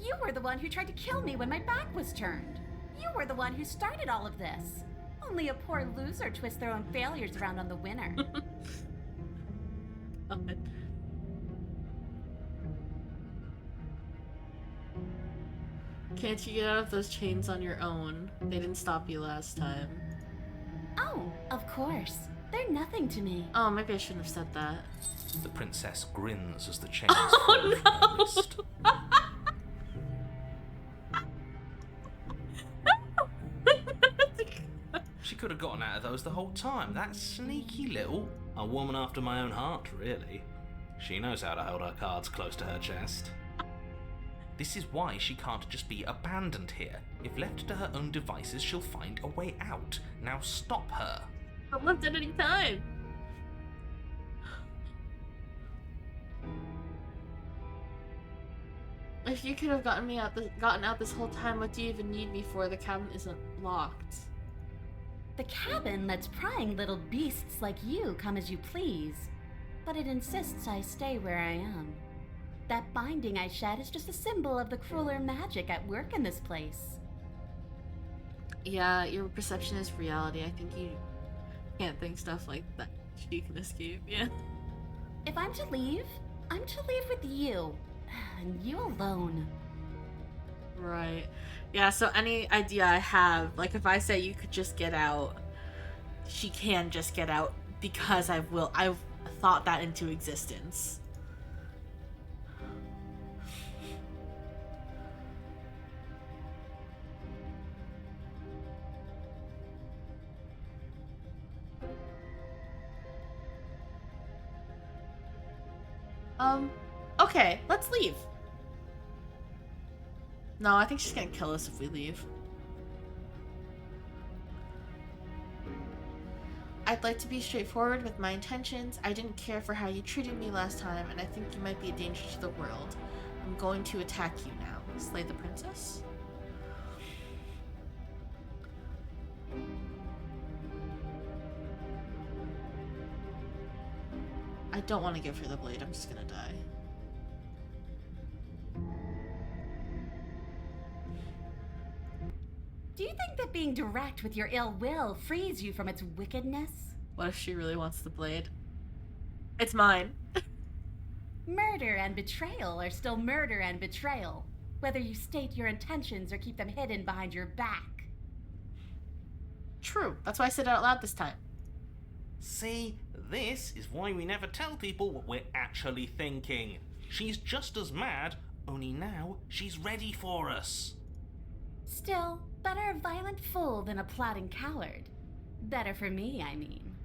You were the one who tried to kill me when my back was turned. You were the one who started all of this. Only a poor loser twists their own failures around on the winner. Can't you get out of those chains on your own? They didn't stop you last time. Oh, of course. They're nothing to me. Oh, maybe I shouldn't have said that. The princess grins as the chains fall from her wrist. She could have gotten out of those the whole time. That sneaky little... A woman after my own heart, really. She knows how to hold her cards close to her chest. This is why she can't just be abandoned here. If left to her own devices, she'll find a way out. Now stop her. I left at any time. If you could have gotten out this whole time, what do you even need me for? The cabin isn't locked. The cabin lets prying little beasts like you come as you please, but it insists I stay where I am. That binding I shed is just a symbol of the crueler magic at work in this place. Yeah, your perception is reality. I think you can't think stuff like that. She can escape, yeah. If I'm to leave, I'm to leave with you. And you alone. Right. Yeah, so any idea I have, like if I say you could just get out, she can just get out because I've thought that into existence. Okay, let's leave. No, I think she's gonna kill us if we leave. I'd like to be straightforward with my intentions. I didn't care for how you treated me last time, and I think you might be a danger to the world. I'm going to attack you now. Slay the princess? I don't want to give her the blade. I'm just gonna die. Do you think that being direct with your ill will frees you from its wickedness? What if she really wants the blade? It's mine. Murder and betrayal are still murder and betrayal, whether you state your intentions or keep them hidden behind your back. True. That's why I said it out loud this time. See, this is why we never tell people what we're actually thinking. She's just as mad, only now she's ready for us. Still, better a violent fool than a plotting coward. Better for me, I mean.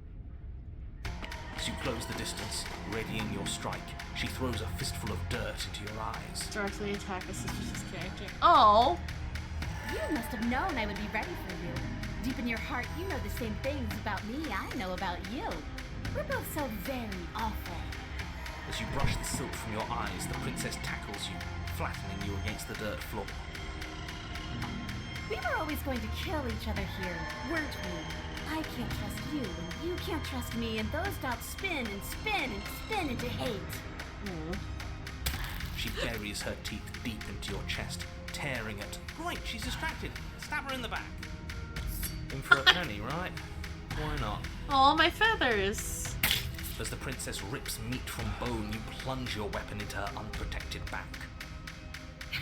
As you close the distance, readying your strike, she throws a fistful of dirt into your eyes. Directly attack a suspicious character. Oh! You must have known I would be ready for you. Deep in your heart, you know the same things about me I know about you. We're both so very awful. As you brush the silt from your eyes, the princess tackles you, flattening you against the dirt floor. We were always going to kill each other here, weren't we? I can't trust you, and you can't trust me, and those dots spin and spin and spin into hate. She buries her teeth deep into your chest, tearing it. Right, she's distracted. Stab her in the back. In for a penny, right? Why not? Oh, my feathers! As the princess rips meat from bone, you plunge your weapon into her unprotected back.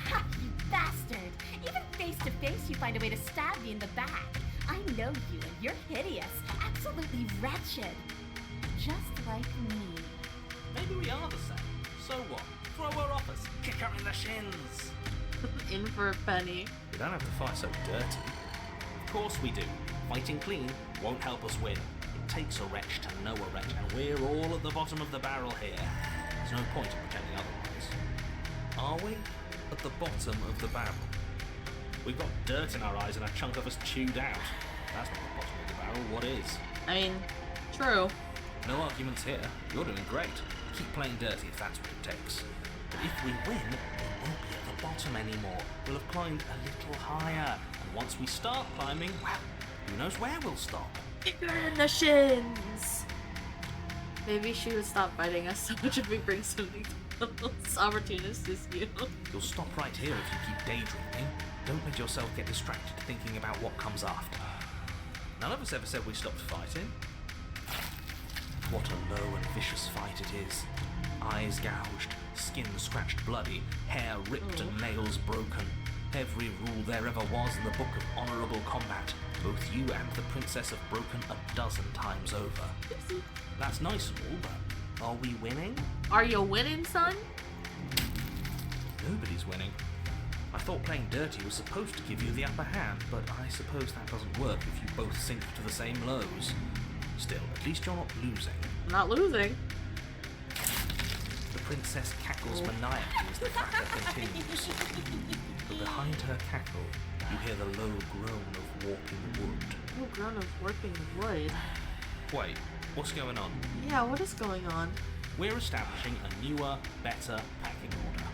Ha, you bastard! Even face to face, you find a way to stab me in the back. I know you, and you're hideous, absolutely wretched. Just like me. Maybe we are the same. So what? Throw her off us. Kick her in the shins. In for a penny. We don't have to fight so dirty. Of course we do. Fighting clean won't help us win. It takes a wretch to know a wretch, and we're all at the bottom of the barrel here. There's no point in pretending otherwise. Are we? At the bottom of the barrel. We've got dirt in our eyes and a chunk of us chewed out. That's not the bottom of the barrel, what is? I mean, true. No arguments here. You're doing great. Keep playing dirty if that's what it takes. But if we win, we won't be at the bottom anymore. We'll have climbed a little higher. And once we start climbing, well, who knows where we'll stop? Kick her in the shins! Maybe she would stop biting us so much if we bring something opportunist as you. You'll stop right here if you keep daydreaming. Don't let yourself get distracted thinking about what comes after. None of us ever said we stopped fighting. What a low and vicious fight it is. Eyes gouged, skin scratched bloody, hair ripped and nails broken. Every rule there ever was in the Book of Honourable Combat. Both you and the Princess have broken a dozen times over. That's nice and all, but are we winning? Are you winning, son? Nobody's winning. I thought playing dirty was supposed to give you the upper hand, but I suppose that doesn't work if you both sink to the same lows. Still, at least you're not losing. I'm not losing. The princess cackles maniacally as the cracker continues. But behind her cackle, you hear the low groan of warping wood. Oh, groan of warping wood. Wait, what's going on? Yeah, what is going on? We're establishing a newer, better packing order.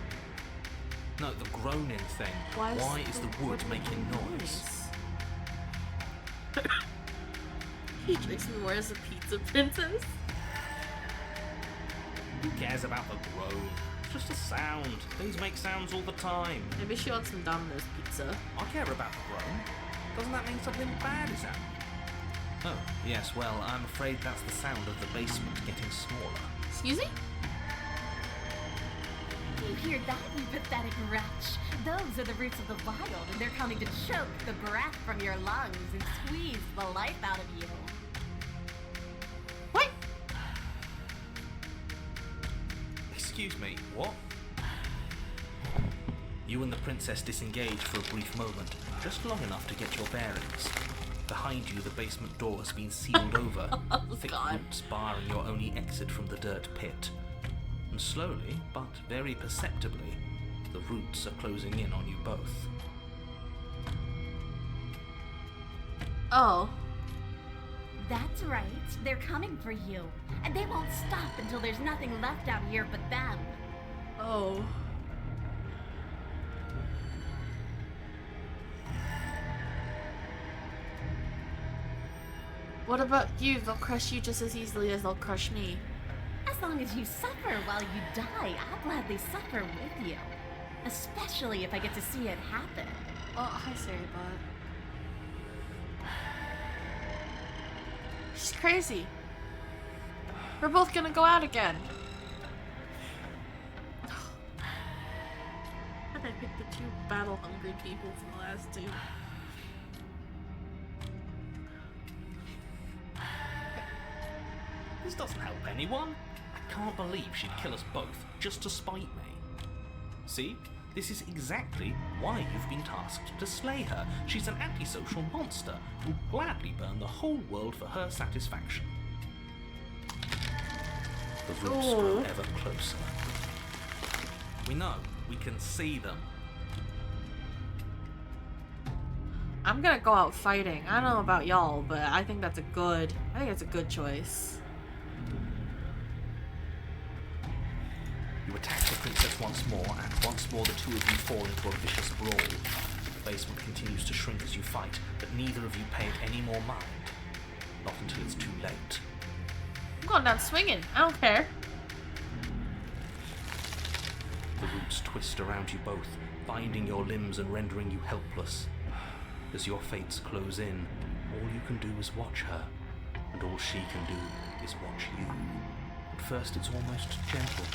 No, the groaning thing. Why is the wood making noise? He drinks more as a pizza princess. Who cares about the groan? It's just a sound. Things make sounds all the time. Maybe she wants some Domino's pizza. I care about the groan. Doesn't that mean something bad is happening? Oh, yes, well, I'm afraid that's the sound of the basement getting smaller. Excuse me? You hear that, you pathetic wretch? Those are the roots of the wild, and they're coming to choke the breath from your lungs and squeeze the life out of you. What? Excuse me, what? You and the princess disengage for a brief moment, just long enough to get your bearings. Behind you, the basement door has been sealed over, thick roots barring your only exit from the dirt pit. And slowly, but very perceptibly, the roots are closing in on you both. Oh. That's right. They're coming for you. And they won't stop until there's nothing left out here but them. Oh. What about you? They'll crush you just as easily as they'll crush me. As long as you suffer while you die, I'll gladly suffer with you. Especially if I get to see it happen. Oh, hi, Sarah Bot. She's crazy. We're both gonna go out again. And I picked the two battle-hungry people from the last two. This doesn't help anyone. I can't believe she'd kill us both just to spite me. See? This is exactly why you've been tasked to slay her. She's an antisocial monster who'll gladly burn the whole world for her satisfaction. The roots grow ever closer. We know. We can see them. I'm gonna go out fighting. I don't know about y'all, but I think that's a good choice. You attack the princess once more, and once more the two of you fall into a vicious brawl. The basement continues to shrink as you fight, but neither of you pay it any more mind. Not until it's too late. I'm going down swinging. I don't care. The roots twist around you both, binding your limbs and rendering you helpless. As your fates close in, all you can do is watch her, and all she can do is watch you. At first it's almost gentle.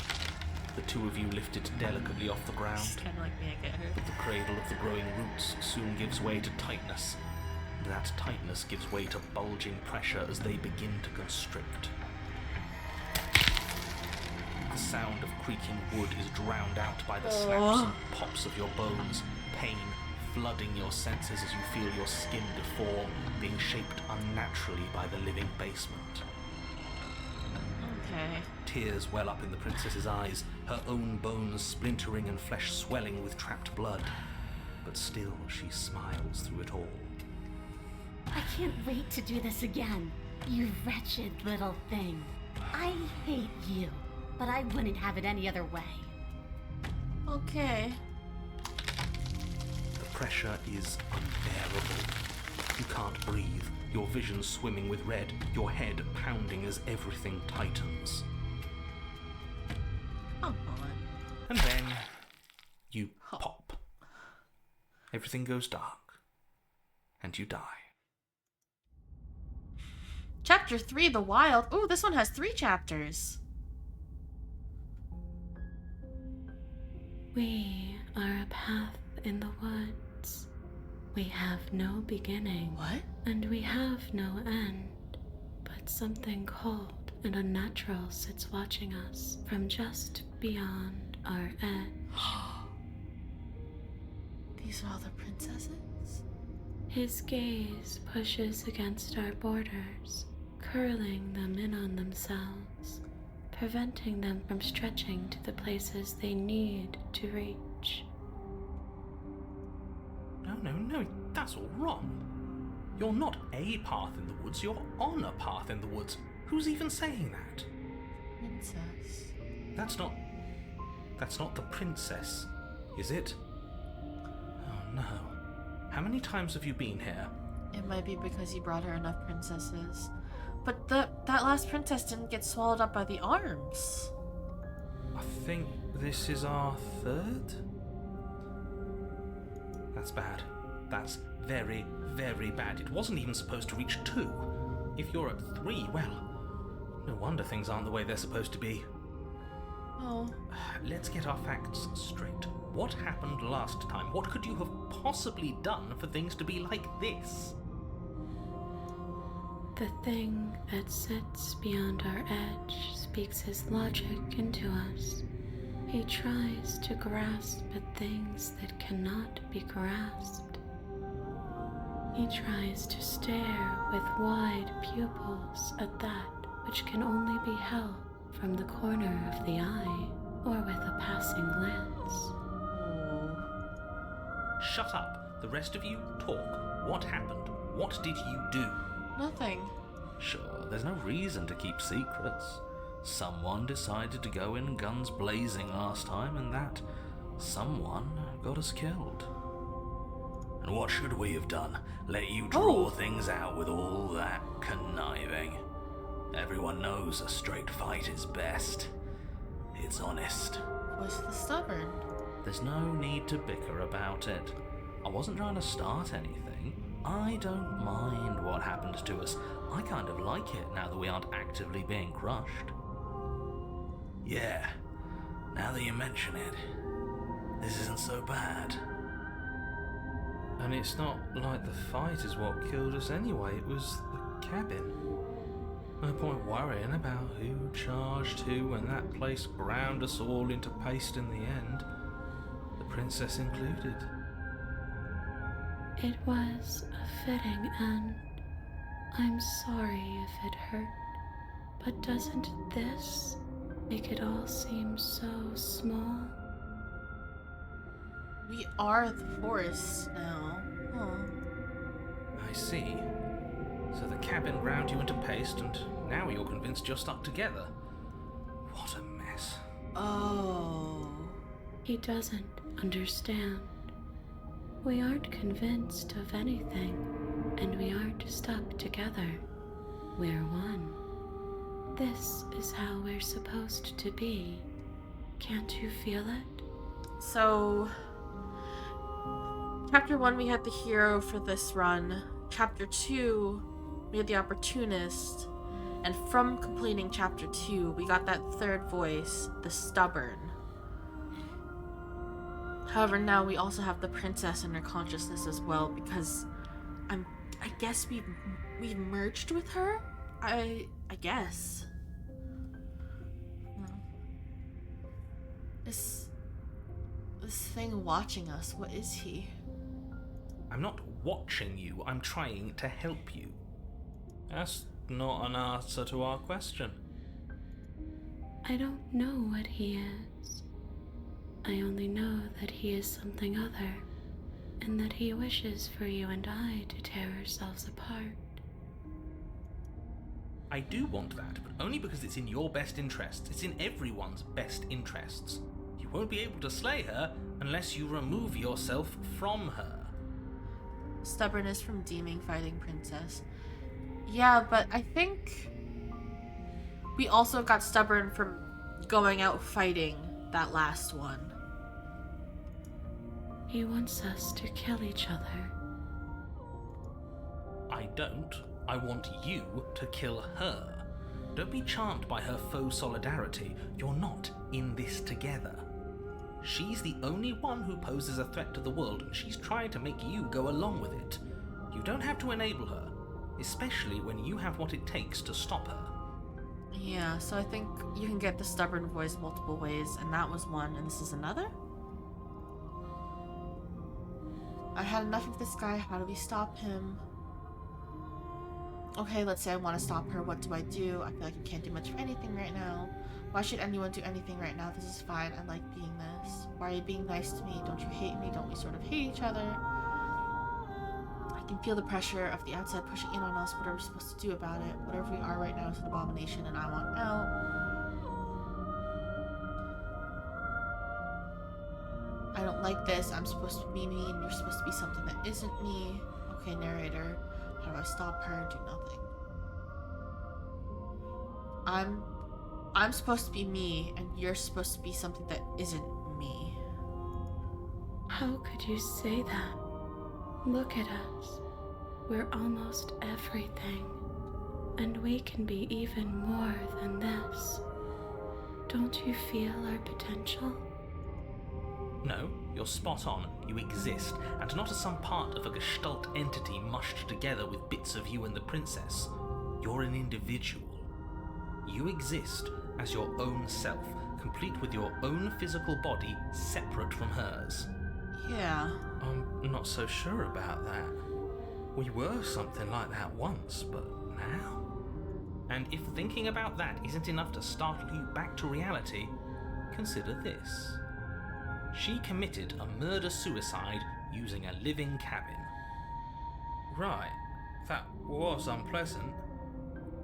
The two of you lifted delicately off the ground. She's kind of like me, I get her. But the cradle of the growing roots soon gives way to tightness, and that tightness gives way to bulging pressure as they begin to constrict. The sound of creaking wood is drowned out by the snaps and pops of your bones, pain flooding your senses as you feel your skin deform, being shaped unnaturally by the living basement. Okay. Tears well up in the princess's eyes, her own bones splintering and flesh swelling with trapped blood. But still she smiles through it all. I can't wait to do this again. You wretched little thing. I hate you, but I wouldn't have it any other way. Okay. The pressure is unbearable. You can't breathe, your vision swimming with red, your head pounding as everything tightens. Come on. And then you pop. Everything goes dark, and you die. Chapter 3, The Wild. Ooh, this one has 3 chapters. We are a path in the woods. We have no beginning. What? And we have no end. But something cold and unnatural sits watching us from just beyond our edge. These are all the princesses? His gaze pushes against our borders, curling them in on themselves, preventing them from stretching to the places they need to reach. No, that's all wrong. You're not a path in the woods, you're on a path in the woods. Who's even saying that? Princess. That's not the princess, is it? Oh no. How many times have you been here? It might be because you brought her enough princesses. But that last princess didn't get swallowed up by the arms. I think this is our 3rd? That's bad. That's very, very bad. It wasn't even supposed to reach 2. If you're at 3, well, no wonder things aren't the way they're supposed to be. Oh. Let's get our facts straight. What happened last time? What could you have possibly done for things to be like this? The thing that sits beyond our edge speaks his logic into us. He tries to grasp at things that cannot be grasped. He tries to stare with wide pupils at that which can only be held from the corner of the eye or with a passing glance. Shut up. The rest of you, talk. What happened? What did you do? Nothing. Sure, there's no reason to keep secrets. Someone decided to go in guns blazing last time, and that someone got us killed. And what should we have done? Let you draw things out with all that conniving? Everyone knows a straight fight is best. It's honest. Voice of the Stubborn. There's no need to bicker about it. I wasn't trying to start anything. I don't mind what happened to us. I kind of like it now that we aren't actively being crushed. Yeah, now that you mention it, this isn't so bad. And it's not like the fight is what killed us anyway, it was the cabin. No point worrying about who charged who when that place ground us all into paste in the end, the princess included. It was a fitting end. I'm sorry if it hurt, but doesn't this make it all seem so small? We are the forest now. Oh. I see. So the cabin ground you into paste, and now you're convinced you're stuck together. What a mess. Oh. He doesn't understand. We aren't convinced of anything, and we aren't stuck together. We're one. This is how we're supposed to be. Can't you feel it? So, Chapter 1, we had the hero for this run. Chapter 2, we had the opportunist. And from completing Chapter 2, we got that 3rd voice, the Stubborn. However, now we also have the princess in her consciousness as well, because I guess we've merged with her? I guess. This thing watching us, what is he? I'm not watching you, I'm trying to help you. That's not an answer to our question. I don't know what he is. I only know that he is something other, and that he wishes for you and I to tear ourselves apart. I do want that, but only because it's in your best interests. It's in everyone's best interests. You won't be able to slay her unless you remove yourself from her. Stubbornness from deeming fighting princess. Yeah, but I think we also got stubborn from going out fighting that last one. He wants us to kill each other. I don't I want you to kill her. Don't be charmed by her faux solidarity. You're not in this together. She's the only one who poses a threat to the world, and she's trying to make you go along with it. You don't have to enable her, especially when you have what it takes to stop her. Yeah, so I think you can get the stubborn voice multiple ways, and that was one, and this is another? I had enough of this guy. How do we stop him? Okay, let's say I want to stop her. What do? I feel like you can't do much of anything right now. Why should anyone do anything right now? This is fine. I like being this. Why are you being nice to me? Don't you hate me? Don't we sort of hate each other? I can feel the pressure of the outside pushing in on us. What are we supposed to do about it? Whatever we are right now is an abomination, and I want out. I don't like this. I'm supposed to be me, and you're supposed to be something that isn't me. Okay, narrator. How do I stop her? Do nothing. I'm supposed to be me, and you're supposed to be something that isn't me. How could you say that? Look at us. We're almost everything. And we can be even more than this. Don't you feel our potential? No, you're spot on. You exist, and not as some part of a gestalt entity mushed together with bits of you and the princess. You're an individual. You exist as your own self, complete with your own physical body, separate from hers. Yeah. I'm not so sure about that. We were something like that once, but now? And if thinking about that isn't enough to startle you back to reality, consider this. She committed a murder-suicide using a living cabin. Right, that was unpleasant.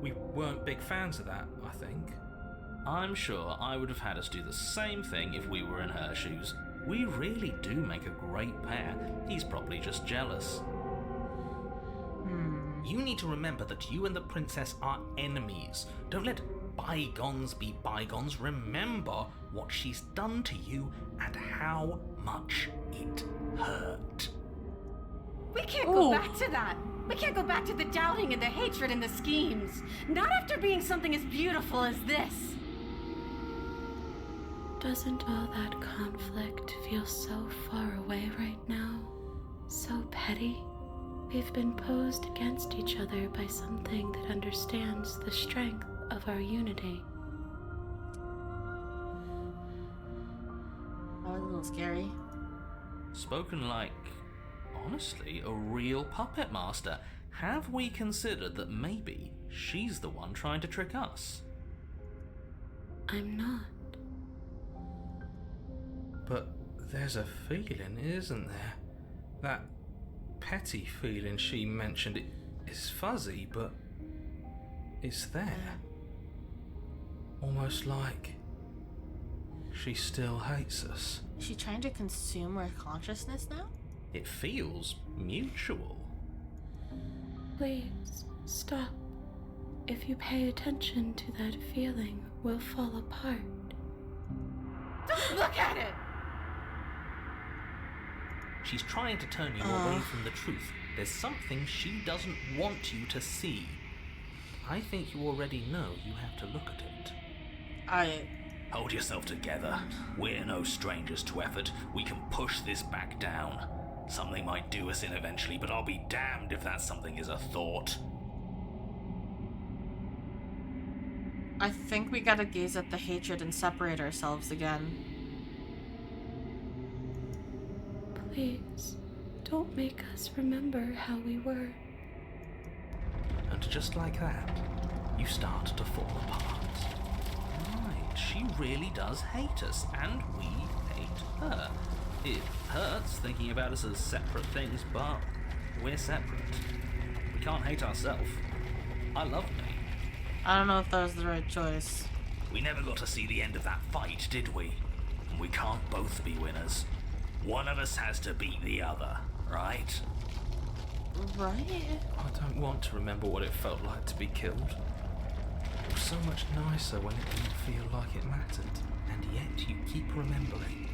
We weren't big fans of that, I think. I'm sure I would have had us do the same thing if we were in her shoes. We really do make a great pair. He's probably just jealous. You need to remember that you and the princess are enemies. Don't let bygones be bygones. Remember what she's done to you and how much it hurt. We can't go back to that. We can't go back to the doubting and the hatred and the schemes. Not after being something as beautiful as this. Doesn't all that conflict feel so far away right now? So petty? We've been posed against each other by something that understands the strength of our unity. That was a little scary. Spoken like, honestly, a real puppet master. Have we considered that maybe she's the one trying to trick us? I'm not. But there's a feeling, isn't there? That petty feeling she mentioned, it is fuzzy, but it's there. Almost like she still hates us. Is she trying to consume our consciousness now? It feels mutual. Please, stop. If you pay attention to that feeling, we'll fall apart. Don't look at it! She's trying to turn you away from the truth. There's something she doesn't want you to see. I think you already know you have to look at it. Hold yourself together. We're no strangers to effort. We can push this back down. Something might do us in eventually, but I'll be damned if that something is a thought. I think we gotta gaze at the hatred and separate ourselves again. Please, don't make us remember how we were. And just like that, you start to fall apart. Right, she really does hate us, and we hate her. It hurts thinking about us as separate things, but we're separate. We can't hate ourselves. I love me. I don't know if that was the right choice. We never got to see the end of that fight, did we? And we can't both be winners. One of us has to beat the other, right? Right? I don't want to remember what it felt like to be killed. It was so much nicer when it didn't feel like it mattered. And yet you keep remembering.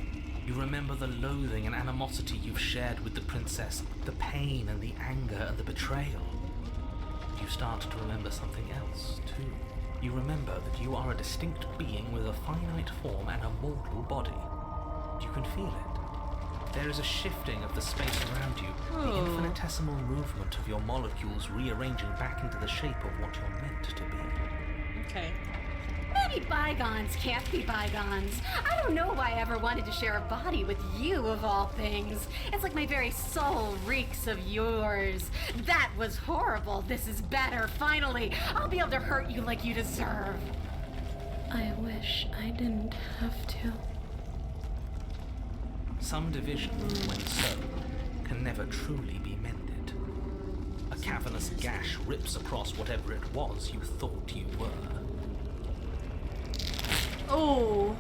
You remember the loathing and animosity you've shared with the princess, the pain and the anger and the betrayal. You you start to remember something else, too. You remember that you are a distinct being with a finite form and a mortal body. You can feel it. There is a shifting of the space around you, the infinitesimal movement of your molecules rearranging back into the shape of what you're meant to be. Okay. Maybe bygones can't be bygones. I don't know why I ever wanted to share a body with you, of all things. It's like my very soul reeks of yours. That was horrible. This is better, finally. I'll be able to hurt you like you deserve. I wish I didn't have to. Some divisions, when sown, can never truly be mended. A cavernous gash rips across whatever it was you thought you were. Oh.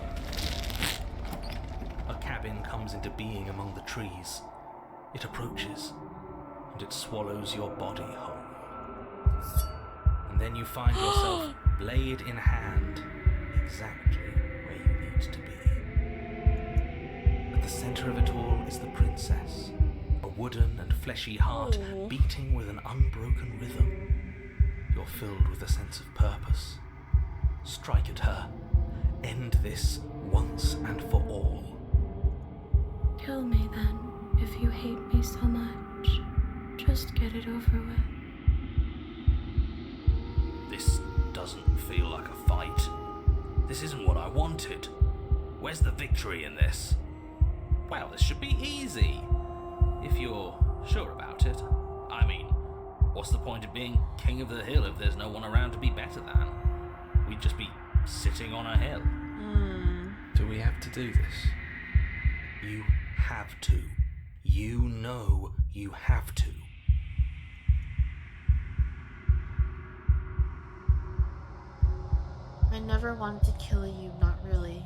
A cabin comes into being among the trees. It approaches, and it swallows your body whole. And then you find yourself, blade in hand, exactly where you need to be. At the center of it all is the princess, a wooden and fleshy heart beating with an unbroken rhythm. You're filled with a sense of purpose. Strike at her. End this once and for all. Kill me then, if you hate me so much. Just get it over with. This doesn't feel like a fight. This isn't what I wanted. Where's the victory in this? Well, this should be easy. If you're sure about it. I mean, what's the point of being king of the hill if there's no one around to be better than? We'd just be sitting on a hill. Do we have to do this? You have to. You know you have to. I never wanted to kill you, not really.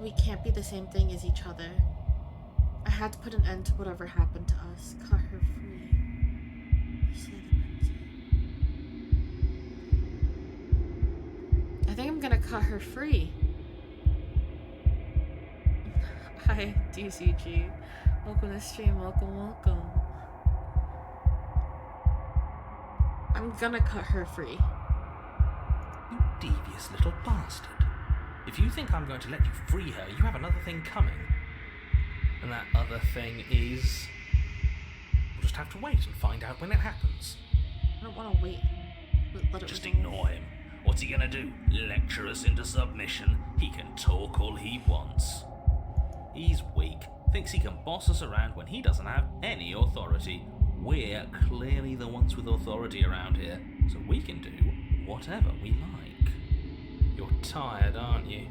We can't be the same thing as each other. I had to put an end to whatever happened to us. Cut her free. Slay the princess. I think I'm gonna cut her free. Hi, DCG. Welcome to the stream. Welcome. I'm gonna cut her free. You devious little bastard. If you think I'm going to let you free her, you have another thing coming. And that other thing is... We'll just have to wait and find out when it happens. I don't want to wait. Let it Just resolve. ignore him. What's he gonna do? Lecture us into submission? He can talk all he wants. He's weak, thinks he can boss us around when he doesn't have any authority. We're clearly the ones with authority around here, so we can do whatever we like. You're tired, aren't you?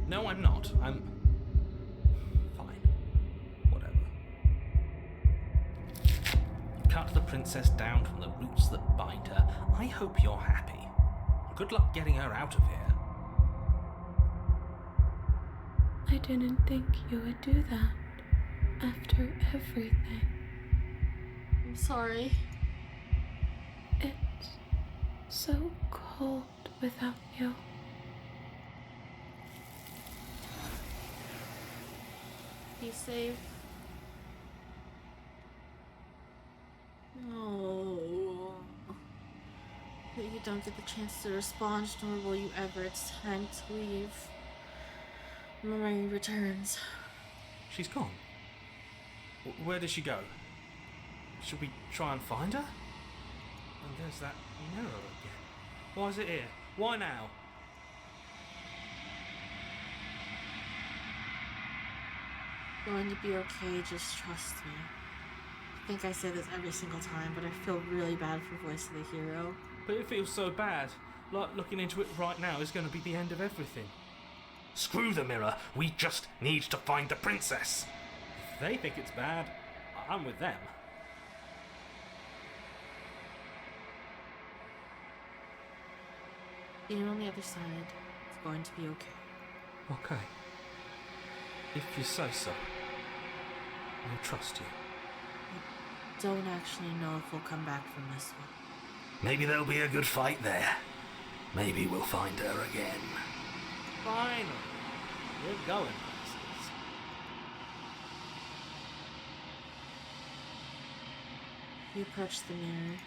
No, I'm not. I'm... fine. Whatever. You cut the princess down from the roots that bind her. I hope you're happy. Good luck getting her out of here. I didn't think you would do that. After everything. I'm sorry. It's so cold without you. Be safe. No. But you don't get the chance to respond, nor will you ever. It's time to leave. Memory returns. She's gone. Where did she go? Should we try and find her? And there's that mirror again. Why is it here? Why now? Going to be okay, just trust me. I think I say this every single time, but I feel really bad for Voice of the Hero. But it feels so bad. Like looking into it right now is going to be the end of everything. Screw the mirror. We just need to find the princess. If they think it's bad, I'm with them. Being on the other side, it's going to be okay. Okay. If you say so. I'll trust you. Don't actually know if we'll come back from this one. Maybe there'll be a good fight there. Maybe we'll find her again. Finally. We're going places. You approach the mirror.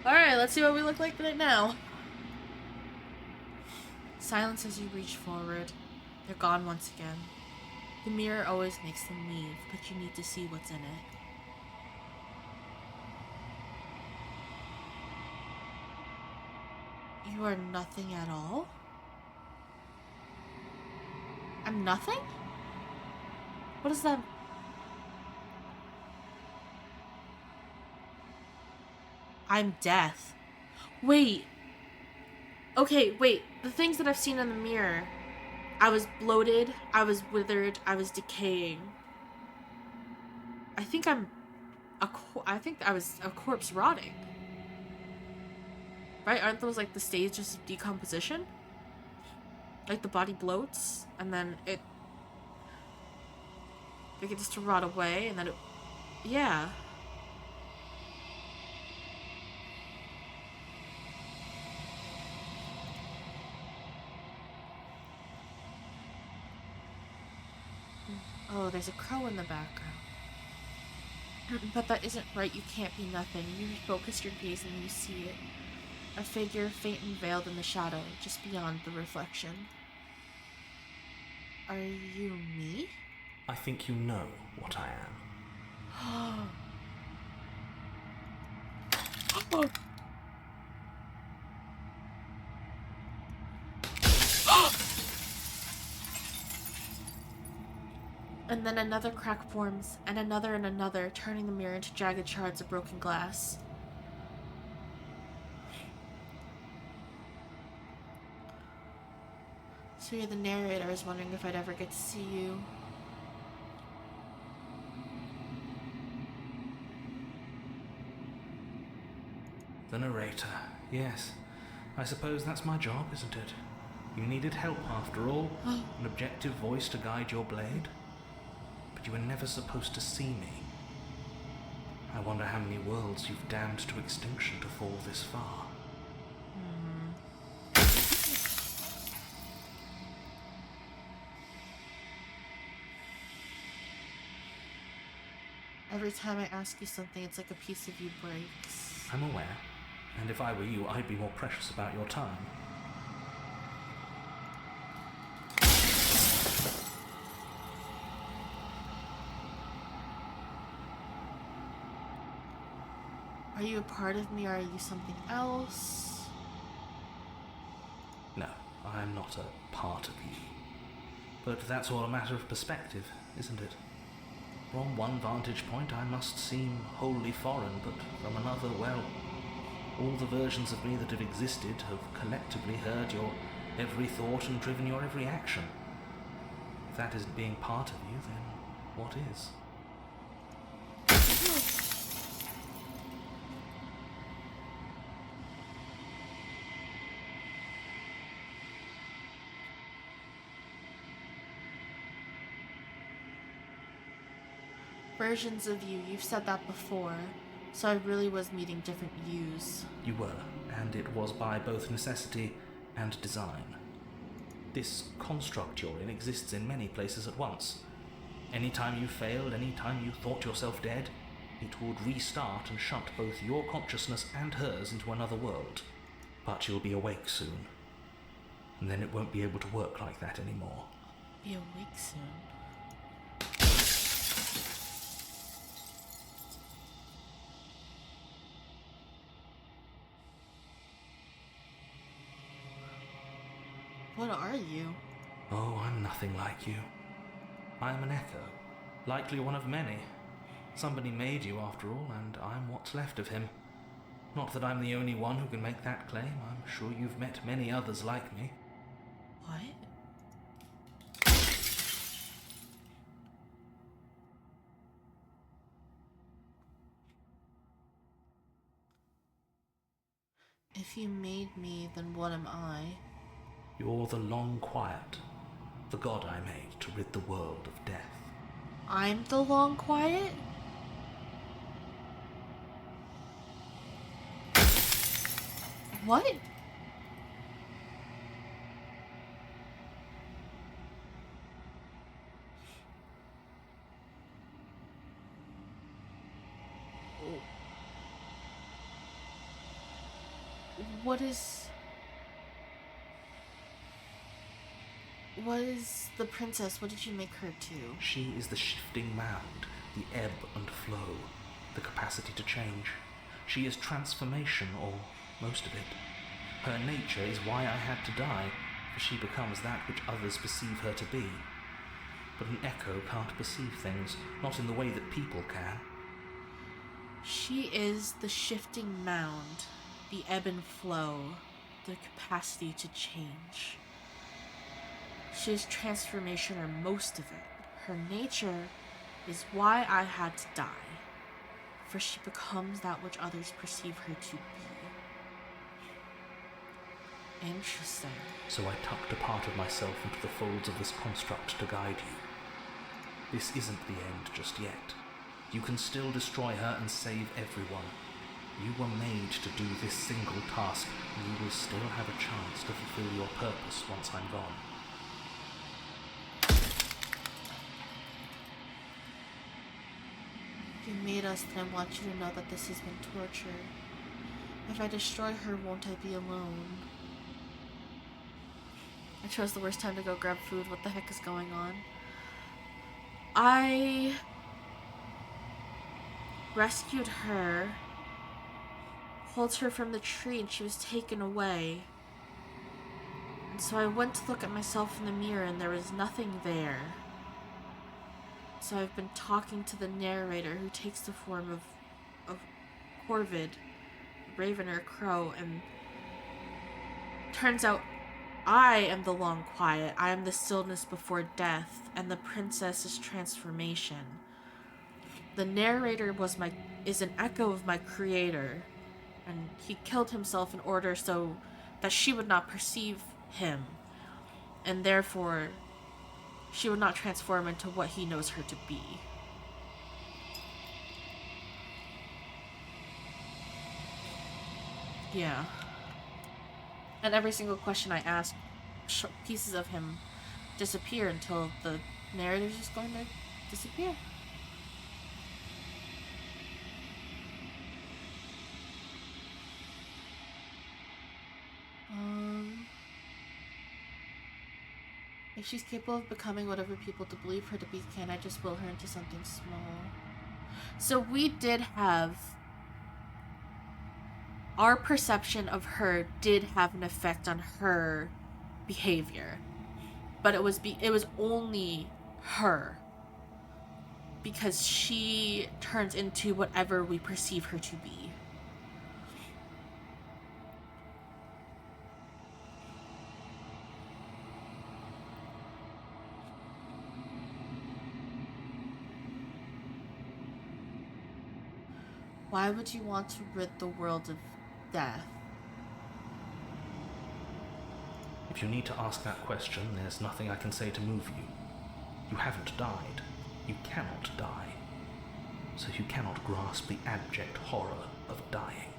Alright, let's see what we look like right now. Silence as you reach forward. They're gone once again. The mirror always makes them leave, but you need to see what's in it. You are nothing at all? I'm nothing? What is that? I'm death. Wait. Okay, wait. The things that I've seen in the mirror. I was bloated, I was withered, I was decaying. I think I think I was a corpse rotting. Right? Aren't those like the stages of decomposition? Like the body bloats and then it begins to rot away and then it, yeah. Oh, there's a crow in the background. But that isn't right, you can't be nothing. You refocus your gaze and you see it. A figure faint and veiled in the shadow, just beyond the reflection. Are you me? I think you know what I am. And then another crack forms, and another, turning the mirror into jagged shards of broken glass. So you're the narrator. I was wondering if I'd ever get to see you. The narrator, yes. I suppose that's my job, isn't it? You needed help after all, an objective voice to guide your blade. But you were never supposed to see me. I wonder how many worlds you've damned to extinction to fall this far. Every time I ask you something, it's like a piece of you breaks. I'm aware, and if I were you, I'd be more precious about your time. Are you a part of me, or are you something else? No, I'm not a part of you. But that's all a matter of perspective, isn't it? From one vantage point I must seem wholly foreign, but from another, well, all the versions of me that have existed have collectively heard your every thought and driven your every action. If that isn't being part of you, then what is? Versions of you, you've said that before. So I really was meeting different yous. You were, and it was by both necessity and design. This construct you're in exists in many places at once. Anytime you failed, anytime you thought yourself dead, it would restart and shut both your consciousness and hers into another world. But you'll be awake soon, and then it won't be able to work like that anymore. Be awake soon. What are you? Oh, I'm nothing like you. I'm an echo, likely one of many. Somebody made you after all, and I'm what's left of him. Not that I'm the only one who can make that claim. I'm sure you've met many others like me. What? If you made me, then what am I? You're the long quiet, the god I made to rid the world of death. I'm the long quiet? What? What is the princess? What did you make her to? She is the shifting mound, the ebb and flow, the capacity to change. She is transformation, or most of it. Her nature is why I had to die, for she becomes that which others perceive her to be. But an echo can't perceive things, not in the way that people can. She is the shifting mound, the ebb and flow, the capacity to change. She is transformation, or most of it. Her nature is why I had to die, for she becomes that which others perceive her to be. Interesting. So I tucked a part of myself into the folds of this construct to guide you. This isn't the end just yet. You can still destroy her and save everyone. You were made to do this single task, and you will still have a chance to fulfill your purpose once I'm gone. You made us, and I want you to know that this has been torture. If I destroy her, won't I be alone? I chose the worst time to go grab food. What the heck is going on? I rescued her, pulled her from the tree, and she was taken away. And so I went to look at myself in the mirror, and there was nothing there. So I've been talking to the narrator, who takes the form of Corvid, a raven or a crow, and turns out I am the long quiet. I am the stillness before death, and the princess's transformation. The narrator is an echo of my creator, and he killed himself in order so that she would not perceive him, and therefore she would not transform into what he knows her to be. Yeah. And every single question I ask, pieces of him disappear until the narrator's just going to disappear. If she's capable of becoming whatever people to believe her to be, can I just will her into something small? So we did have... Our perception of her did have an effect on her behavior. But it was only her. Because she turns into whatever we perceive her to be. Why would you want to rid the world of death? If you need to ask that question, there's nothing I can say to move you. You haven't died. You cannot die. So you cannot grasp the abject horror of dying.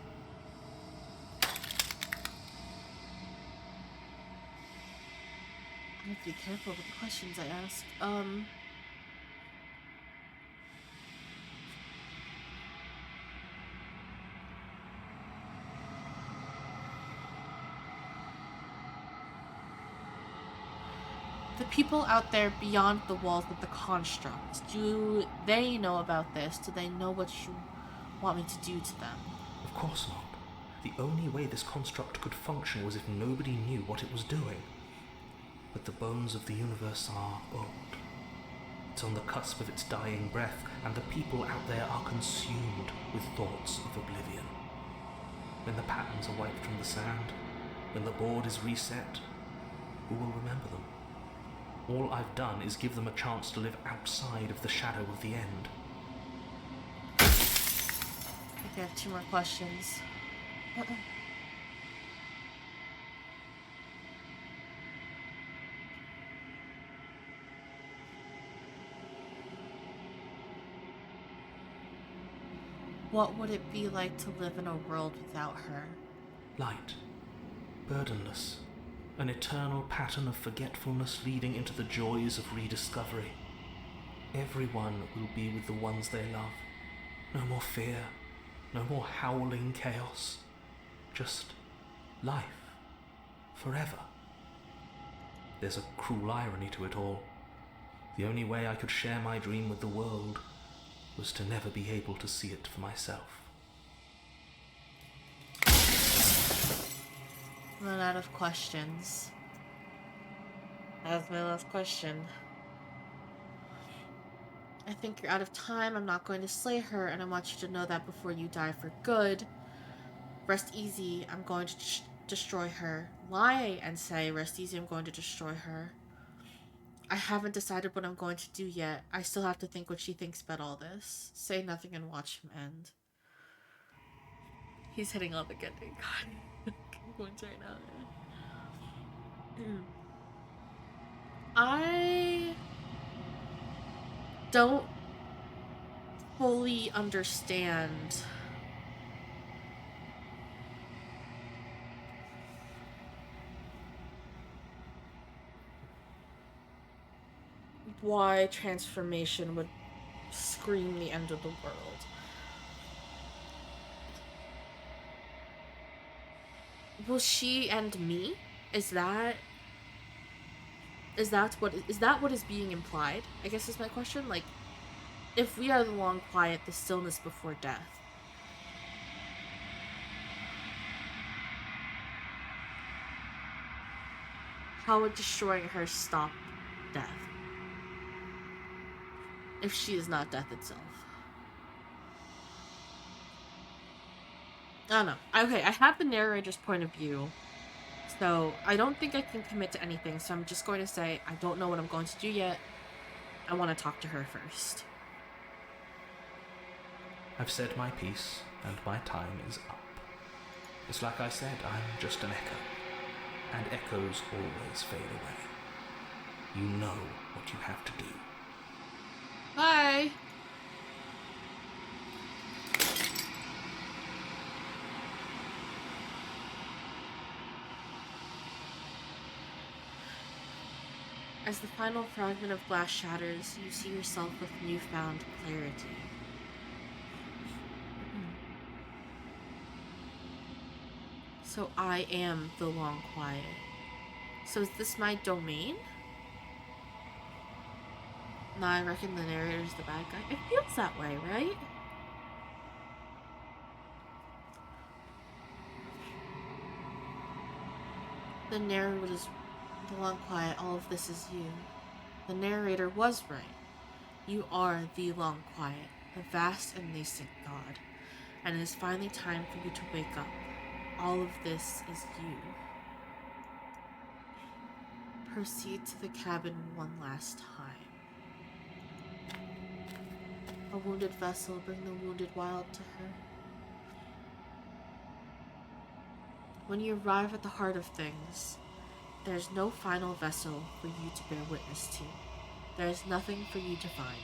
I have to be careful with the questions I ask. The people out there beyond the walls of the construct, do they know about this? Do they know what you want me to do to them? Of course not. The only way this construct could function was if nobody knew what it was doing. But the bones of the universe are old. It's on the cusp of its dying breath, and the people out there are consumed with thoughts of oblivion. When the patterns are wiped from the sand, when the board is reset, who will remember them? All I've done is give them a chance to live outside of the shadow of the end. I think I have 2 more questions. What would it be like to live in a world without her? Light, burdenless, an eternal pattern of forgetfulness leading into the joys of rediscovery. Everyone will be with the ones they love. No more fear, no more howling chaos. Just life. Forever. There's a cruel irony to it all. The only way I could share my dream with the world was to never be able to see it for myself. Run out of questions. That was my last question. I think you're out of time. I'm not going to slay her, and I want you to know that before you die for good. Rest easy. I'm going to destroy her. Lie and say, rest easy, I'm going to destroy her. I haven't decided what I'm going to do yet. I still have to think what she thinks about all this. Say nothing and watch him end. He's hitting all the good thing. God. Points right now. I don't fully understand why transformation would scream the end of the world. Will she end me? Is that what is being implied? I guess is my question. Like, if we are the long quiet, the stillness before death, how would destroying her stop death? If she is not death itself. I don't know. Okay, I have the narrator's point of view, so I don't think I can commit to anything, so I'm just going to say I don't know what I'm going to do yet. I want to talk to her first. I've said my piece, and my time is up. It's like I said, I'm just an echo, and echoes always fade away. You know what you have to do. Bye! As the final fragment of glass shatters, you see yourself with newfound clarity. So I am the long quiet. So is this my domain? Nah, I reckon the narrator's the bad guy. It feels that way, right? The narrator is the long quiet. All of this is you. The narrator was right. You are the long quiet, the vast and nascent God. And it is finally time for you to wake up. All of this is you. Proceed to the cabin one last time. A wounded vessel, bring the wounded wild to her. When you arrive at the heart of things, there is no final vessel for you to bear witness to. There is nothing for you to find.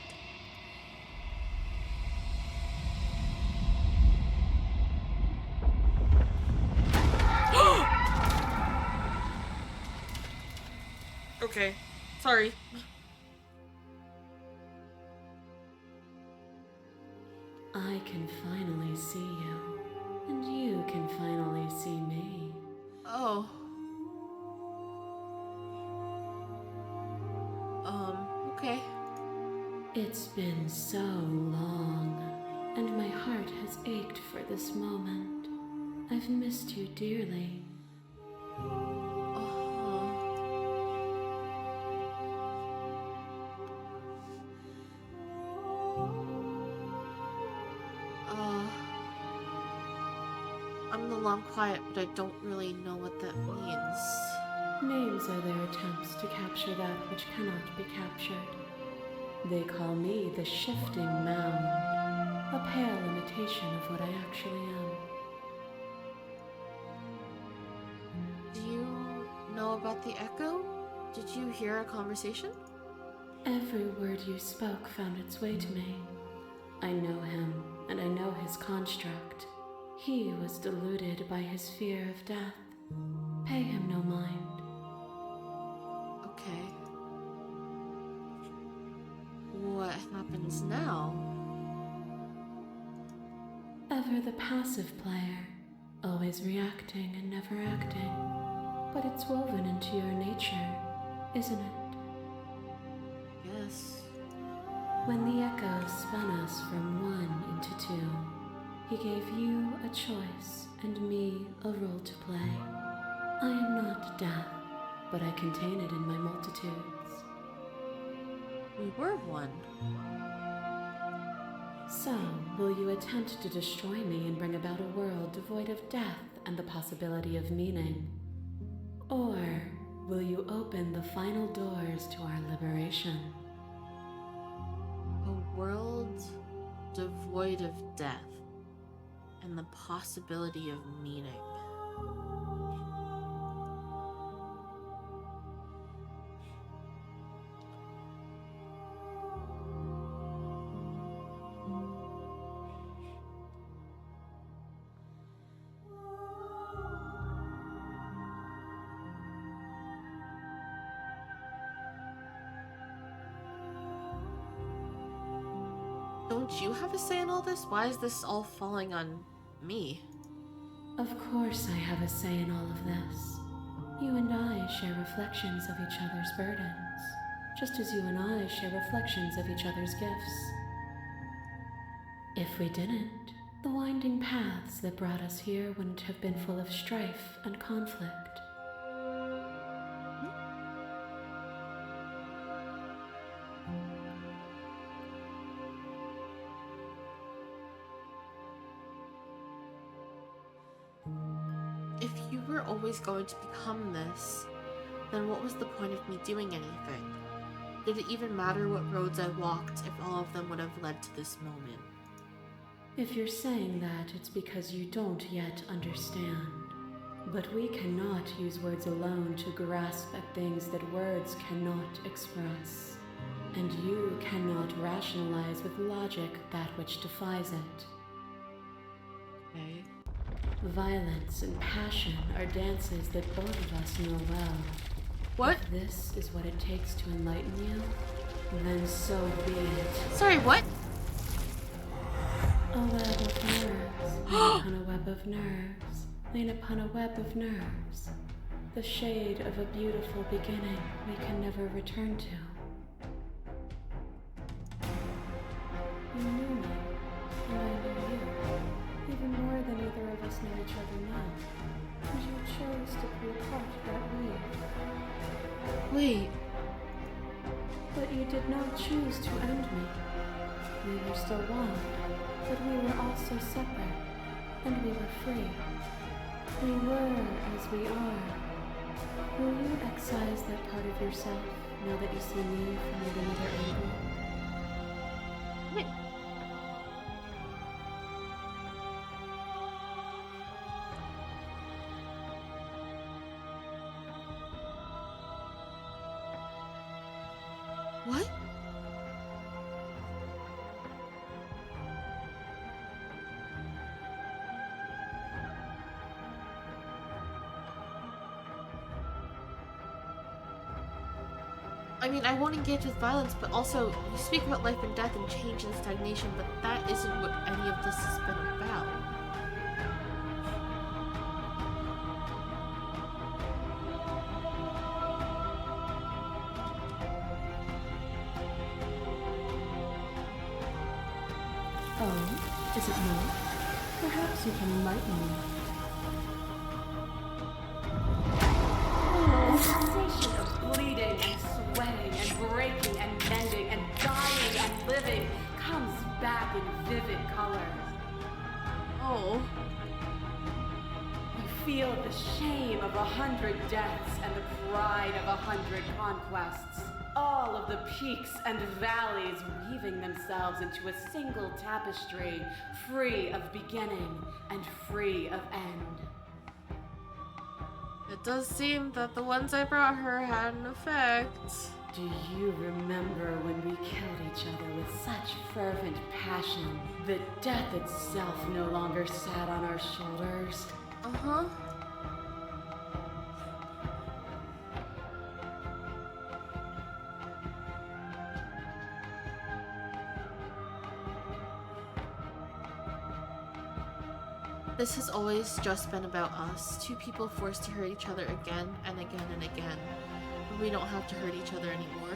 Okay, sorry. I can finally see you, and you can finally see me. Oh. Okay. It's been so long, and my heart has ached for this moment. I've missed you dearly. I'm the long quiet, but I don't really know what that means. Names are their attempts to capture that which cannot be captured. They call me the shifting mound, a pale imitation of what I actually am. Do you know about the echo? Did you hear a conversation? Every word you spoke found its way to me. I know him, and I know his construct. He was deluded by his fear of death. Pay him no mind. Okay. What happens now? Ever the passive player, always reacting and never acting. But it's woven into your nature, isn't it? Yes. When the echoes spun us from one into two, he gave you a choice and me a role to play. I am not death, but I contain it in my multitudes. We were one. So, will you attempt to destroy me and bring about a world devoid of death and the possibility of meaning? Or will you open the final doors to our liberation? A world devoid of death and the possibility of meaning. Don't you have a say in all this? Why is this all falling on me? Of course I have a say in all of this. You and I share reflections of each other's burdens, just as you and I share reflections of each other's gifts. If we didn't, the winding paths that brought us here wouldn't have been full of strife and conflict. If you were always going to become this, then what was the point of me doing anything? Did it even matter what roads I walked if all of them would have led to this moment? If you're saying that, it's because you don't yet understand. But we cannot use words alone to grasp at things that words cannot express. And you cannot rationalize with logic that which defies it. Okay. Violence and passion are dances that both of us know well. What? If this is what it takes to enlighten you, then so be it. Sorry, what? A web of nerves, laid upon a web of nerves, laid upon a web of nerves. The shade of a beautiful beginning we can never return to. You knew me, and I knew you, even more than either of us know each other now. And you chose to be apart that way. Wait. But you did not choose to end me. We were still one, but we were also separate, and we were free. We were as we are. Will you excise that part of yourself now that you see me from yet another angle? Wait. What? I mean, I won't engage with violence, but also, you speak about life and death and change and stagnation, but that isn't what any of this has been about. Oh, is it not? Perhaps you can enlighten me. The sensation of bleeding and sweating and breaking and mending and dying and living comes back in vivid colors. Oh. You feel the shame of 100 deaths and the pride of 100 conquests. All of the peaks and valleys weaving themselves into a single tapestry, free of beginning and free of end. It does seem that the ones I brought her had an effect. Do you remember when we killed each other with such fervent passion that death itself no longer sat on our shoulders? Uh-huh. This has always just been about us, two people forced to hurt each other again and again and again. But we don't have to hurt each other anymore.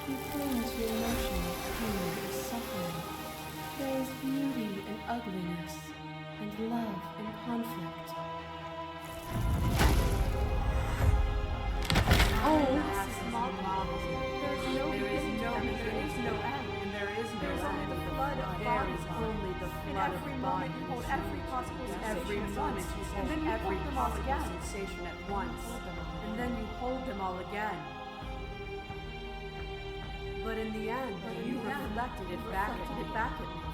You cling to emotions, pain, and suffering. There is beauty in ugliness, and love in conflict. Oh! There is no end, and there is no end. The flood of bodies, only the flood of bodies. You hold every possible sensation at once, and then you hold them all again. Sensation at once, and then you hold them all again. But in the end, you reflected it back at me.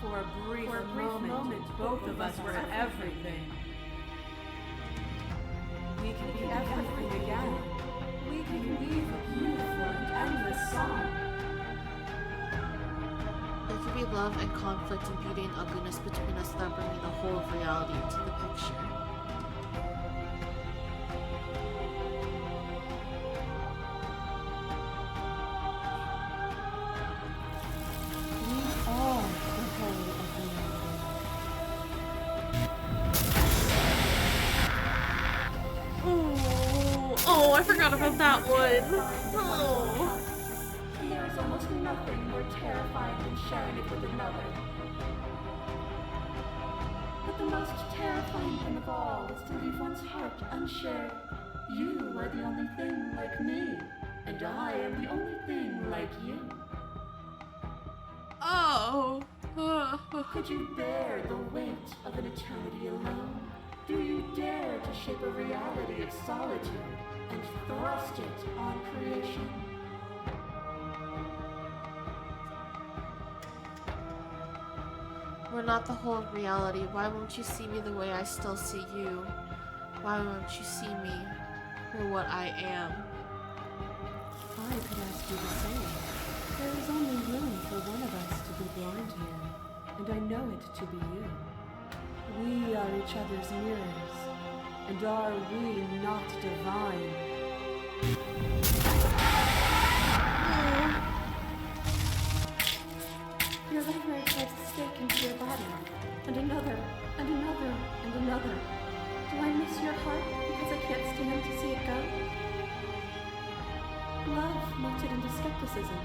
For a brief moment, both of us were everything. We can be everything again. We can weave a beautiful and endless song. There could be love and conflict and beauty and ugliness between us without bringing the whole of reality into the picture. We are the whole of reality. Oh, I forgot about that one. Oh. There is almost nothing more terrifying than sharing it with another. But the most terrifying thing of all is to leave one's heart unshared. You are the only thing like me, and I am the only thing like you. Oh. Could you bear the weight of an eternity alone? Do you dare to shape a reality of solitude and thrust it on creation? We're not the whole of reality. Why won't you see me the way I still see you? Why won't you see me for what I am? I could ask you the same. There is only room for one of us to be blind here, and I know it to be you. We are each other's mirrors, and are we not divine? Your library drives a stake into your body, and another, and another, and another. Do I miss your heart because I can't stand to see it go? Love melted into skepticism,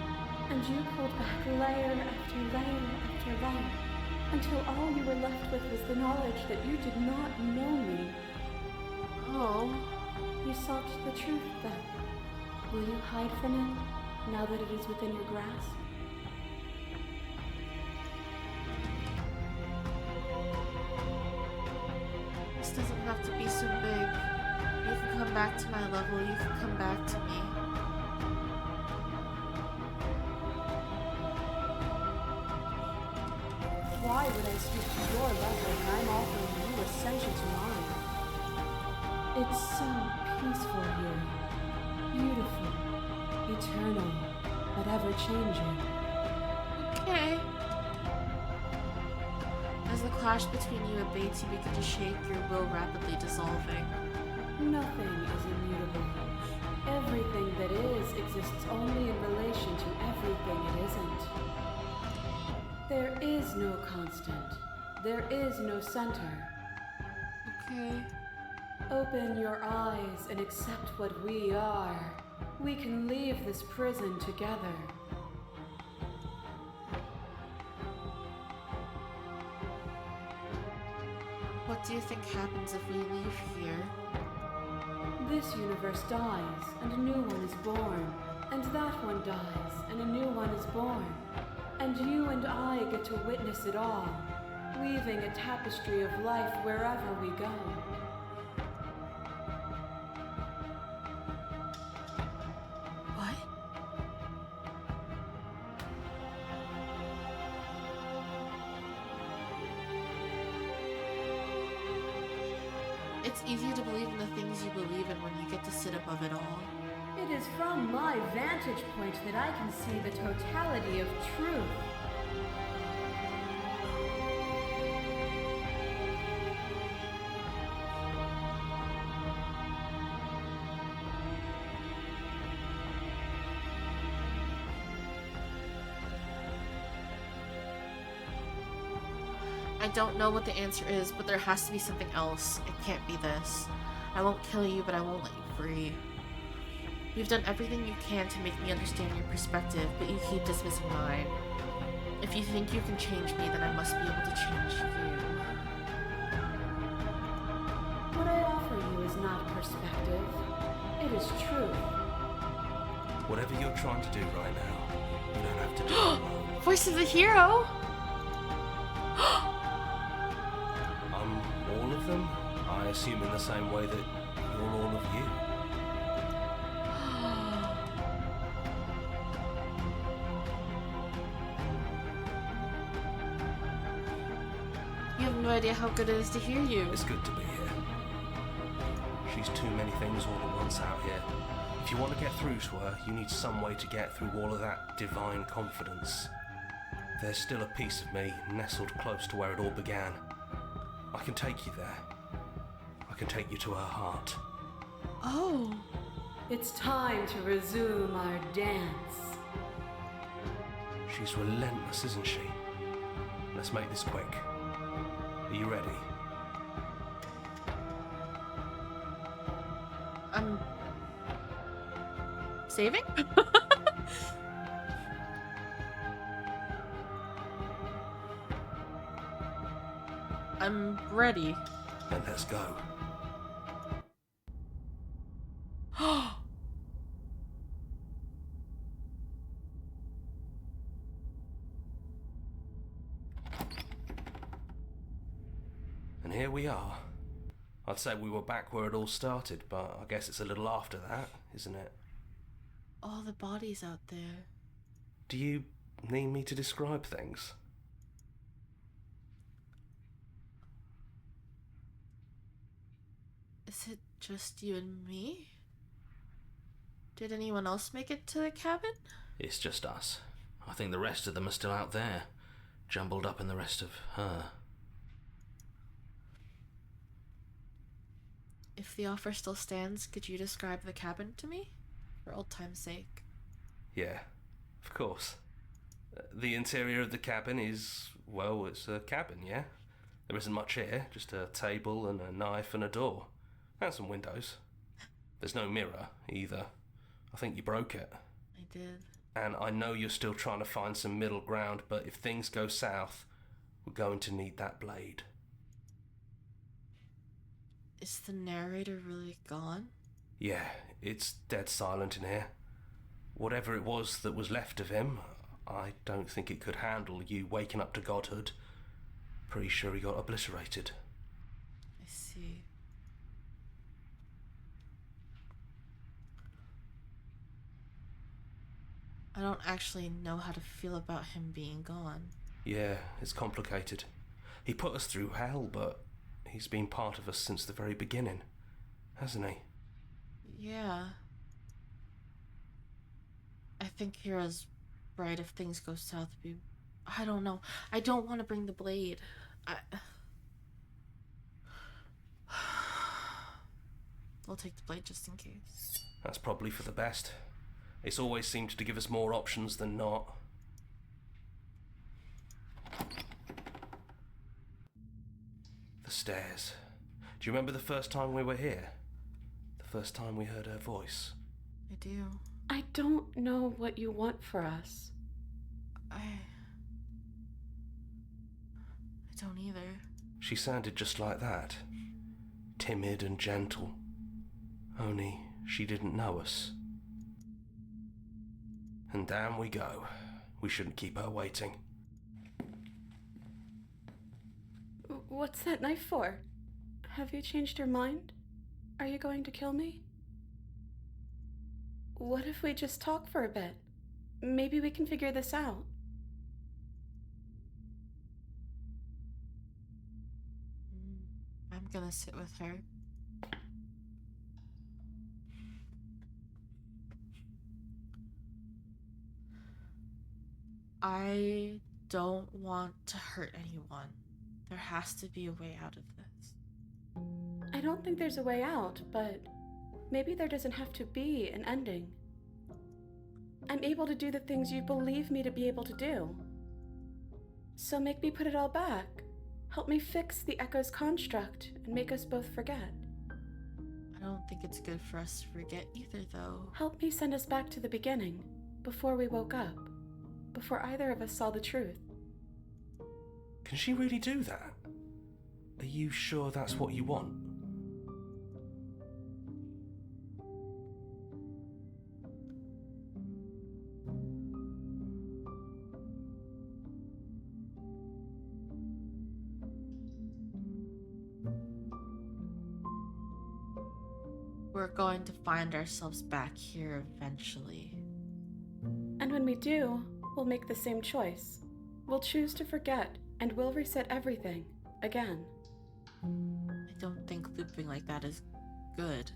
and you pulled back layer after layer after layer, until all you were left with was the knowledge that you did not know me. Oh. You sought the truth then. Will you hide from it, now that it is within your grasp? This doesn't have to be so big. You can come back to my level. You can come back to me. Why would I stoop to your level when I'm offering you ascension to mine? It's so peaceful here. Beautiful. Eternal. But ever-changing. Okay. As the clash between you abates, you begin to shake, your will rapidly dissolving. Nothing is immutable. Everything that is exists only in relation to everything it isn't. There is no constant. There is no center. Okay. Open your eyes and accept what we are. We can leave this prison together. What do you think happens if we leave here? This universe dies, and a new one is born. And that one dies, and a new one is born. And you and I get to witness it all, weaving a tapestry of life wherever we go. What? It's easier to believe in the things you believe in when you get to sit above it all. It is from my vantage point that I can see the totality of truth. I don't know what the answer is, but there has to be something else. It can't be this. I won't kill you, but I won't let you free. You've done everything you can to make me understand your perspective, but you keep dismissing mine. If you think you can change me, then I must be able to change you. What I offer you is not perspective. It is truth. Whatever you're trying to do right now, you don't have to do it alone. Voice of the hero! I'm all of them? I assume in the same way that you're all of you. You have no idea how good it is to hear you. It's good to be here. She's too many things all at once out here. If you want to get through to her, you need some way to get through all of that divine confidence. There's still a piece of me nestled close to where it all began. I can take you there. I can take you to her heart. Oh. It's time to resume our dance. She's relentless, isn't she? Let's make this quick. Are you ready? I'm... saving? I'm ready. Then let's go. And here we are. I'd say we were back where it all started, but I guess it's a little after that, isn't it? All the bodies out there. Do you need me to describe things? Is it just you and me? Did anyone else make it to the cabin? It's just us. I think the rest of them are still out there, jumbled up in the rest of her. If the offer still stands, could you describe the cabin to me? For old time's sake. Yeah, of course. The interior of the cabin is, well, it's a cabin, yeah? There isn't much here, just a table and a knife and a door. And some windows. There's no mirror, either. I think you broke it. I did. And I know you're still trying to find some middle ground, but if things go south, we're going to need that blade. Is the narrator really gone? Yeah, it's dead silent in here. Whatever it was that was left of him, I don't think it could handle you waking up to godhood. Pretty sure he got obliterated. I see. I don't actually know how to feel about him being gone. Yeah, it's complicated. He put us through hell, but he's been part of us since the very beginning, hasn't he? Yeah. I think Kira's right. If things go south, I don't know. I don't want to bring the blade. I'll take the blade just in case. That's probably for the best. It's always seemed to give us more options than not. The stairs. Do you remember the first time we were here? The first time we heard her voice? I do. I don't know what you want for us. I don't either. She sounded just like that. Timid and gentle. Only she didn't know us. And down we go. We shouldn't keep her waiting. What's that knife for? Have you changed your mind? Are you going to kill me? What if we just talk for a bit? Maybe we can figure this out. I'm gonna sit with her. I don't want to hurt anyone. There has to be a way out of this. I don't think there's a way out, but maybe there doesn't have to be an ending. I'm able to do the things you believe me to be able to do. So make me put it all back. Help me fix the Echo's construct and make us both forget. I don't think it's good for us to forget either, though. Help me send us back to the beginning, before we woke up, before either of us saw the truth. Can she really do that? Are you sure that's what you want? We're going to find ourselves back here eventually. And when we do, we'll make the same choice. We'll choose to forget, and we'll reset everything, again. I don't think looping like that is good.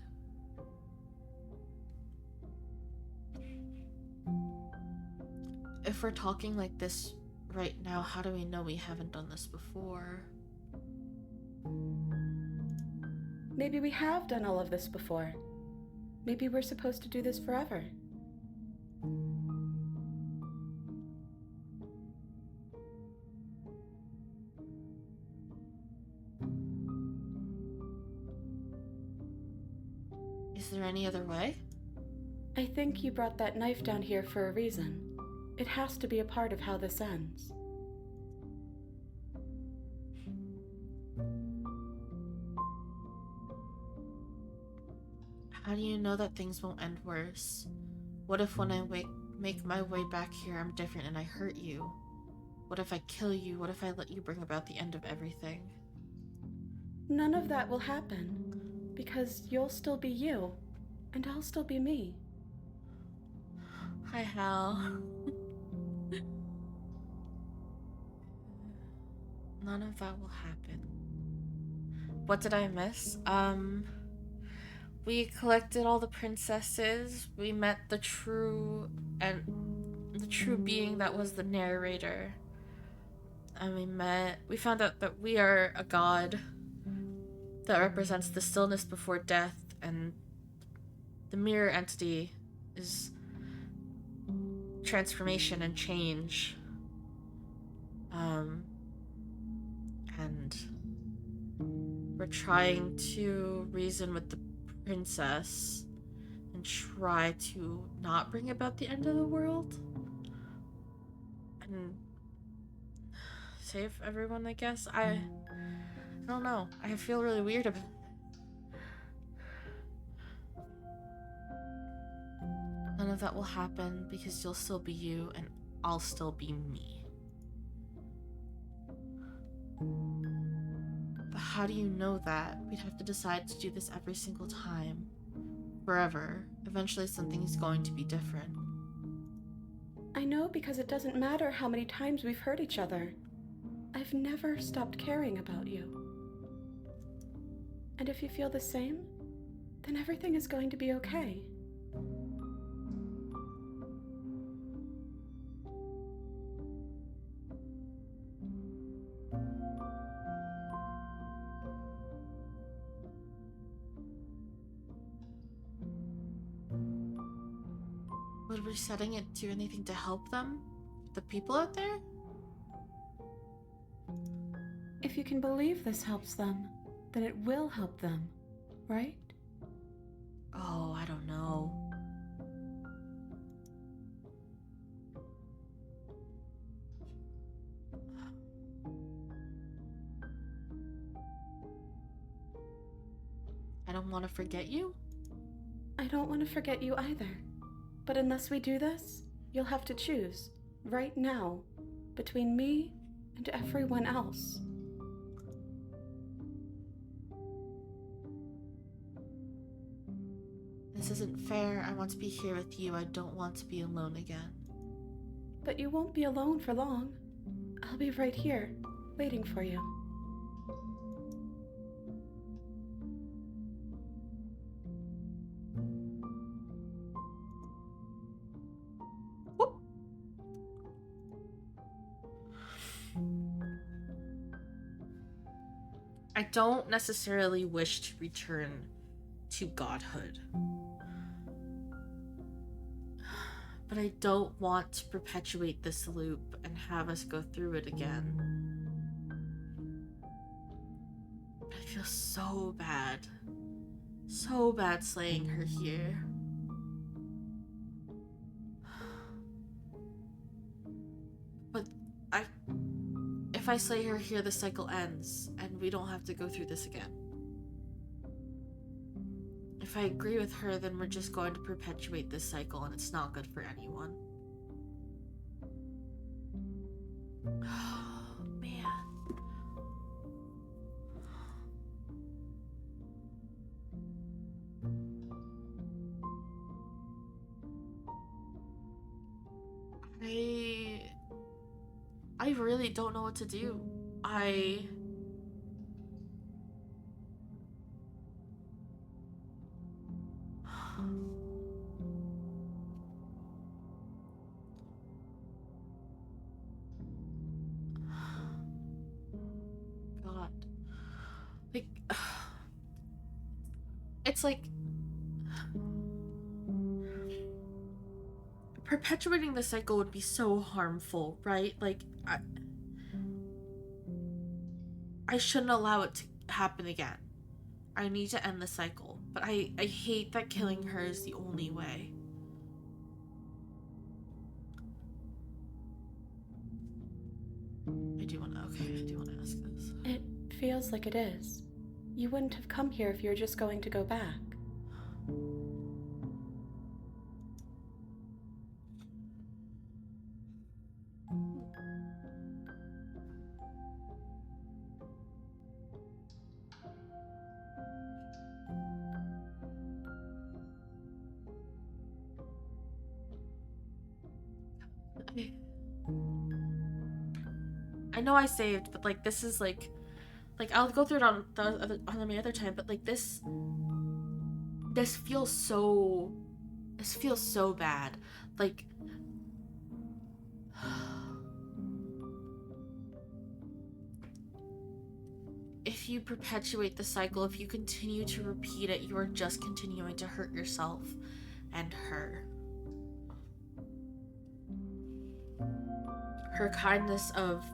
If we're talking like this right now, how do we know we haven't done this before? Maybe we have done all of this before. Maybe we're supposed to do this forever. Is there any other way? I think you brought that knife down here for a reason. It has to be a part of how this ends. How do you know that things won't end worse? What if when I make my way back here I'm different and I hurt you? What if I kill you? What if I let you bring about the end of everything? None of that will happen, because you'll still be you, and I'll still be me. Hi, Hal. None of that will happen. What did I miss? We collected all the princesses. We met the true being that was the narrator. And we found out that we are a god that represents the stillness before death, and the mirror entity is transformation and change. And we're trying to reason with the princess and try to not bring about the end of the world and save everyone, I guess. I don't know. I feel really weird about it. None of that will happen because you'll still be you and I'll still be me. But how do you know that? We'd have to decide to do this every single time. Forever. Eventually something's going to be different. I know, because it doesn't matter how many times we've hurt each other. I've never stopped caring about you. And if you feel the same, then everything is going to be okay. Would resetting it do anything to help them? The people out there? If you can believe this helps them, then it will help them, right? Oh, I don't know. I don't want to forget you? I don't want to forget you either. But unless we do this, you'll have to choose, right now, between me and everyone else. This isn't fair. I want to be here with you. I don't want to be alone again. But you won't be alone for long. I'll be right here, waiting for you. I don't necessarily wish to return to godhood. But I don't want to perpetuate this loop and have us go through it again. feel so bad. So bad slaying her here. But if I slay her here, the cycle ends, and we don't have to go through this again. If I agree with her, then we're just going to perpetuate this cycle, and it's not good for anyone. Oh, man. I really don't know what to do. God. Like, it's like perpetuating the cycle would be so harmful, right? Like, I shouldn't allow it to happen again. I need to end the cycle, but I hate that killing her is the only way. I do want to ask this. It feels like it is. You wouldn't have come here if you were just going to go back. I know I saved, but like this is like I'll go through it on my other time, but like this feels so bad. Like if you perpetuate the cycle, if you continue to repeat it, you are just continuing to hurt yourself and her. Her kindness of,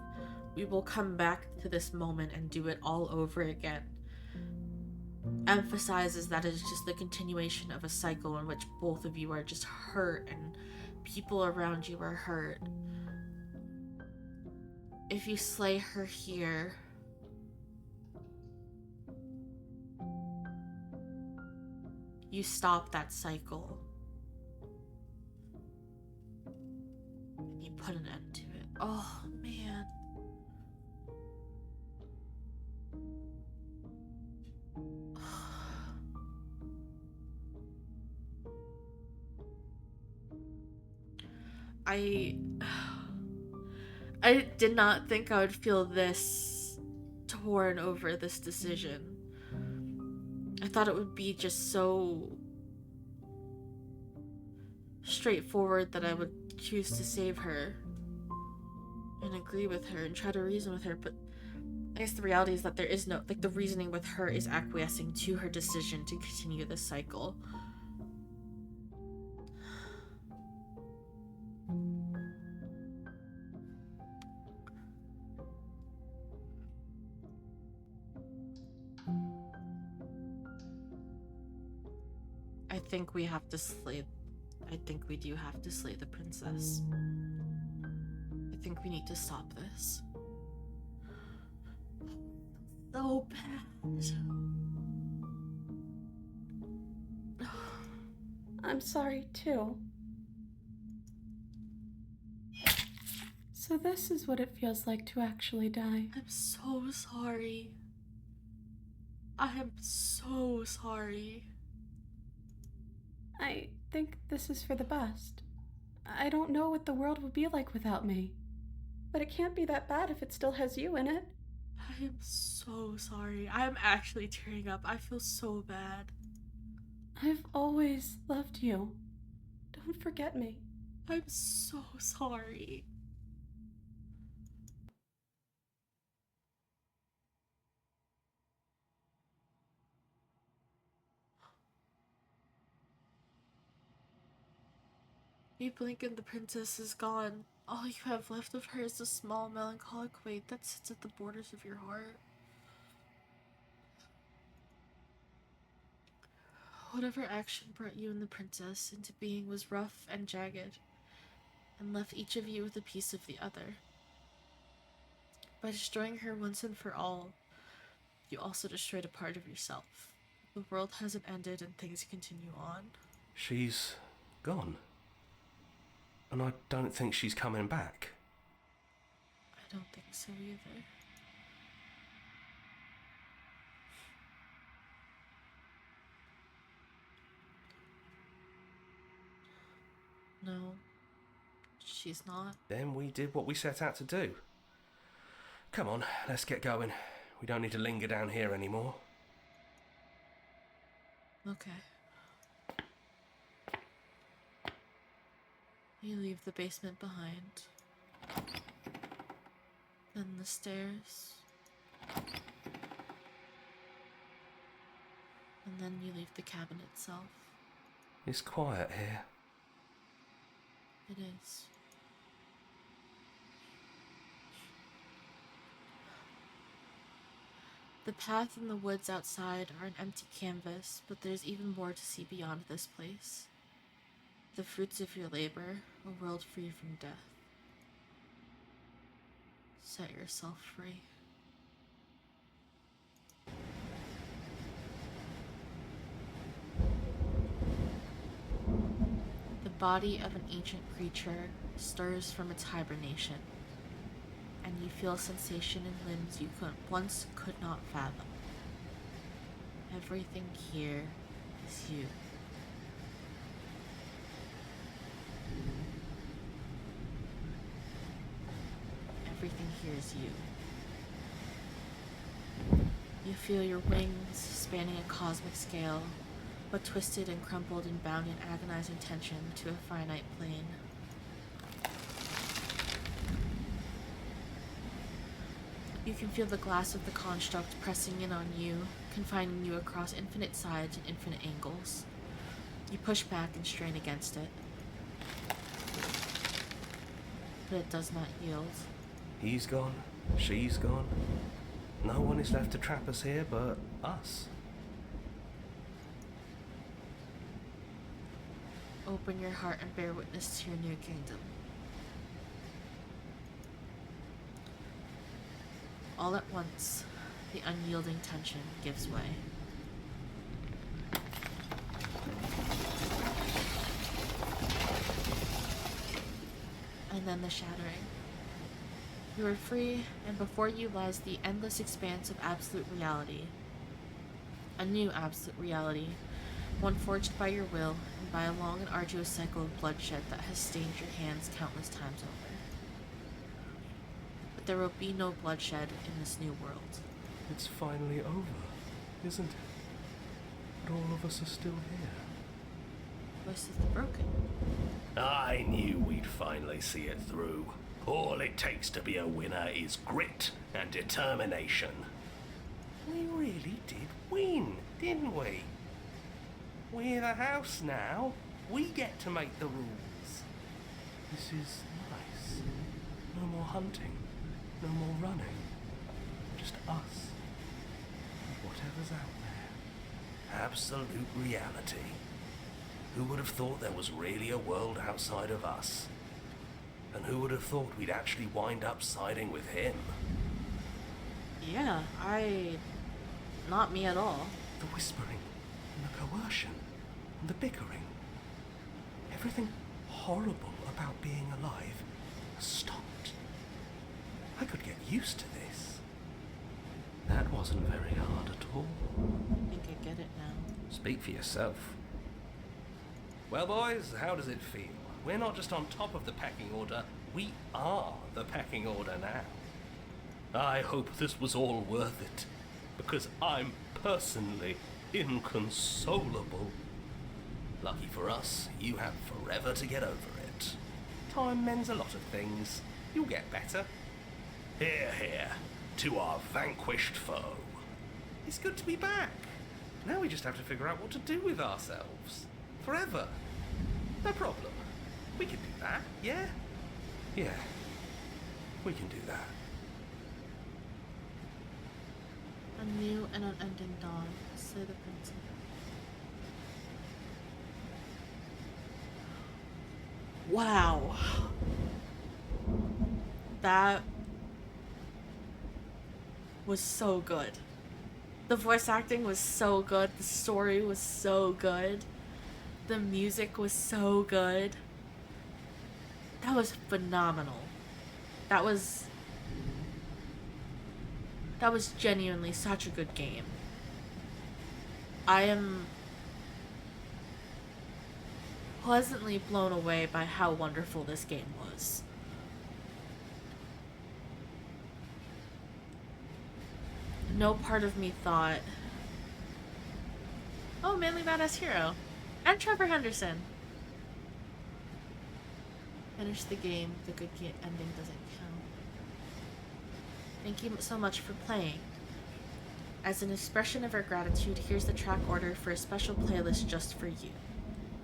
we will come back to this moment and do it all over again, emphasizes that it's just the continuation of a cycle in which both of you are just hurt and people around you are hurt. If you slay her here, you stop that cycle. And you put an end to it. Oh, man. I did not think I would feel this torn over this decision. I thought it would be just so straightforward that I would choose to save her and agree with her and try to reason with her, but I guess the reality is that there is no, like, the reasoning with her is acquiescing to her decision to continue this cycle. I think we have to slay... I think we do have to slay the princess. I think we need to stop this. So bad. I'm sorry, too. So this is what it feels like to actually die. I'm so sorry. I am so sorry. I think this is for the best. I don't know what the world would be like without me. But it can't be that bad if it still has you in it. I am so sorry. I'm actually tearing up. I feel so bad. I've always loved you. Don't forget me. I'm so sorry. You blink and the princess is gone. All you have left of her is a small melancholic weight that sits at the borders of your heart. Whatever action brought you and the princess into being was rough and jagged, and left each of you with a piece of the other. By destroying her once and for all, you also destroyed a part of yourself. The world hasn't ended and things continue on. She's gone. And I don't think she's coming back. I don't think so either. No, she's not. Then we did what we set out to do. Come on, let's get going. We don't need to linger down here anymore. Okay. You leave the basement behind. Then the stairs. And then you leave the cabin itself. It's quiet here. It is. The path and the woods outside are an empty canvas, but there's even more to see beyond this place. The fruits of your labor, a world free from death. Set yourself free. The body of an ancient creature stirs from its hibernation, and you feel a sensation in limbs you once could not fathom. Everything here is you. Everything here is you. You feel your wings spanning a cosmic scale, but twisted and crumpled and bound in agonizing tension to a finite plane. You can feel the glass of the construct pressing in on you, confining you across infinite sides and infinite angles. You push back and strain against it, but it does not yield. He's gone. She's gone. No one is left to trap us here but us. Open your heart and bear witness to your new kingdom. All at once, the unyielding tension gives way. And then the shattering. You are free, and before you lies the endless expanse of absolute reality. A new absolute reality, one forged by your will and by a long and arduous cycle of bloodshed that has stained your hands countless times over. But there will be no bloodshed in this new world. It's finally over, isn't it? But all of us are still here. Voice of the broken. I knew we'd finally see it through. All it takes to be a winner is grit and determination. We really did win, didn't we? We're the house now. We get to make the rules. This is nice. No more hunting. No more running. Just us. And whatever's out there. Absolute reality. Who would have thought there was really a world outside of us? And who would have thought we'd actually wind up siding with him? Yeah, not me at all. The whispering, and the coercion, and the bickering. Everything horrible about being alive has stopped. I could get used to this. That wasn't very hard at all. I think I get it now. Speak for yourself. Well, boys, how does it feel? We're not just on top of the pecking order, we are the pecking order now. I hope this was all worth it, because I'm personally inconsolable. Lucky for us, you have forever to get over it. Time mends a lot of things. You'll get better. Hear, hear, to our vanquished foe. It's good to be back. Now we just have to figure out what to do with ourselves. Forever. No problem. We can do that, yeah? Yeah. We can do that. A new and unending dawn, say the princess. Wow. That was so good. The voice acting was so good. The story was so good. The music was so good. That was phenomenal. That was genuinely such a good game. I am pleasantly blown away by how wonderful this game was. No part of me thought, oh, Manly Badass Hero. And Trevor Henderson. Finish the game. The good ending doesn't count. Thank you so much for playing. As an expression of our gratitude, here's the track order for a special playlist just for you.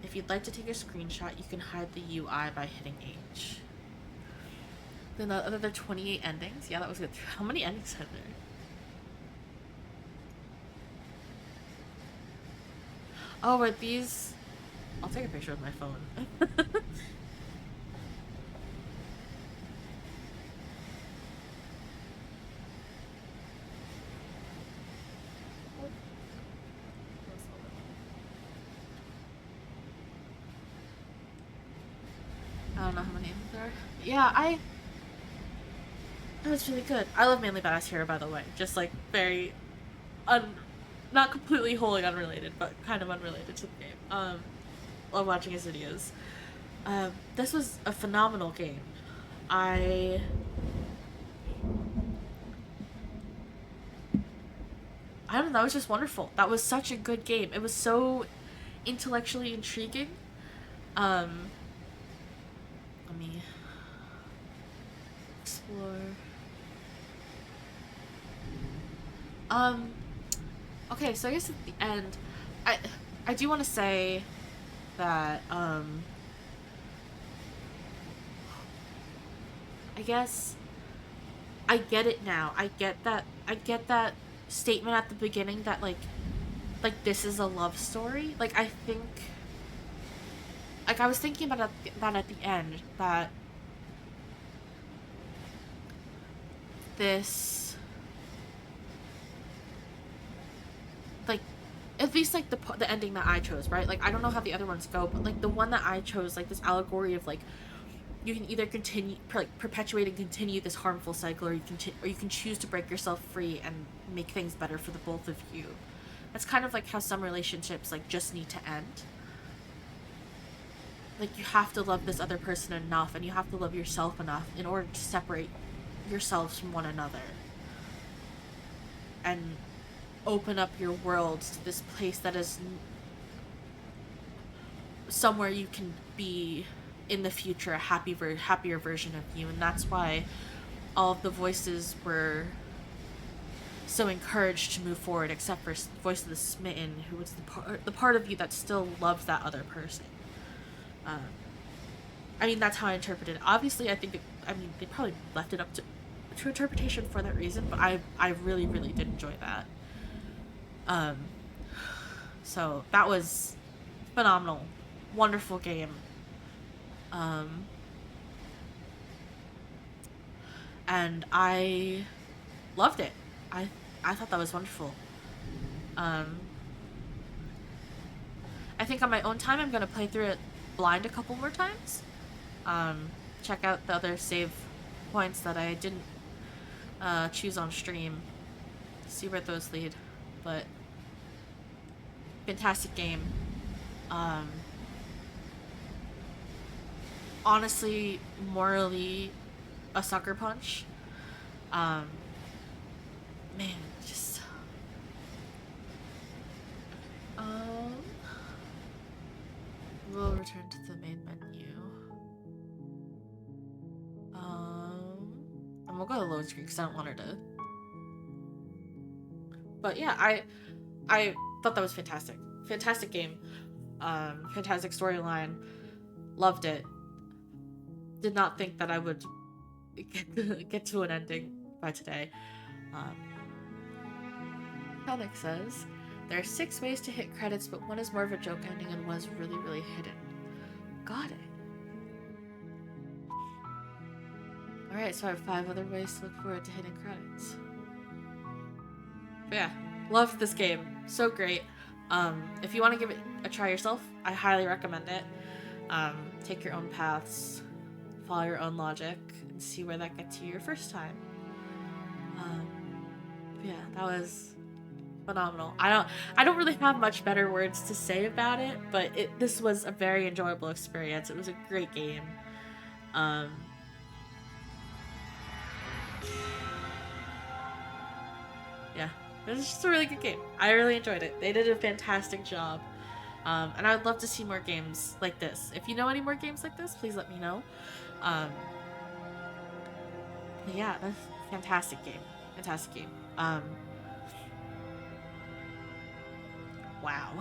If you'd like to take a screenshot, you can hide the UI by hitting H. Then the other 28 endings. Yeah, that was good. How many endings are there? Oh, are these... I'll take a picture with my phone. I don't know how many names there are. Yeah, that was really good. I love Manly Badass Hero, by the way. Just like very not completely wholly unrelated, but kind of unrelated to the game. Love watching his videos. This was a phenomenal game. I don't know, that was just wonderful. That was such a good game. It was so intellectually intriguing. Let me explore. Okay, so I guess at the end, I do want to say that, I guess I get it now. I get that statement at the beginning that like this is a love story. Like, I think, like, I was thinking about that at the end, that this, like, at least like the ending that I chose, right? Like, I don't know how the other ones go, but like the one that I chose, like this allegory of like, you can either continue, like, perpetuate and continue this harmful cycle, or you can choose to break yourself free and make things better for the both of you. That's kind of like how some relationships like just need to end. Like, you have to love this other person enough, and you have to love yourself enough in order to separate yourselves from one another and open up your worlds to this place that is somewhere you can be in the future, a happier version of you. And that's why all of the voices were so encouraged to move forward, except for Voice of the Smitten, who was the part of you that still loves that other person. I mean, that's how I interpreted it. Obviously, I think they probably left it up to interpretation for that reason, but I really, really did enjoy that. So that was phenomenal. Wonderful game. And I loved it. I thought that was wonderful. I think on my own time I'm gonna play through it blind a couple more times. Check out the other save points that I didn't choose on stream. See where those lead. But fantastic game. Honestly, morally a sucker punch. Man, just we'll return to the main menu. And we'll go to load screen because I don't want her to. But yeah, I thought that was fantastic. Fantastic game. Fantastic storyline. Loved it. Did not think that I would get to an ending by today. Comic says, there are 6 ways to hit credits, but one is more of a joke ending and one is really, really hidden. Got it. Alright, so I have 5 other ways to look forward to hitting credits. But yeah, loved this game. So great. If you want to give it a try yourself, I highly recommend it. Take your own paths, follow your own logic, and see where that gets you your first time. Yeah, that was phenomenal. I don't really have much better words to say about it, but this was a very enjoyable experience. It was a great game. Yeah, it was just a really good game. I really enjoyed it. They did a fantastic job. And I would love to see more games like this. If you know any more games like this, please let me know. But yeah, that's a fantastic game. Fantastic game. Wow.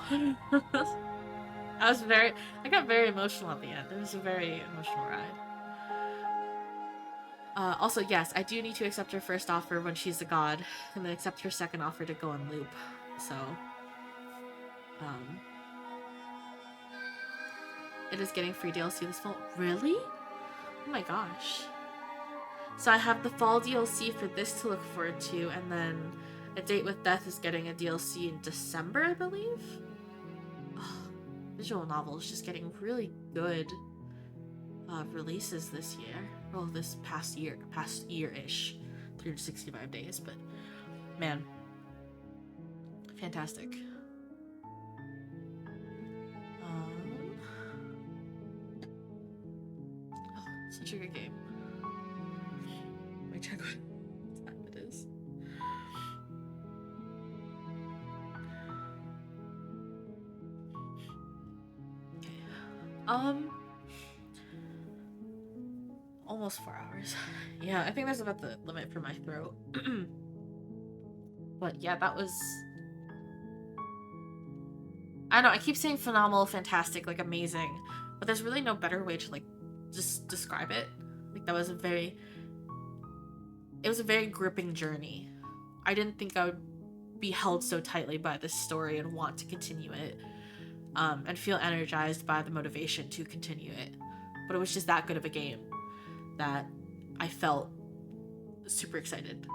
I got very emotional at the end. It was a very emotional ride. Also, yes, I do need to accept her first offer when she's a god, and then accept her second offer to go on loop. So, it is getting free DLC this fall. Really? Oh my gosh. So I have the fall DLC for this to look forward to, and then A Date with Death is getting a DLC in December, I believe? Oh, visual novel is just getting really good releases this year. Well, this past year-ish. 365 days, but man. Fantastic. Such a good game. Let me check what time it is. Okay. Almost 4 hours. Yeah, I think that's about the limit for my throat. But yeah, that was... I don't know, I keep saying phenomenal, fantastic, like amazing, but there's really no better way to like just describe it. Like that was it was a very gripping journey. I didn't think I would be held so tightly by this story and want to continue it, and feel energized by the motivation to continue it. But it was just that good of a game that I felt super excited.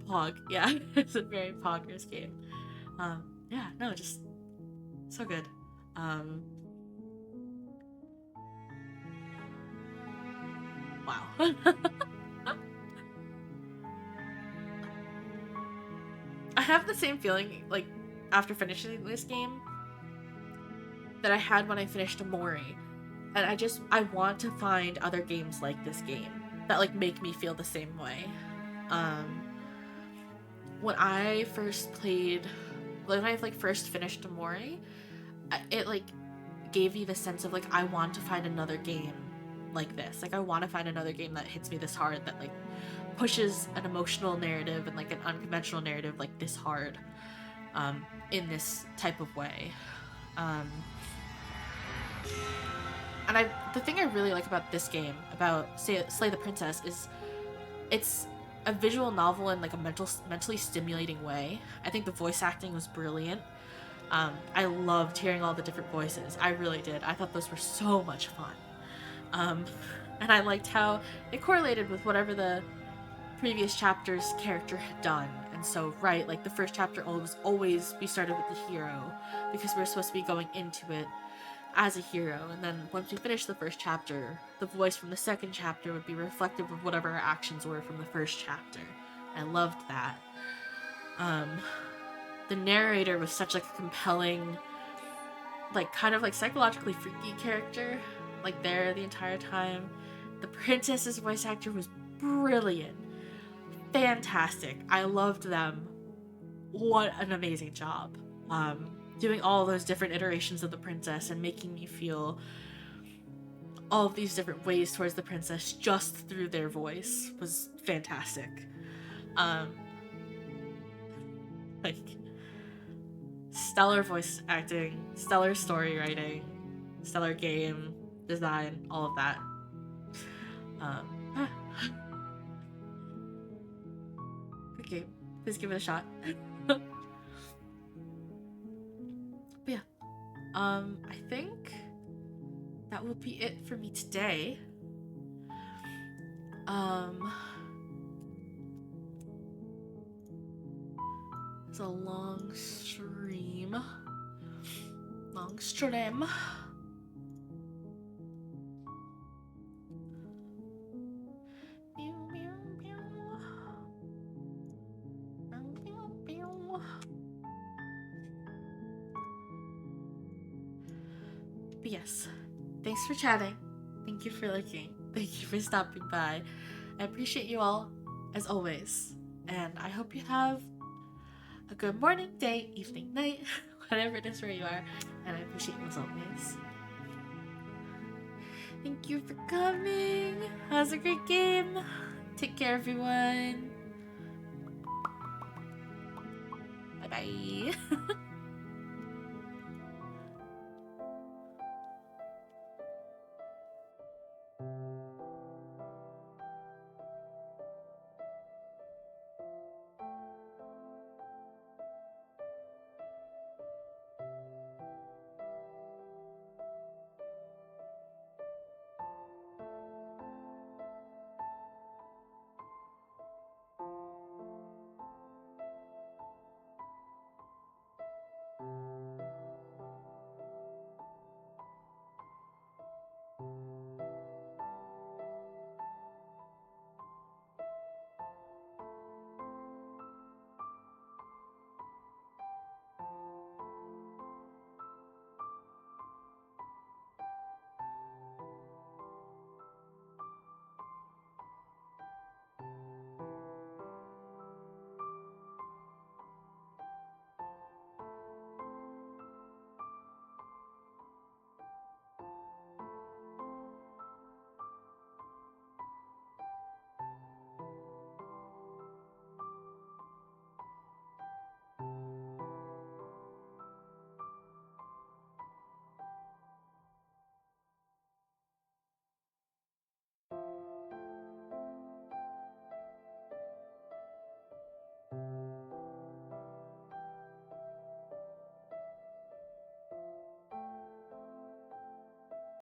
Pog, yeah, it's a very poggers game. Yeah, no, just so good. Wow. I have the same feeling, like, after finishing this game that I had when I finished Amori. And I want to find other games like this game that, like, make me feel the same way. When I first finished Amori, it, like, gave me the sense of, like, I want to find another game like this. Like, I want to find another game that hits me this hard, that, like, pushes an emotional narrative and, like, an unconventional narrative, like, this hard, in this type of way. And the thing I really like about this game, about Slay the Princess, is it's a visual novel in like a mentally stimulating way. I think the voice acting was brilliant. I loved hearing all the different voices. I really did. I thought those were so much fun. And I liked how it correlated with whatever the previous chapter's character had done. And so, right, like the first chapter always we started with the hero because we were supposed to be going into it as a hero, and then once we finished the first chapter, the voice from the second chapter would be reflective of whatever our actions were from the first chapter. I loved that. The narrator was such like a compelling, like kind of like psychologically freaky character, like there the entire time. The princess's voice actor was brilliant. Fantastic. I loved them. What an amazing job. Doing all those different iterations of the princess and making me feel all of these different ways towards the princess just through their voice was fantastic. Like, stellar voice acting, stellar story writing, stellar game design, all of that. Good game. Please give it a shot. But yeah, I think that will be it for me today. It's a long stream. Long stream. But yes, thanks for chatting. Thank you for looking. Thank you for stopping by. I appreciate you all, as always. And I hope you have a good morning, day, evening, night, whatever it is where you are. And I appreciate you as always. Thank you for coming. That was a great game. Take care, everyone. Bye-bye.